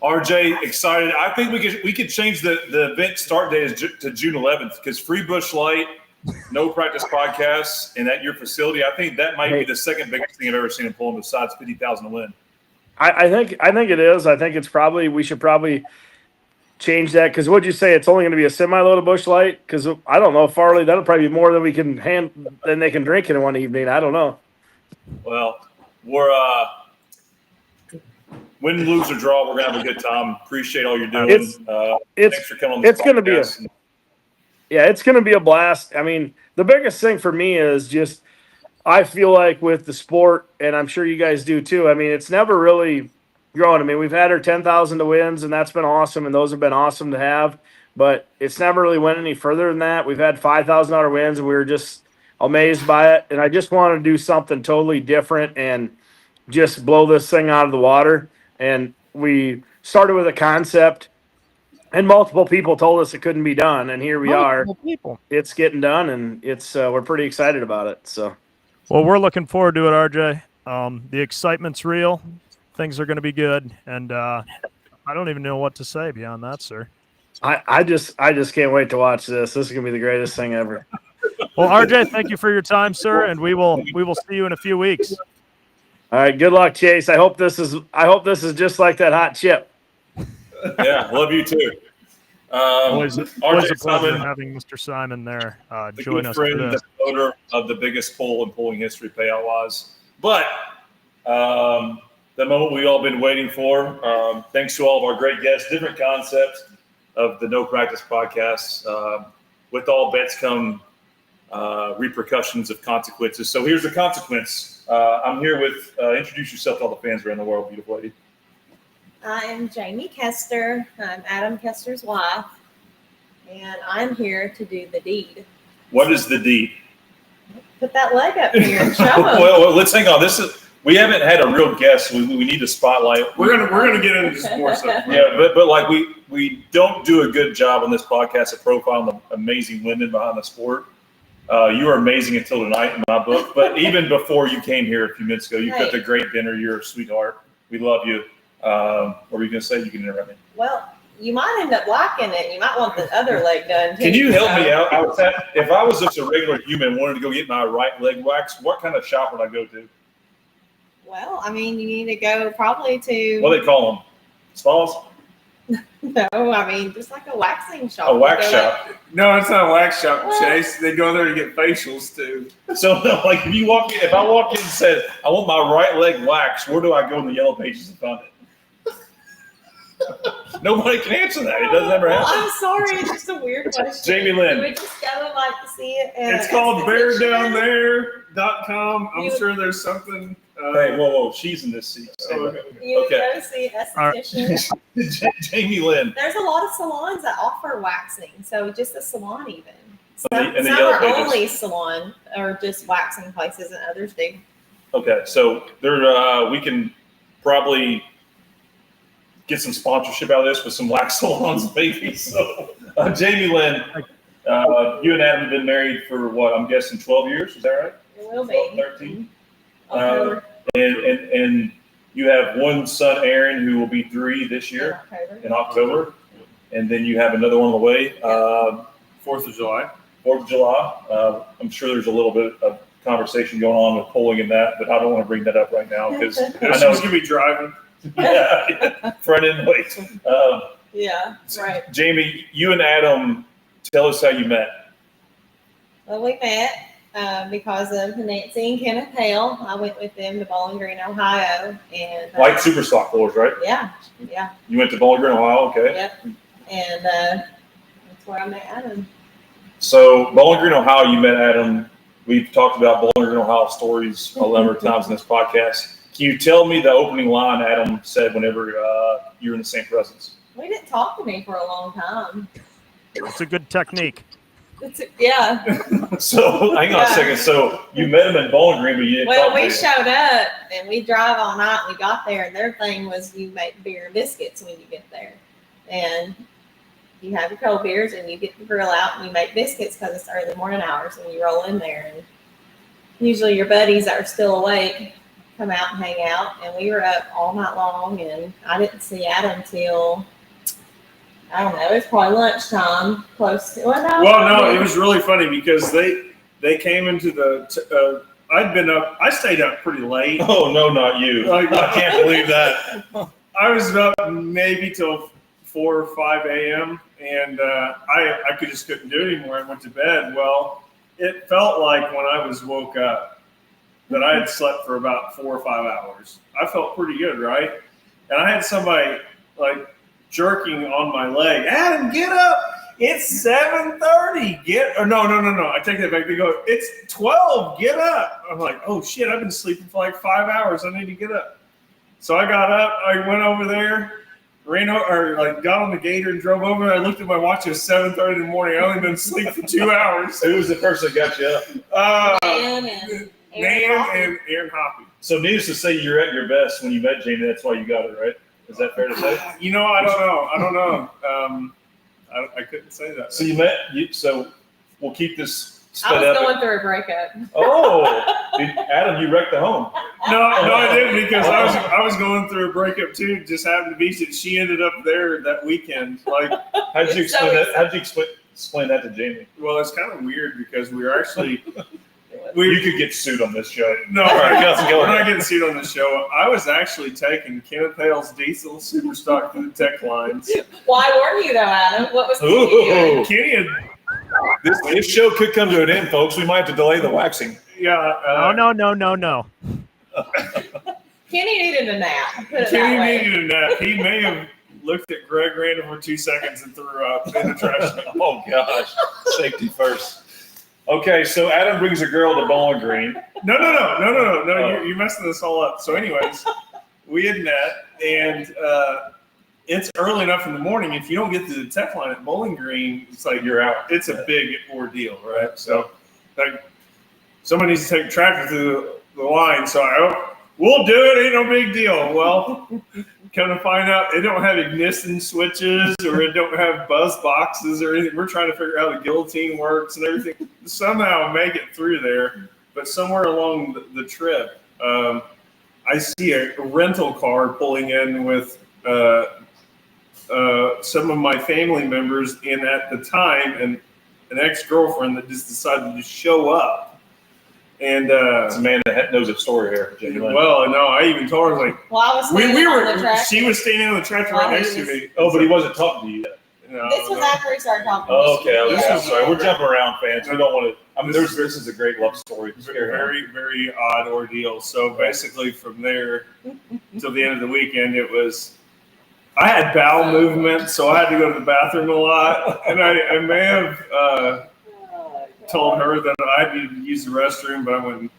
RJ, excited. I think we could change the event start date to June 11th, because free Busch Light, No Practice Podcast, and at your facility. I think that might be the second biggest thing I've ever seen in pulling, besides 50,000 to win. I think it is. I think it's we should probably change that, because what'd you say? It's only going to be a semi-load of Busch Light? Because I don't know, Farley, that'll probably be more than than they can drink in one evening. I don't know. Well, we're win, lose, or draw, we're gonna have a good time. Appreciate all you're doing. Thanks for coming on this it's going to be it's going to be a blast. I mean, the biggest thing for me is just, I feel like with the sport, and I'm sure you guys do too, I mean, it's never really grown. I mean, we've had our 10,000 to wins, and that's been awesome, and those have been awesome to have, but it's never really went any further than that. We've had $5,000 wins, and we were just amazed by it, and I just want to do something totally different and just blow this thing out of the water. And we started with a concept, and multiple people told us it couldn't be done, and here we are. It's getting done, and it's we're pretty excited about it. So, well, we're looking forward to it, RJ. The excitement's real. Things are going to be good, and I don't even know what to say beyond that, sir. I just can't wait to watch this. This is going to be the greatest thing ever. Well, RJ, thank you for your time, sir, and we will see you in a few weeks. All right, good luck, Chase. I hope this is just like that hot chip. Yeah, love you too. Always a pleasure having Mr. Simon there join us for this. The owner of the biggest pull in pulling history payout wise. But the moment we've all been waiting for. Thanks to all of our great guests, different concepts of the No Practice Podcast. With all bets come repercussions of consequences. So here's the consequence. I'm here with, introduce yourself to all the fans around the world, beautiful lady. I'm Jamie Kester. I'm Adam Kester's wife, and I'm here to do the deed. What is the deed? Put that leg up here and show them. well, let's hang on. We haven't had a real guest. We need a spotlight. We're gonna get into some more stuff. Yeah, but like we don't do a good job on this podcast of profiling the amazing women behind the sport. You are amazing until tonight in my book. But even before you came here a few minutes ago, you cooked a great dinner. You're a sweetheart. We love you. What were you going to say? You can interrupt me. Well, you might end up liking it. You might want the other leg done too. Can you help me out? If I was just a regular human and wanted to go get my right leg waxed, what kind of shop would I go to? Well, I mean, you need to go probably to. What do they call them? Spas? No, I mean, just like a waxing shop. A wax shop. No, it's not a wax shop, Chase. They go there to get facials too. So, like, if I walk in and said, I want my right leg waxed, where do I go in the yellow pages and find it? Nobody can answer that. It doesn't ever happen. I'm sorry, it's just a weird question. Jamie Lynn. You would just go like to see it. It's called beardownThere.com. I'm sure there's something. Hey, whoa, she's in this seat. You would go see esthetician. Jamie Lynn. There's a lot of salons that offer waxing, so just a salon even. Some the are yellow pages. only salon or just waxing places, and others do. Okay, so there we can probably get some sponsorship out of this with some wax salons, maybe. So, Jamie Lynn, you and Adam have been married for what? I'm guessing 12 years. Is that right? It will be 13. And you have one son, Aaron, who will be 3 this year in October, and then you have another one on the way. 4th of July. 4th of July. I'm sure there's a little bit of conversation going on with polling in that, but I don't want to bring that up right now because I know she's gonna be driving. Yeah, front end weight. Yeah, right. Jamie, you and Adam, tell us how you met. Well, we met because of Nancy and Kenneth Hale. I went with them to Bowling Green, Ohio, and Like super stock floors, right? Yeah. You went to Bowling Green, Ohio, okay? Yep, and that's where I met Adam. So Bowling Green, Ohio, you met Adam. We've talked about Bowling Green, Ohio stories a number of times in this podcast. Can you tell me the opening line Adam said whenever you were in the same presence? We didn't talk to me for a long time. It's a good technique. Yeah. So hang on a second. So you met him in Bowling Green, but you didn't Well, talk to we him. showed up and we drive all night. And we got there, and their thing was you make beer and biscuits when you get there, and you have your cold beers and you get the grill out and you make biscuits because it's early morning hours and you roll in there, and usually your buddies that are still awake come out and hang out, and we were up all night long, and I didn't see Adam till I don't know, it was probably lunchtime, close to. No, it was really funny because they came into the. I stayed up pretty late. Oh no, not you! I can't believe that. I was up maybe till 4 or 5 a.m. and I just couldn't do it anymore. I went to bed. Well, it felt like when I was woke up that I had slept for about 4 or 5 hours. I felt pretty good, right? And I had somebody like jerking on my leg. Adam, get up! It's 7:30. No. I take that back. They go, it's 12. Get up! I'm like, oh shit! I've been sleeping for like 5 hours. I need to get up. So I got up. I went over there, got on the gator and drove over. I looked at my watch. It was 7:30 in the morning. I only been asleep for 2 hours. Who was the person that got you up? Nan and Aaron Hoppy. So needless to say, you're at your best when you met Jamie. That's why you got it, right? Is that fair to say? I don't know. I couldn't say that. So so we'll keep this sped I was up. going through a breakup. Oh, Adam, you wrecked the home. No, I didn't because I was going through a breakup too. Just happened to be that she ended up there that weekend. Like, how'd you explain that? How'd you explain that to Jamie? Well, it's kind of weird because we were actually. You could get sued on this show. No, we're not getting sued on this show. I was actually taking Kenneth Hale's diesel super stock to the tech lines. Why weren't you though, Adam? What was Kenny had, this show could come to an end, folks. We might have to delay the waxing. Yeah. No. Kenny needed a nap. Kenny needed a nap. He may have looked at Greg Random for 2 seconds and threw up in the trash can. Oh gosh, safety first. Okay, so Adam brings a girl to Bowling Green. No. You're messing this all up. So, anyways, we had met, and it's early enough in the morning. If you don't get to the tech line at Bowling Green, it's like you're out. It's a big ordeal, right? So, like, somebody needs to take a tractor through the line. So we'll do it. Ain't no big deal. Well, come to find out, it don't have ignition switches or it don't have buzz boxes or anything. We're trying to figure out how the guillotine works and everything. Somehow make it through there, but somewhere along the trip, I see a rental car pulling in with some of my family members, and at the time, an ex-girlfriend that just decided to show up. And It's a man that knows a story here. Genuinely. well, no, I even told her like Well, I was we standing on the were. track. She was standing on the tractor While right he next to was- me. Oh, but he wasn't talking to you yet. No, This was no. after he started talking. Oh, okay. This I'm was- sorry. We're jumping around, fans. We don't want to. I mean, This this is a great love story. Very, very odd ordeal. So basically, from there till the end of the weekend, it was. I had bowel movement, so I had to go to the bathroom a lot, and I may have told her that I needed to use the restroom, but I went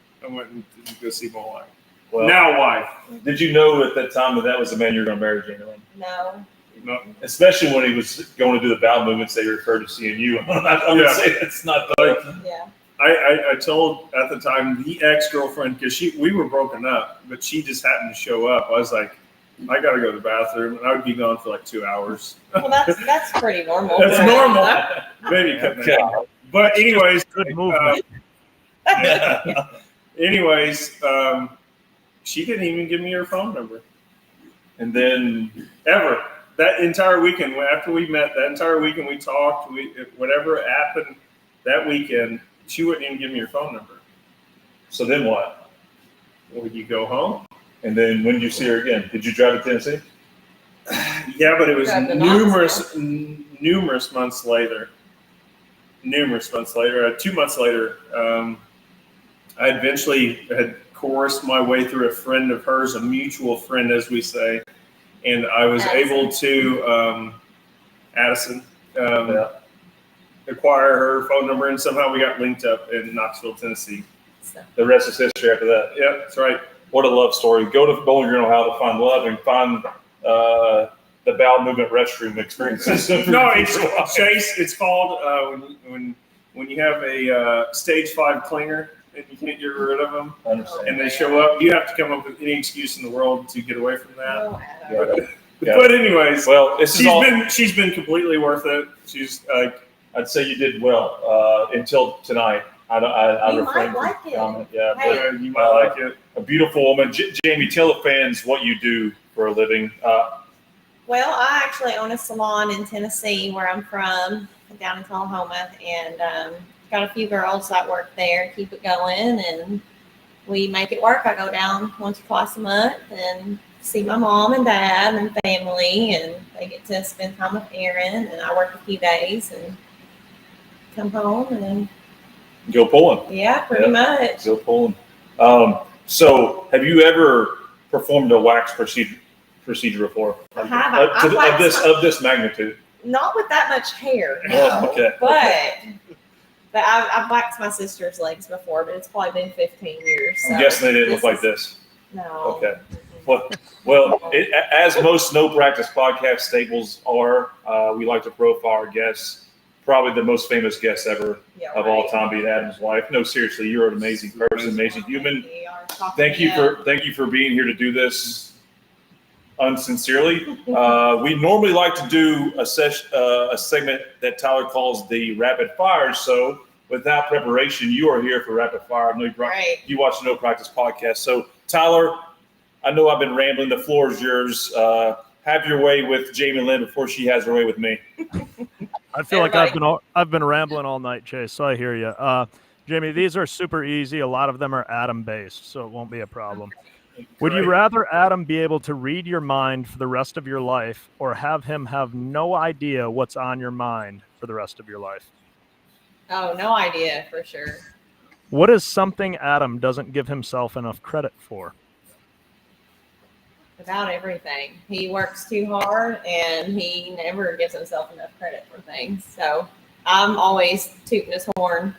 and go see my wife. Well, Now wife. did you know at that time that was the man you were going to marry, Genuinely? No. No. Especially when he was going to do the bowel movements, they referred to seeing you. I'm going to say that's not like. Yeah. I told at the time the ex-girlfriend, because we were broken up, but she just happened to show up. I was like, I got to go to the bathroom, and I would be gone for like 2 hours. Well, that's pretty normal. That's Right. normal. Maybe cut that out. But anyways, Good movement. anyways, she didn't even give me her phone number. And then Ever. That entire weekend, after we met, that entire weekend we talked, whatever happened that weekend, she wouldn't even give me her phone number. so then what? Would you go home? And then when did you see her again? Did you drive to Tennessee? Yeah, but it was Drive to numerous months later. 2 months later, I eventually had coerced my way through a friend of hers, a mutual friend, as we say, and I was able to, Addison, acquire her phone number, and somehow we got linked up in Knoxville, Tennessee. So, The rest is history after that. Yeah, that's right. What a love story. Go to Bowling Green, Ohio to find love and find the bowel movement restroom experiences. No, it's Chase. It's called when you have a stage 5 clinger and you can't get rid of them, I understand. and they show up. You have to come up with any excuse in the world to get away from that. oh, Adam. Yeah. But anyways, Well, this is all. she's been completely worth it. She's I'd say you did well until tonight. I You refrain might from like it. comment. Yeah, Hey. you might like it. but a beautiful woman. Jamie, tell the fans what you do for a living. Well, I actually own a salon in Tennessee, where I'm from, down in Tullahoma, and got a few girls that work there, keep it going, and we make it work. I go down once or twice a month and see my mom and dad and family, and they get to spend time with Aaron, and I work a few days and come home, and Go pulling. yeah, pretty much. Go pulling. So, have you ever performed a wax procedure before? I have. I waxed Of this magnitude. Not with that much hair, Oh, no. okay. But I've waxed my sister's legs before, but it's probably been 15 years. So I'm guessing they didn't look like is- this. No. Okay. As most No Practice podcast staples are, we like to profile our guests. Probably the most famous guest ever Yeah, of all right. time, being Adam's wife. No, seriously, you're an amazing person, amazing human. We are talking Thank you about- for being here to do this unsincerely. We normally like to do a segment that Tyler calls the rapid fire. So without preparation, you are here for rapid fire. I know Right. you watch the No Practice podcast. So Tyler, I know I've been rambling. The floor is yours. Have your way with Jamie Lynn before she has her way with me. I feel like I've been rambling all night, Chase. So I hear you, Jamie. These are super easy. A lot of them are Adam based, so it won't be a problem. Would you rather Adam be able to read your mind for the rest of your life, or have him have no idea what's on your mind for the rest of your life? Oh, no idea for sure. What is something Adam doesn't give himself enough credit for? About everything. He works too hard, and he never gives himself enough credit for things. So I'm always tooting his horn.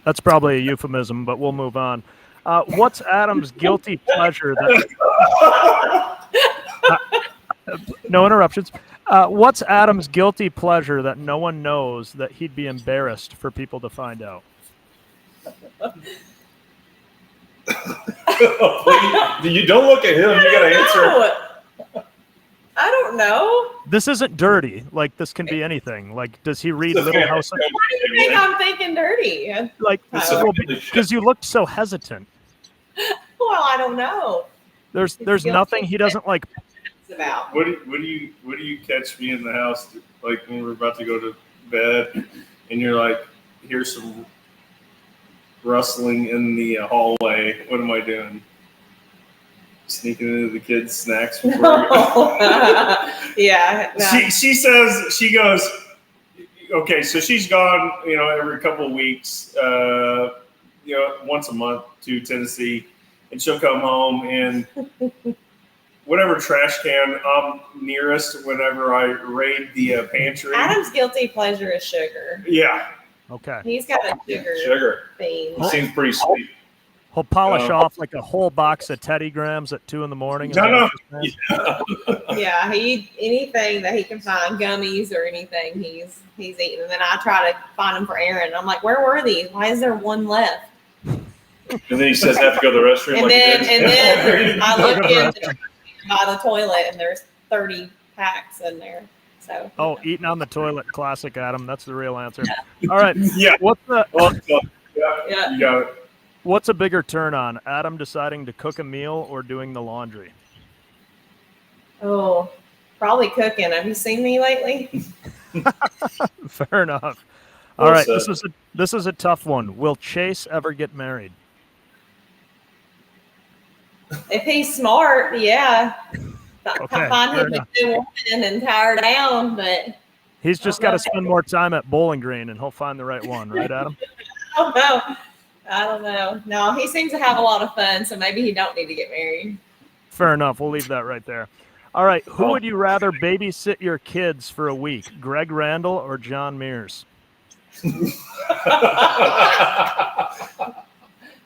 That's probably a euphemism, but we'll move on. What's Adam's guilty pleasure that no interruptions. What's Adam's guilty pleasure that no one knows that he'd be embarrassed for people to find out? You don't look at him. You got to answer. I don't know. This isn't dirty. Like, this can be anything. Like, does he read Little House? Why do you think I'm thinking dirty? Like, because you looked so hesitant. Well, I don't know. There's It's nothing guilty. he doesn't like about. What do you catch me in the house like when we're about to go to bed, and you're like, here's some rustling in the hallway. What am I doing? Sneaking into the kids' snacks before Yeah. No. She goes, okay, so she's gone, every couple of weeks, once a month to Tennessee, and she'll come home and whatever trash can I'm nearest whenever I raid the pantry. Adam's guilty pleasure is sugar. Yeah. Okay. He's got a sugar thing. Seems pretty sweet. He'll polish off like a whole box of Teddy Grahams at 2 a.m. No. Yeah, he anything that he can find, gummies or anything, he's eating. And then I try to find them for Aaron. I'm like, where were these? Why is there one left? And then he says, "Have to go to the restroom." And then I look in by the toilet, and there's 30 packs in there. So. Oh, eating on the toilet, classic Adam. That's the real answer. All right. Yeah. What's the? Yeah. You got it. What's a bigger turn on? Adam deciding to cook a meal or doing the laundry? Oh, probably cooking. Have you seen me lately? Fair enough. All right, this is a tough one. Will Chase ever get married? If he's smart, yeah. Okay, I find fair him a enough. good woman and tear her down, but He's just got to spend more time at Bowling Green, and he'll find the right one, right, Adam? I don't know. No, he seems to have a lot of fun, so maybe he don't need to get married. Fair enough. We'll leave that right there. All right, who would you rather babysit your kids for a week, Greg Randall or John Mears?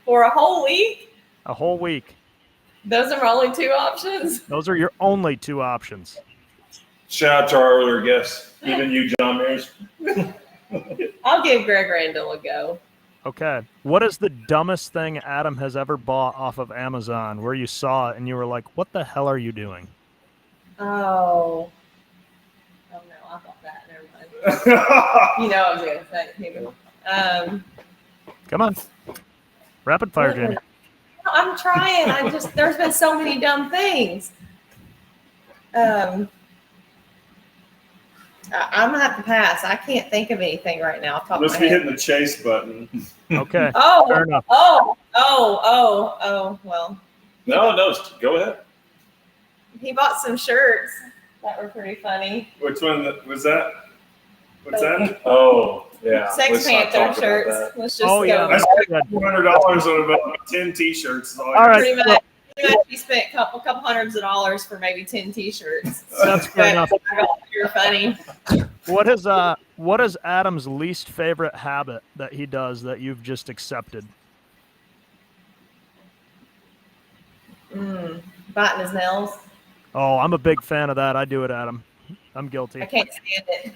For a whole week? A whole week. Those are my only two options. Those are your only two options. Shout out to our earlier guests, even you, John Mears. I'll give Greg Randall a go. Okay. What is the dumbest thing Adam has ever bought off of Amazon where you saw it and you were like, what the hell are you doing? Oh no, I thought that. Never mind. You know I was going to say. Come on. Rapid fire, Jamie. I'm trying. There's been so many dumb things. I'm gonna have to pass. I can't think of anything right now. Must be hitting the chase button. Okay. Oh, fair enough. Well. No, go ahead. He bought some shirts that were pretty funny. Which one was that? What's that? Oh, yeah. Sex Panther shirts. Let's just go. I spent $400 on about 10 T-shirts. All right. Pretty much, he spent a couple hundreds of dollars for maybe 10 T-shirts. That's fair enough. You're funny. What is Adam's least favorite habit that he does that you've just accepted? Biting his nails. Oh, I'm a big fan of that. I do it, Adam. I'm guilty. I can't stand it.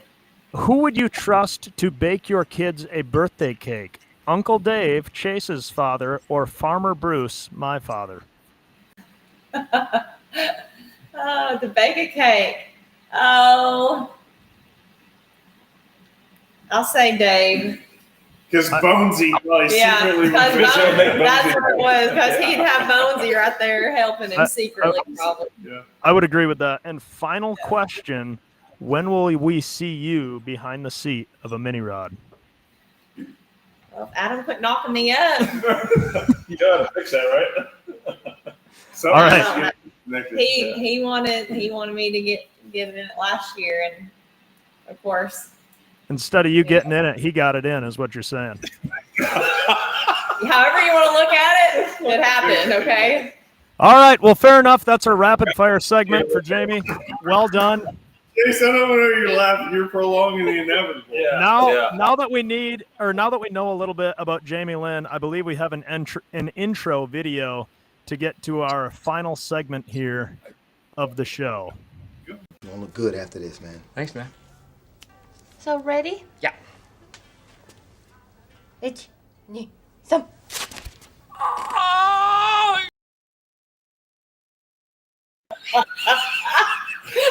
Who would you trust to bake your kids a birthday cake? Uncle Dave, Chase's father, or Farmer Bruce, my father? To bake a cake. Oh, I'll say Dave. Because Bonesy probably secretly that's what it was. Because he'd have Bonesy right there helping him secretly, probably. Yeah. I would agree with that. And final question, when will we see you behind the seat of a mini rod? Well, Adam quit knocking me up. You gotta fix that, right? All right. He wanted me to get it in it last year, and of course. Instead of you getting in it, he got it in, is what you're saying. However you want to look at it, it happened, okay? All right. Well, fair enough. That's our rapid fire segment for Jamie. Well done. Jason, I don't know you're laughing. You're prolonging the inevitable. Yeah. Now that we know a little bit about Jamie Lynn, I believe we have an intro video to get to our final segment here of the show. You won't look good after this, man. Thanks, man. So ready? Yeah. 1, 2, 3.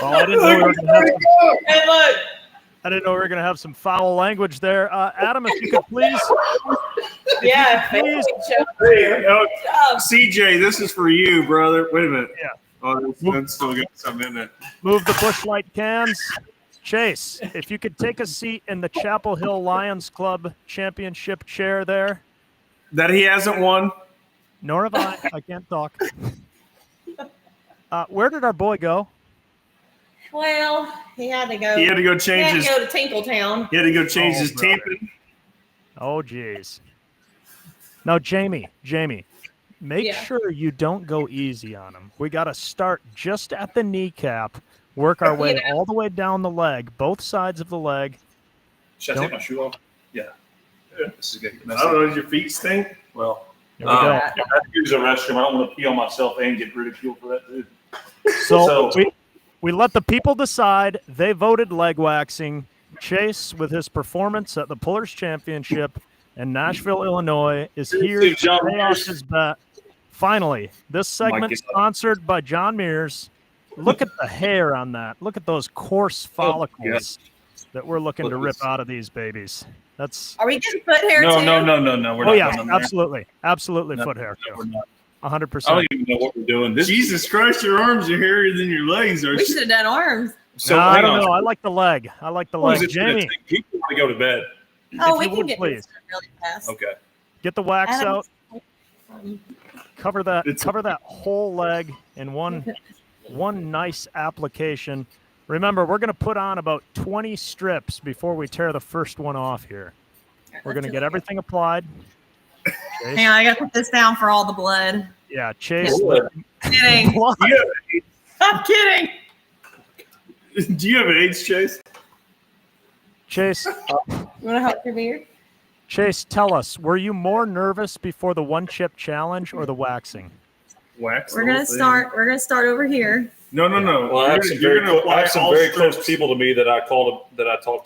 Well, I didn't know we were going to have Hey, look. I didn't know we were going to have some foul language there. Adam, if you could please. Yeah, please. Hey, CJ, this is for you, brother. Wait a minute. Yeah. Oh, that's still got something in it. Move the Busch Light cans. Chase, if you could take a seat in the Chapel Hill Lions Club championship chair there. That he hasn't won. Nor have I. I can't talk. Where did our boy go? Well, he had to go. He had to go change his. He had to go to Tinkletown. He had to go change his brother. tampon. Oh, geez. Now, Jamie, make Yeah. sure you don't go easy on him. We got to start just at the kneecap, work our way all the way down the leg, both sides of the leg. Should I take my shoe off? Yeah. This is good. I don't know. Does your feet stink? Well, Here we go. if I have to use a restroom, I don't want to pee on myself and get ridiculed for that, dude. So we let the people decide. They voted leg waxing. Chase, with his performance at the Pullers Championship in Nashville, Illinois, is here to pay off his bet. Finally, this segment sponsored by John Mears. Look at the hair on that. Look at those coarse follicles that we're looking to rip out of these babies. That's. Are we getting foot hair too? No. We're not yeah, going there. absolutely No, foot hair no, too. we're not. 100%. I don't even know what we're doing. Jesus Christ, your arms are hairier than your legs. We should have done arms. So no, I hang don't on. know. I like the leg. Jamie, People want to go to bed. Oh, If we you can would, get please. this done really fast. Okay. get the wax Adam, out. Cover that whole leg in one nice application. Remember, we're going to put on about 20 strips before we tear the first one off here. We're going to get everything applied. Chase. Hang on, I got to put this down for all the blood. Yeah, Chase. Kidding. Blood. I'm kidding. Do you have AIDS, Chase? Chase, You want to help your beard? Chase, tell us, were you more nervous before the one-chip challenge or the waxing? Wax. We're gonna start. We're gonna start over here. No. Well, I have some very close people to me that I talked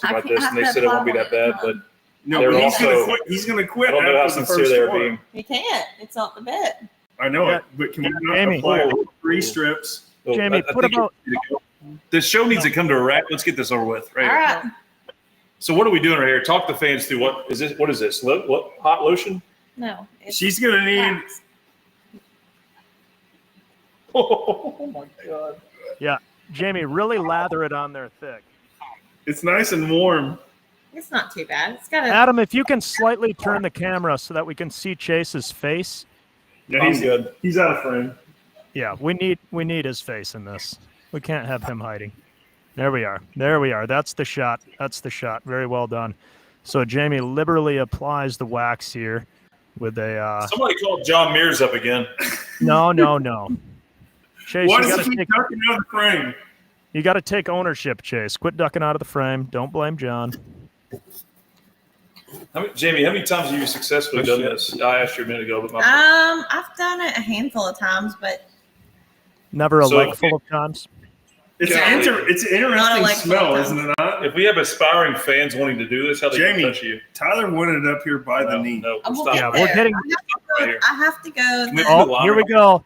to about this, and they said it won't be that bad, but no, they're but also. he's gonna quit. I don't know how after the sincere first they're one. being. You can't. It's not the bet. I know Yeah. it, but can we not Jamie. apply all 3 strips? Jamie, I put think about. the show needs to come to a wrap. Let's get this over with, right? All right. So what are we doing right here? Talk the fans through what is this? What is this? What hot lotion? No. She's gonna need. wax. Oh my god! Yeah, Jamie, really lather it on there thick. It's nice and warm. It's not too bad. It's got a. Adam, if you can slightly turn the camera so that we can see Chase's face. Yeah, I'm he's good. He's out of frame. Yeah, we need his face in this. We can't have him hiding. There we are. That's the shot. Very well done. So Jamie liberally applies the wax here with a. Somebody called John Mears up again. No. Chase, Why you does gotta he keep ducking out of the frame? You got to take ownership, Chase. Quit ducking out of the frame. Don't blame John. Jamie, how many times have you successfully done this? I asked you a minute ago, but I've done it a handful of times, but Never a So- leg full of times. It's an interesting like smell, full isn't it not? if we have aspiring fans wanting to do this, how they Jamie, can touch you? Tyler wanted it up here by the knee. No, I will stop. get Yeah, there. we're getting. I have to go. Can we the- do Oh, here we go.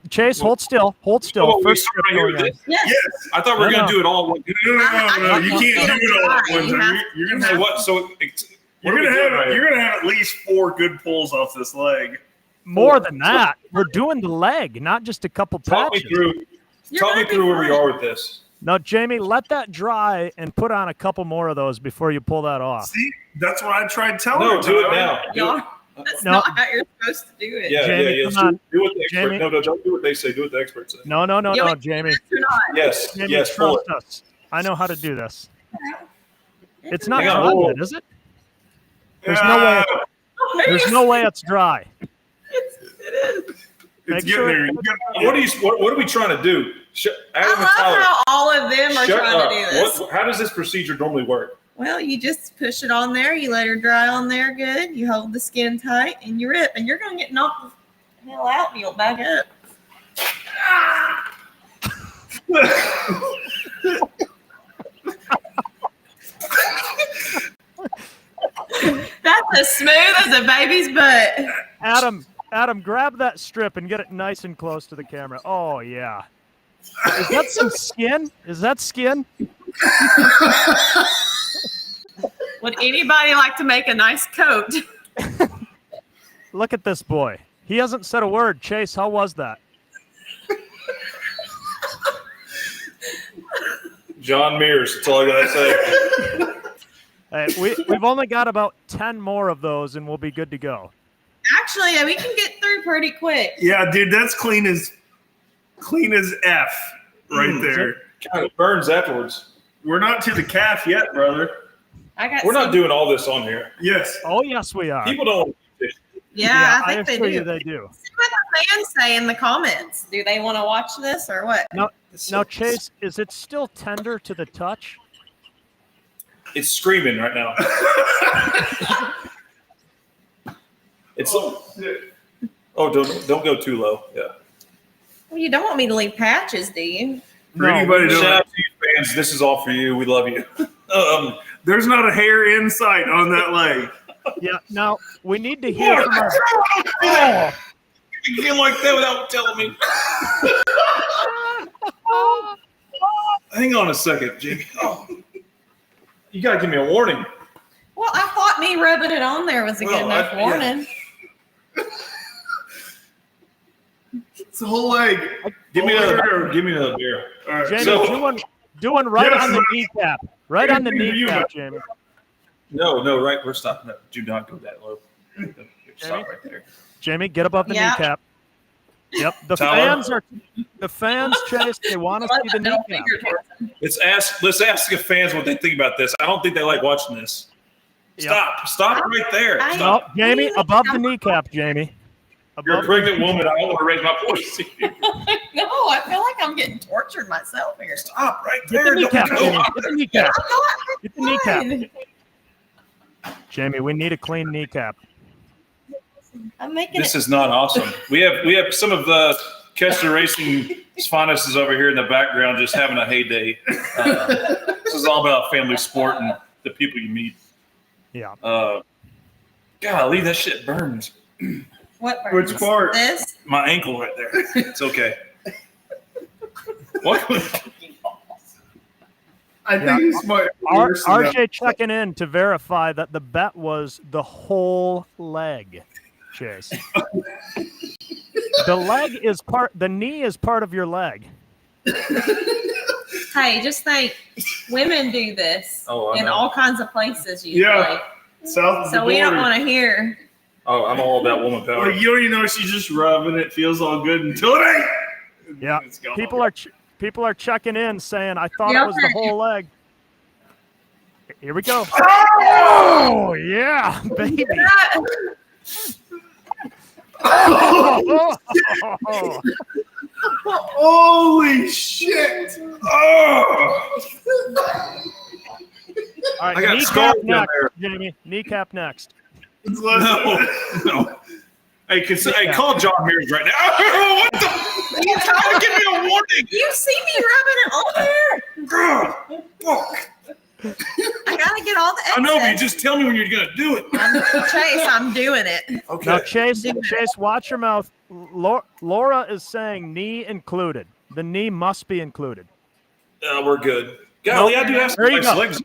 Chase, hold still. Hold still. Oh, we First start strip right here going with on. this? Yes. Yes. I thought we were No, going no. to do it all. No. You can't do it all at one time. You're gonna So have, what? So you're gonna have at least 4 good pulls off this leg. More than that, we're doing the leg, not just a couple talk me patches. through. You're Talk me gonna be through where we fine. are with this. Now, Jamie, let that dry and put on a couple more of those before you pull that off. See, that's what I tried telling No, you. do it Tyler. now. Do Y'all, it. that's No. not how you're supposed to do it. Yeah, Jamie, yeah. come on. Do what the expert. Jamie. No, don't do what they say. Do what the experts say. No, Yeah, Jamie. You're not. Yes, Jamie, yes. Pull trust it. us. I know how to do this. It's not Hang on, dry hold yet, on. is it? There's no way it's dry. It is. Make It's sure getting there. What are we trying to do? Adam I and love Tyler, how all of them are shut trying up. to do this. How does this procedure normally work? Well, you just push it on there, you let her dry on there good, you hold the skin tight, and you rip, and you're going to get knocked the hell out and you'll back up. That's as smooth as a baby's butt. Adam, grab that strip and get it nice and close to the camera. Oh, yeah. Is that some skin? Is that skin? Would anybody like to make a nice coat? Look at this boy. He hasn't said a word. Chase, how was that? John Mears. That's all I gotta say. Hey, we've only got about 10 more of those, and we'll be good to go. Actually, we can get through pretty quick. Yeah, dude, that's clean as F right there. God, it burns afterwards. We're not to the calf yet, brother. We're not doing all this on here. Yes. Oh, yes, we are. People don't. Yeah, I think they assure do. you they do. See what the fans say in the comments. Do they want to watch this or what? Now, Chase, is it still tender to the touch? It's screaming right now. It's don't go too low. Yeah. Well, you don't want me to leave patches, do you? For anybody Shout doing out to you fans. This is all for you. We love you. there's not a hair in sight on that leg. Yeah. Now we need to hear from our. You feel like that without telling me. Hang on a second, Jamie. Oh. You gotta give me a warning. Well, I thought me rubbing it on there was a good enough warning. It's the whole leg. Give me another beer. All right. Jamie, doing right on the kneecap. Right on the kneecap, Jamie. No, right. We're stopping. No, do not go that low. Stop right there. Jamie, get above the kneecap. Yep. The fans, Chase, they want to see the kneecap. Let's ask the fans what they think about this. I don't think they like watching this. Stop right there. No, Jamie, above the kneecap, Jamie. You're a pregnant woman. I don't want to raise my voice to you. No, I feel like I'm getting tortured myself here. Stop right Get there. the kneecap, Jamie. Get the kneecap. Get the kneecap. Jamie, we need a clean kneecap. I'm making This is not awesome. We have some of the Kester Racing's finest is over here in the background just having a heyday. This is all about family sport and the people you meet. Yeah. Golly, that shit burns. What burns? Which part? This? My ankle right there. It's okay. What? I think it's my RJ checking in to verify that the bet was the whole leg, Chase. The knee is part of your leg. Hey, just think, women do this I in know. all kinds of places usually. Yeah. South of the So we don't border. want to hear. Oh, I'm all about woman power. Like, you don't even know she's just rubbing it. Feels all good until it ain't. Yeah. It's gone. People are checking in saying, I thought it was the whole leg. Here we go. Oh, yeah, baby. Holy shit! Oh! All right, I got kneecap scars down next, there. Jamie. Kneecap next. No. Hey, call John Mears right now. What the? You trying to give me a warning? You see me rubbing it on there? Fuck. I gotta get all the excess. I know, but you just tell me when you're gonna do it. Chase, I'm doing it. Okay. Now, Chase, watch your mouth. Laura is saying knee included. The knee must be included. We're good. Golly, I do have some There you nice go. legs.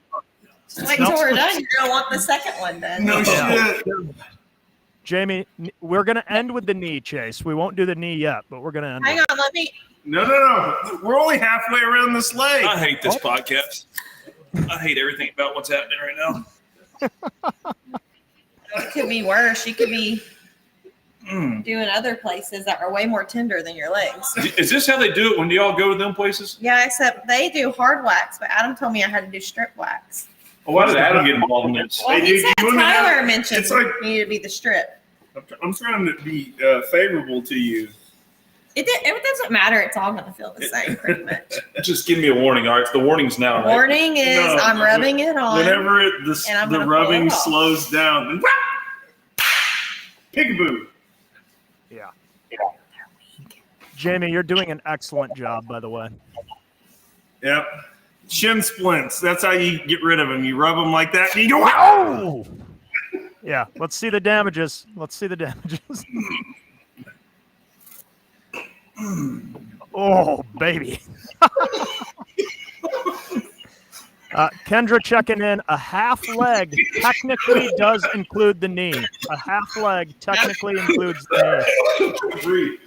Wait until we're done. You're gonna want the second one done. No shit. Jamie, we're going to end with the knee, Chase. We won't do the knee yet, but we're going to end Hang with on, let me. No. We're only halfway around this leg. I hate this podcast. I hate everything about what's happening right now. It could be worse. You could be doing other places that are way more tender than your legs. Is this how they do it when y'all go to them places? Yeah, except they do hard wax, but Adam told me I had to do strip wax. Well, why did Adam get involved in this? Well, Hey, he dude, said you wouldn't have- Tyler mentioned it's like- it needed to be the strip. I'm trying to be favorable to you. It doesn't matter. It's all going to feel the same, pretty much. Just give me a warning, all right? The warning's now, right? Warning is No, I'm rubbing it on. Whenever and I'm the gonna pull rubbing it off. slows down, then peekaboo. Yeah. Jamie, you're doing an excellent job, by the way. Yep. Shin splints. That's how you get rid of them. You rub them like that, and you go, Oh! Yeah, let's see the damages. Oh, baby. Kendra checking in. A half leg technically does include the knee. A half leg technically includes the knee. Breathe.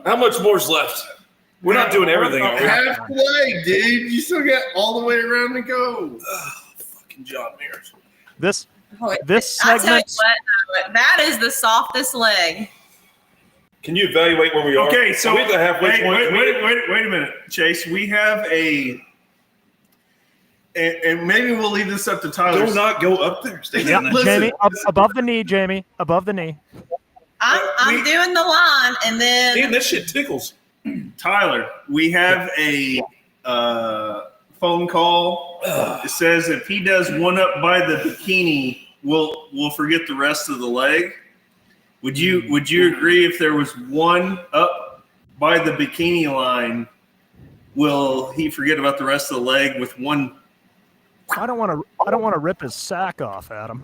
How much more's left? We're not doing everything. Are we? Halfway, dude. You still got all the way around to go. Fucking John Mears. This I'll tell segment. you what, that is the softest leg. Can you evaluate where we are? Okay, so we're at the halfway point. Wait a minute, Chase. We have and maybe we'll leave this up to Tyler. Do not go up there. Stay down there. Jamie, above the knee, Jamie, above the knee. I'm doing the line, and then Damn, that shit tickles. Tyler, we have a phone call. It says if he does one up by the bikini, we'll forget the rest of the leg. Would you agree if there was one up by the bikini line, will he forget about the rest of the leg with one? I don't want to rip his sack off, Adam.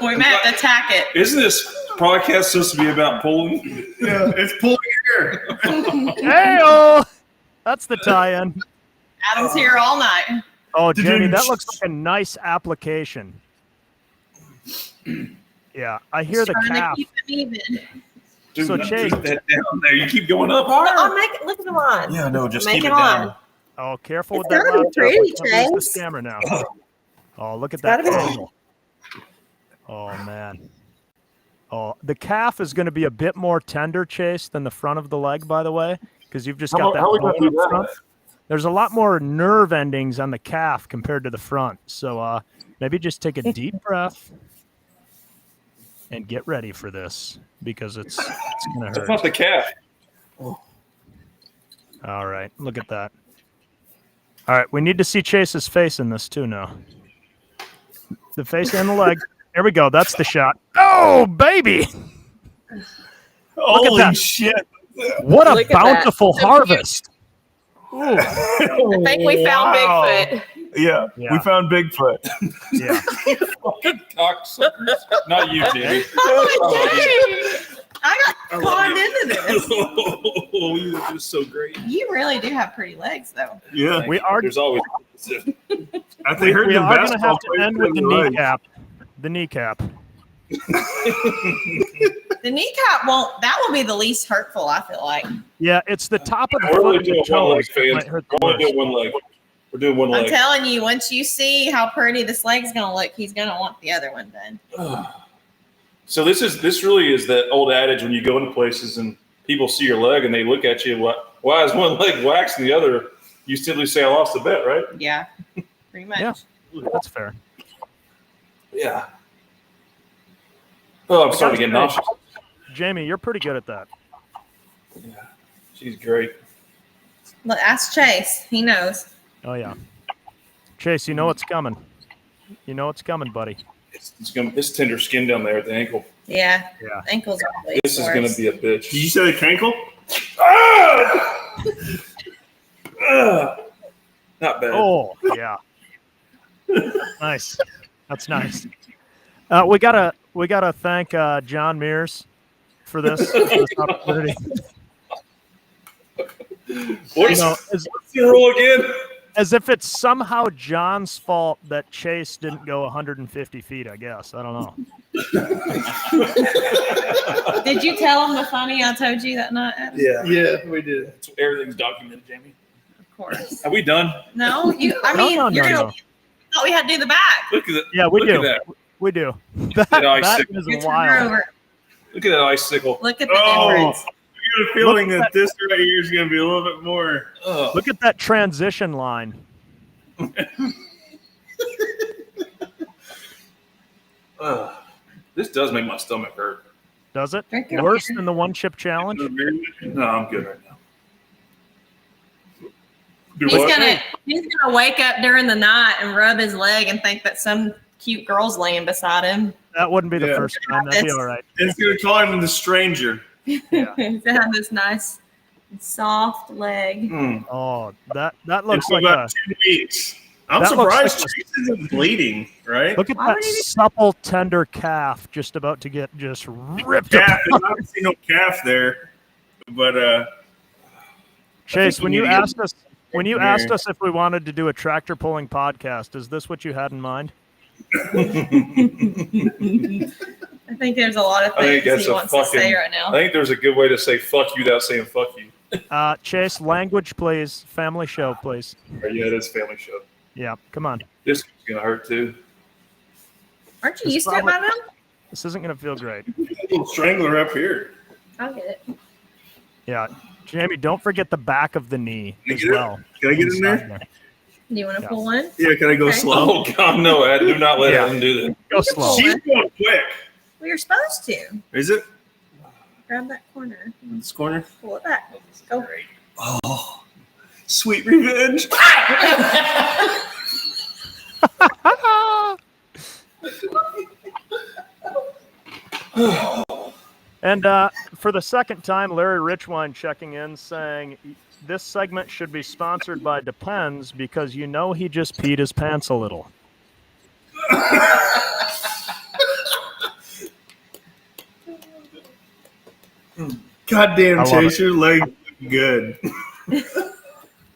we may have to tack it. Isn't this podcast supposed to be about pulling? Yeah, it's pulling here. Hey-oh! That's the tie-in. Adam's here all night. Oh, Jamie, that looks like a nice application. Yeah, I hear the Trying calf. to keep it even. Dude, So, keep Chase- that down there. You keep going up higher. I'll make it. Look at the line. Yeah, no, just Make keep it it down. on. Oh, careful with It's that gotta be laptop. pretty, We can't lose Chase. this camera now. Oh, look at Gotta that be- angle. Oh, man. Oh, the calf is going to be a bit more tender, Chase, than the front of the leg, by the way, because you've just got that how we gonna bone do up that? front. There's a lot more nerve endings on the calf compared to the front. So maybe just take a deep breath and get ready for this because it's going to That's hurt. not the calf. All right, look at that. All right, we need to see Chase's face in this too now. The face and the leg. There we go. That's the shot. Oh, baby. Holy that. shit. What a Look at that. bountiful So harvest. Ooh. I think we found Wow. Bigfoot. Yeah, Yeah. we found Bigfoot. Yeah. Fucking cocksuckers. Not you, Jamie. Oh, Jamie. I got conned into this. Oh, you are just so great. You really do have pretty legs, though. Yeah, We are There's always. I think we are going to have to players end with the in leg. kneecap. The kneecap. The kneecap won't. That will be the least hurtful. I feel like. Yeah, it's the top of the We're foot only and the doing one leg, toes that might fans. hurt We're the only worst. doing one leg. We're doing one I'm leg. telling you, once you see how pretty this leg's gonna look, he's gonna want the other one done. So this really is that old adage when you go into places and people see your leg and they look at you, why is one leg waxed and the other? You simply say, I lost the bet, right? Yeah, pretty much. Yeah. That's fair. Yeah. Oh, I'm starting to get nauseous. Jamie, you're pretty good at that. Yeah, she's great. Look, ask Chase. He knows. Oh, yeah. Chase, you know what's coming. You know what's coming, buddy. It's tender skin down there at the ankle. Yeah. Yeah. Ankles are always This is going to worse. be a bitch. Did you say the cankle? Not bad. Oh, yeah. Nice. That's nice. We gotta thank John Mears for this opportunity. What's, as, what's the rule again? as if it's somehow John's fault that Chase didn't go 150 feet. I guess I don't know. Did you tell him the funny I told you that night, Adam? Yeah, we did. Everything's documented, Jamie. Of course. Are we done? No, you. I mean, No. you're gonna. Oh, we had to do the back. Look at that. Yeah, we Look do. At that. We do. That ice That sickle. is You turn wild. over. Look at that icicle. Look at the Oh, difference. I got a feeling that this right here is going to be a little bit more. Oh. Look at that transition line. This does make my stomach hurt. Does it? Drink your Worse beer. than the one chip challenge? No, I'm good right now. Do He's what? gonna wake up during the night and rub his leg and think that some cute girl's laying beside him. That wouldn't be the Yeah. first time. That'd be all right. It's going to call him the stranger. He's gonna have this nice soft leg. Mm. Oh, that It's looks like about a 2 weeks. I'm that looks surprised like Chase isn't bleeding, right? look at Why that would he be- supple, tender calf just about to get just ripped Calf. apart. I don't see no calf there. But Chase, think when we you need to get- asked us if we wanted to do a tractor pulling podcast, is this what you had in mind? I think think there's a lot of I think things that's he a wants to say fucking. right now. I think there's a good way to say fuck you without saying fuck you. Chase, language, please. Family show, please. Yeah, it is a family show. Yeah, come on. This is gonna hurt too. Aren't you It's used to it by now? This isn't going to feel great. A little strangler up here. I'll get it. Yeah. Jamie, don't forget the back of the knee Can I as get it? well. Can I get in Inside there? Do you want to Yeah. pull one? Yeah, can I go Okay. slow? Oh God, no! I do not let Yeah. him do that. Go slow. She's going quick. Well, you're supposed to. Is it? Grab that corner. In this corner? Pull it back. Go. Oh, sweet revenge. And for the second time, Larry Richwine checking in saying this segment should be sponsored by Depends because you know he just peed his pants a little. Goddamn, I love Chase, your leg good.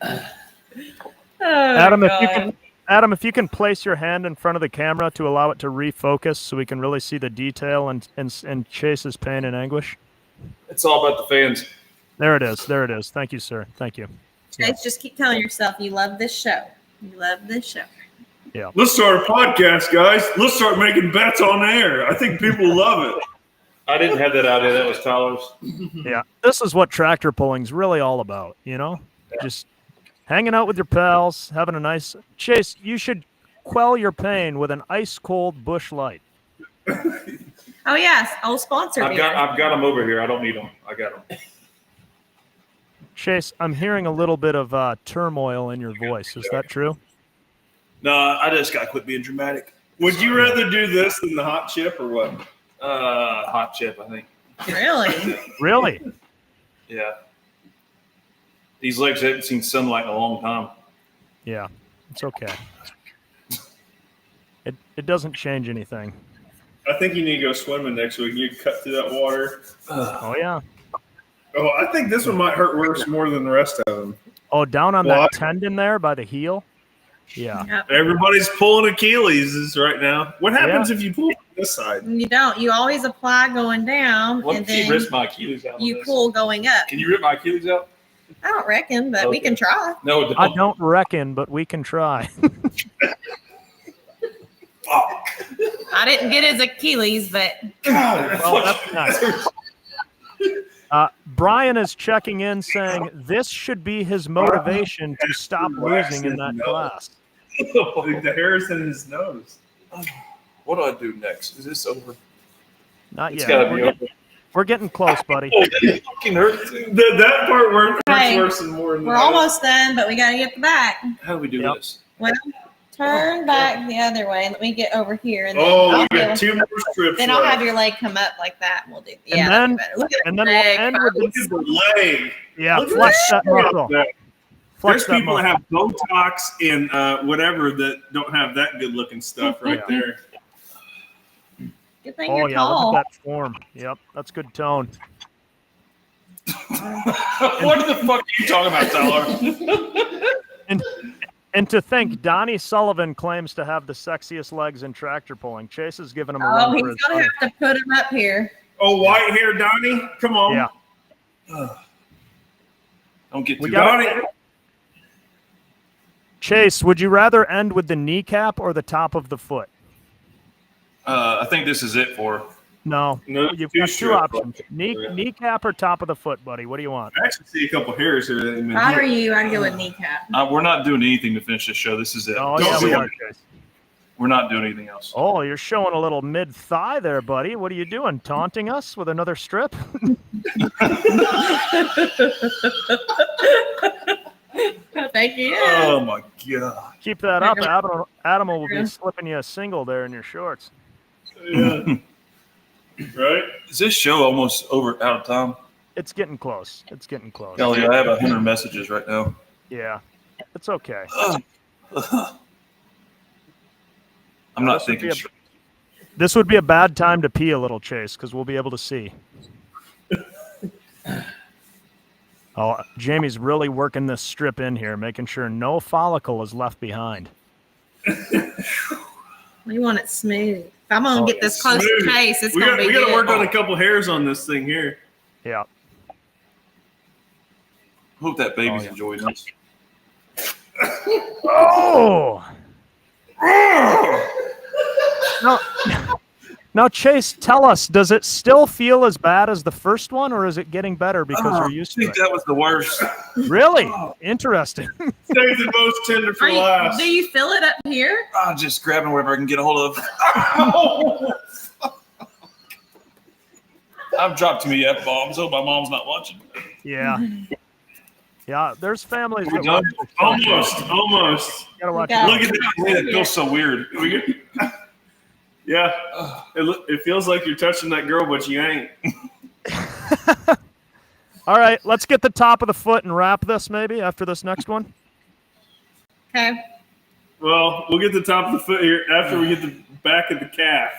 Oh, Adam, if you God. can, Adam, if you can place your hand in front of the camera to allow it to refocus, so we can really see the detail and Chase's pain and anguish. It's all about the fans. There it is. There it is. Thank you, sir. Thank you. Chase, just keep telling yourself you love this show. You love this show. Yeah. Let's start a podcast, guys. Let's start making bets on air. I think people will love it. I didn't have that idea. That was Tyler's. Yeah. This is what tractor pulling is really all about. You know, just hanging out with your pals, having a nice. Chase, you should quell your pain with an ice cold Busch Light. Oh yes, old sponsor. I've got them over here. I don't need them. I got them. Chase, I'm hearing a little bit of turmoil in your voice. Is that true? No, I just got to quit being dramatic. Would you rather do this than the hot chip or what? Hot chip, I think. Really? Really? Yeah. These legs haven't seen sunlight in a long time. Yeah. It's okay. It doesn't change anything. I think you need to go swimming next week. You cut through that water. Oh yeah. Oh, I think this one might hurt worse more than the rest of them. Oh, down on Well, that tendon there by the heel. Yeah. Yep. Everybody's pulling Achilles right now. What happens if you pull on this side? You don't. You always apply going down, What and if she then rips my Achilles out? on you this? pull going up. Can you rip my Achilles out? I don't reckon, but we Okay. can try. No, I don't reckon, but we can try. Fuck. I didn't get his Achilles, but God, Well, that's nice. Brian is checking in saying this should be his motivation to stop losing in that class. The hair's in his nose. What do I do next? Is this over? Not It's yet. got to be over. We're getting close, buddy. Oh, it fucking hurts. That part hurts Hey, worse and more than we're the almost done. But we got to get the back. How do we do Yep. this? Well, turn back the other way. Let me get over here, and then Oh, I'll you be got able- two more strips then I'll left. have your leg come up like that, and we'll do. And Yeah, then- that's better. Look at and the then we'll leg. end with Look at the leg. Yeah, Look at flex that that. muscle. Flex There's that people muscle. that have Botox and whatever that don't have that good looking stuff right Yeah. there. Good thing Oh you're yeah, tall. look at that form. Yep, that's good tone. What the fuck are you talking about, Tyler? And to think, Donnie Sullivan claims to have the sexiest legs in tractor pulling. Chase is giving him a Oh, run for he's his gonna money. have to put him up here. Oh, white hair, Donnie. Come on. Yeah. Don't get We too got Donnie. Chase, would you rather end with the kneecap or the top of the foot? I think this is it for her. No, No, you've too got two short. options: kneecap or top of the foot, buddy. What do you want? I actually see a couple hairs here. That If I were you, I'd go with kneecap. We're not doing anything to finish this show. This is it. Oh Don't yeah, do we it. are, Chase. We're not doing anything else. Oh, you're showing a little mid thigh there, buddy. What are you doing? Taunting us with another strip? Thank you. Oh my god. Keep that up. Adam will be slipping you a single there in your shorts. Yeah. Right? Is this show almost over out of time? It's getting close. It's getting close. Elliot, I have 100 messages right now. Yeah, it's okay. I'm not This would be thinking a- straight. This would be a bad time to pee a little, Chase, because we'll be able to see. Oh, Jamie's really working this strip in here, making sure no follicle is left behind. We want it smooth, I'm gonna get this close to Chase. It's gonna be we got to good. work on a couple hairs on this thing here. Yeah. Hope that baby's enjoying this. Oh. Now, Chase, tell us, does it still feel as bad as the first one, or is it getting better because you're used to I it? think that was the worst. Really? Interesting. Save the most tender for last. Do you feel it up here? I'm just grabbing whatever I can get a hold of. I've dropped too many F-bombs. Hope my mom's not watching. Yeah. Yeah, there's families We that done? watch Almost. Gotta watch Yeah. Look at that. It feels so weird. Yeah. It feels like you're touching that girl, but you ain't. All right, let's get the top of the foot and wrap this maybe after this next one. Okay. Well, we'll get the top of the foot here after we get the back of the calf.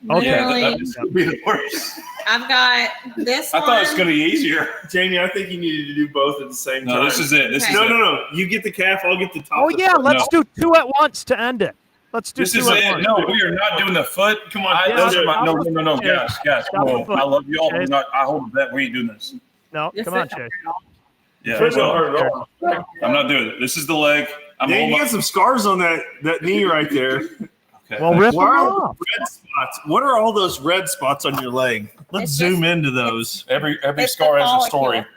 Okay. Literally, This would be the worst. I've got this I one. thought it was going to be easier. Jamie, I think you needed to do both at the same time. No, this is it. This is No, it. no. You get the calf, I'll get the top. Oh, of the yeah, foot. let's do two at once to end it. Let's do This two is at it. once. No, we are not doing the foot. Come on. Those are my, no, Chase. guys. Stop the foot. I love you all, but Chase. I hold that. We ain't doing this. No, Yes, come on, sir. Chase. Yeah, Chase well, don't hurt at all. I'm not doing it. This is the leg. I'm Dang, holding you got some scars on that knee right there. Okay. Well, rip them Why are all off. the red spots? What are all those red spots on your leg? Let's It's zoom just- into those. Every It's scar the has a story. follicle.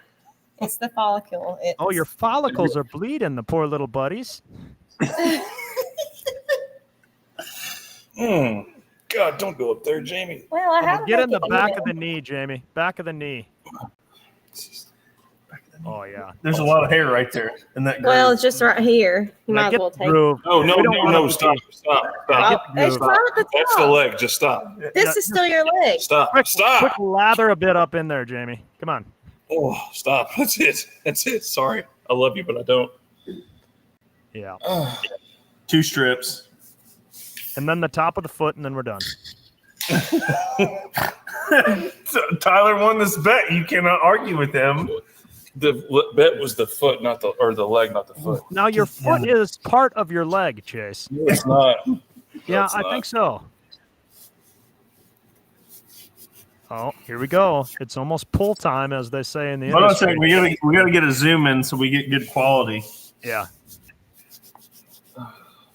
It's the follicle. Oh, your follicles are bleeding, the poor little buddies. God, don't go up there, Jamie. Well, I have Get in the back of the knee, Jamie. Back of the knee. Oh, yeah. There's a lot of hair right there in that. Well, groove. it's just right here. You Now might as get well the take. groove. Oh, We don't want it to stop. be- Stop. Oh, it's groove. right at the That's the top. leg. Just stop. This is still your leg. Stop. Quick Stop. lather a bit up in there, Jamie. Come on. Oh, stop. That's it. That's it. Sorry. I love you, but I don't. Yeah. 2 strips. And then the top of the foot, and then we're done. Tyler won this bet. You cannot argue with him. The bet was the foot, not the leg, not the foot. Now, your foot is part of your leg, Chase. No, it's not. Yeah, it's I not. think so. Oh, here we go. It's almost pull time, as they say in the Hold on a industry. second. We gotta get a zoom in so we get good quality. Yeah.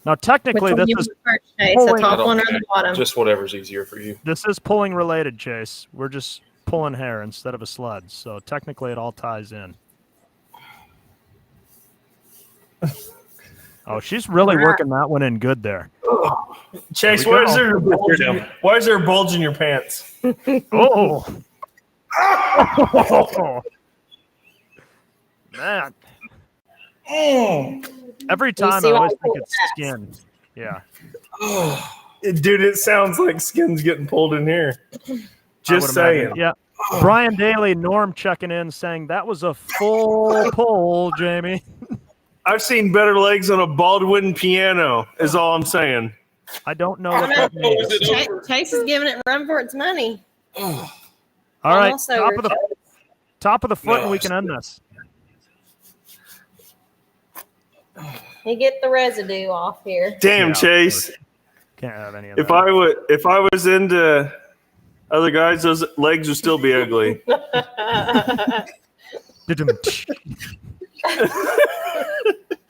Now, technically, this is First, Chase, the pulling- top one or the bottom. Just whatever's easier for you. pulling related, Chase. We're just pulling hair instead of a sled, so technically it all ties in. Oh, she's really working that one in good there. Chase, There we why is go. there a bulge why is there a bulge in your pants? Oh. Man. Every time see I why always I think pulled it's that? skin. Yeah. Dude, it sounds like skin's getting pulled in here. I Just would saying. imagine. Yeah. Brian Daly, Norm checking in saying that was a full pull, Jamie. I've seen better legs on a bald wooden piano, is all I'm saying. I don't know what that means. Chase is giving it run for its money. All right, Almost over. top of the foot, No, and we can end this. You get the residue off here. Damn, Yeah, Chase. Can't have any of If that. I was into other guys, those legs would still be ugly.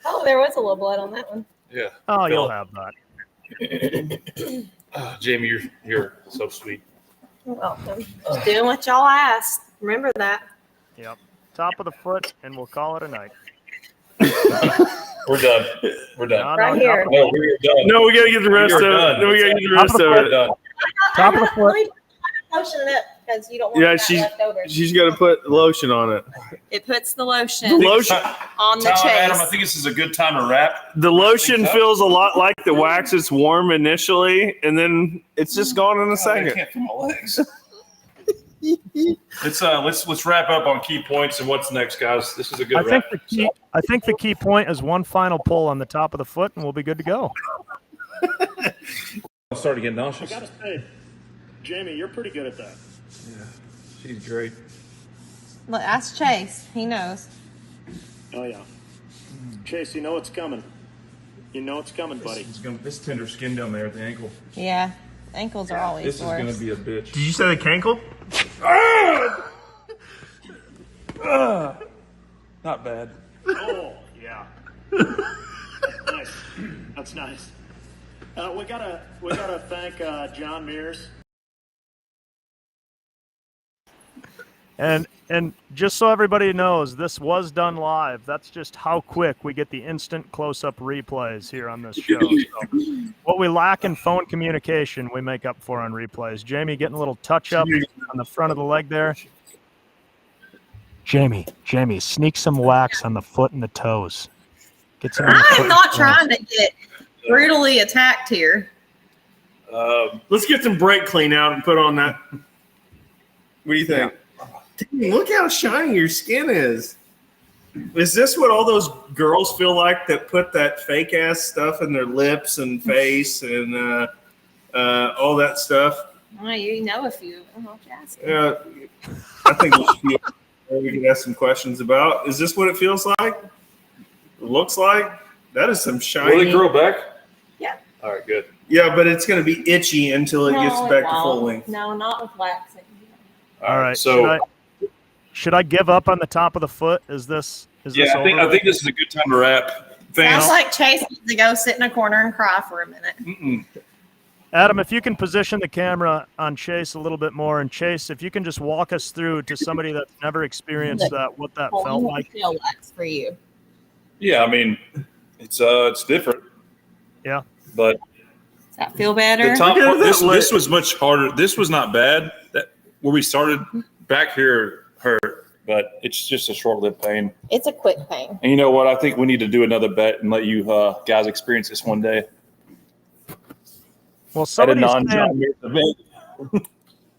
Oh, there was a little blood on that one. Yeah. Oh, Phil. you'll have that. Jamie, you're so sweet. You're welcome. Just doing what y'all asked. Remember that. Yep. Top of the foot, and we'll call it a night. We're done. We're done. No, Right no, here. No, we're done. No, we gotta get the rest of You're it. done. No, we gotta get the Top rest of the of We're it. done. Top of the foot. Let me lotion it up because you don't want Yeah, that left over. she's got to put lotion on it. It puts the lotion The lotion, on the Tom, chase. Adam, I think this is a good time to wrap. the lotion so. feels a lot like the wax. It's warm initially, and then it's just gone in a I second. can't feel my legs. Let's wrap up on key points and what's next, guys. This is a good I wrap. think the key point is one final pull on the top of the foot, and we'll be good to go. I'm starting to get nauseous. I gotta say, Jamie, you're pretty good at that. Yeah, she's great. Look, ask Chase. He knows. Oh yeah. Chase, you know it's coming. You know it's coming, buddy. This tender skin down there at the ankle. Yeah. Ankles are always This is worse. going to be a bitch. Did you say the cankle? Not bad. Oh, yeah. Nice. That's nice. We gotta thank John Mears. And just so everybody knows, this was done live. That's just how quick we get the instant close-up replays here on this show. So what we lack in phone communication, we make up for on replays. Jamie getting a little touch-up on the front of the leg there. Jamie, sneak some wax on the foot and the toes. Get some. I'm not trying to get brutally attacked here. Let's get some brake clean out and put on that. What do you think? Dang, look how shiny your skin is. Is this what all those girls feel like that put that fake ass stuff in their lips and face and all that stuff? Well, you know a few of them. I'll ask. Yeah, I think we can ask some questions about. Is this what it feels like? Looks like? That is some shiny. Will it grow back? Yeah. All right, good. Yeah, but it's going to be itchy until it gets back to full length. No, not with waxing. All right. So should I give up on the top of the foot? Is this I over? think this is a good time to wrap. Fans, Sounds like Chase needs to go sit in a corner and cry for a minute. Adam, if you can position the camera on Chase a little bit more, and Chase, if you can just walk us through to somebody that's never experienced that, what that felt like. Feel wax for you. yeah, I mean, it's different, Yeah. but Does that feel better? the top this was much harder. This was not bad. That where we started back here hurt, but it's just a short-lived pain. It's a quick pain. And you know what? I think we need to do another bet and let you guys experience this one day. Well,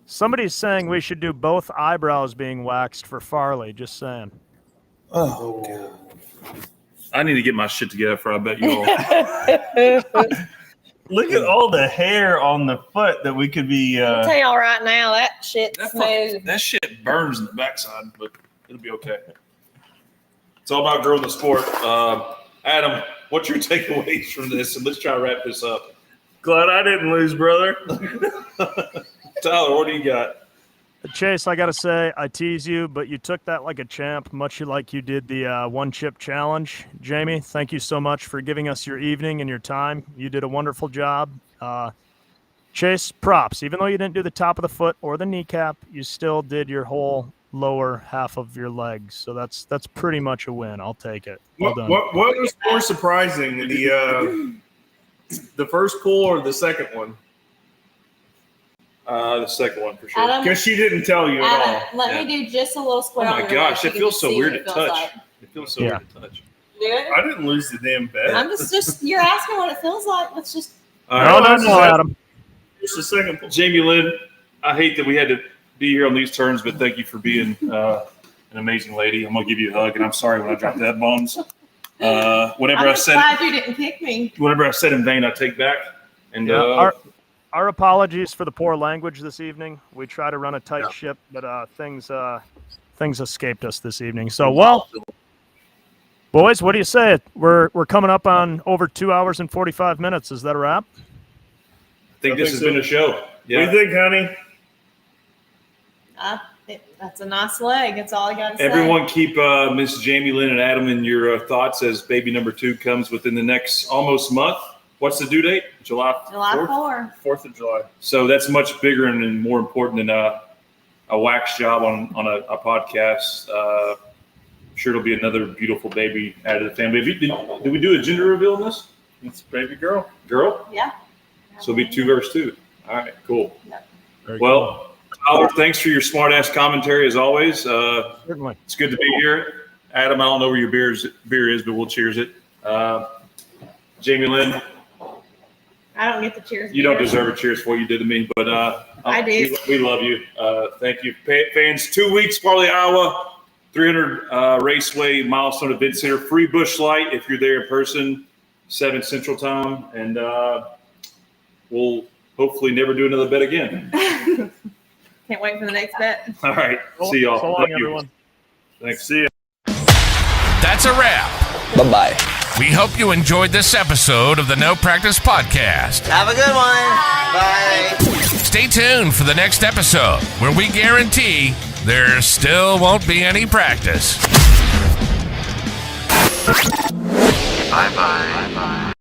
somebody's saying we should do both eyebrows being waxed for Farley. Just saying. Oh God! I need to get my shit together for I bet you all. Look at all the hair on the foot that we could be. I'll tell y'all right now, that shit's smooth. That shit burns in the backside, but it'll be okay. It's all about growing the sport. Adam, what's your takeaways from this? And let's try to wrap this up. Glad I didn't lose, brother. Tyler, what do you got? Chase, I got to say, I tease you, but you took that like a champ, much like you did the one-chip challenge. Jamie, thank you so much for giving us your evening and your time. You did a wonderful job. Chase, props. Even though you didn't do the top of the foot or the kneecap, you still did your whole lower half of your legs. So that's pretty much a win. I'll take it. Well done. What was more surprising, the first pull or the second one? The second one for sure. Because she didn't tell you at all. Let me do just a little square. Oh my gosh, it feels so weird to touch. It feels so weird to touch. I didn't lose the damn bet. I'm just you're asking what it feels like. Let's just. No, Adam. Just the second pull. Jamie Lynn, I hate that we had to be here on these terms, but thank you for being an amazing lady. I'm gonna give you a hug, and I'm sorry when I dropped that bombs. Whatever I'm glad you didn't kick me. Whatever I said in vain, I take back. And our apologies for the poor language this evening. We try to run a tight ship, but things escaped us this evening. So, well, boys, what do you say? We're coming up on over 2 hours and 45 minutes. Is that a wrap? I think this has been a show. Yeah. What do you think, honey? That's a nice leg. That's all I got to say. Everyone keep Miss Jamie Lynn and Adam in your thoughts as baby number 2 comes within the next almost month. What's the due date? July 4th? 4th of July. So that's much bigger and more important than a wax job on a podcast. I'm sure it'll be another beautiful baby out of the family. Did we do a gender reveal in this? It's baby girl. Girl? Yeah. So it'll be 2 versus 2. All right, cool. Yep. Well, Tyler, thanks for your smart-ass commentary as always. Certainly. It's good to be here. Adam, I don't know where your beer is, but we'll cheers it. Jamie Lynn, I don't get the cheers. you don't deserve a cheers for what you did to me, but I do. We love you. Thank you. Fans, 2 weeks, Farley, Iowa, 300 Raceway Milestone Event Center, free Busch Light if you're there in person, 7 Central Time, and we'll hopefully never do another bet again. Can't wait for the next bet. All right. See y'all. So long, Thank you. everyone. Thanks. See ya. That's a wrap. Bye-bye. We hope you enjoyed this episode of the No Practice Podcast. Have a good one. Bye. Stay tuned for the next episode, where we guarantee there still won't be any practice. Bye-bye. Bye-bye.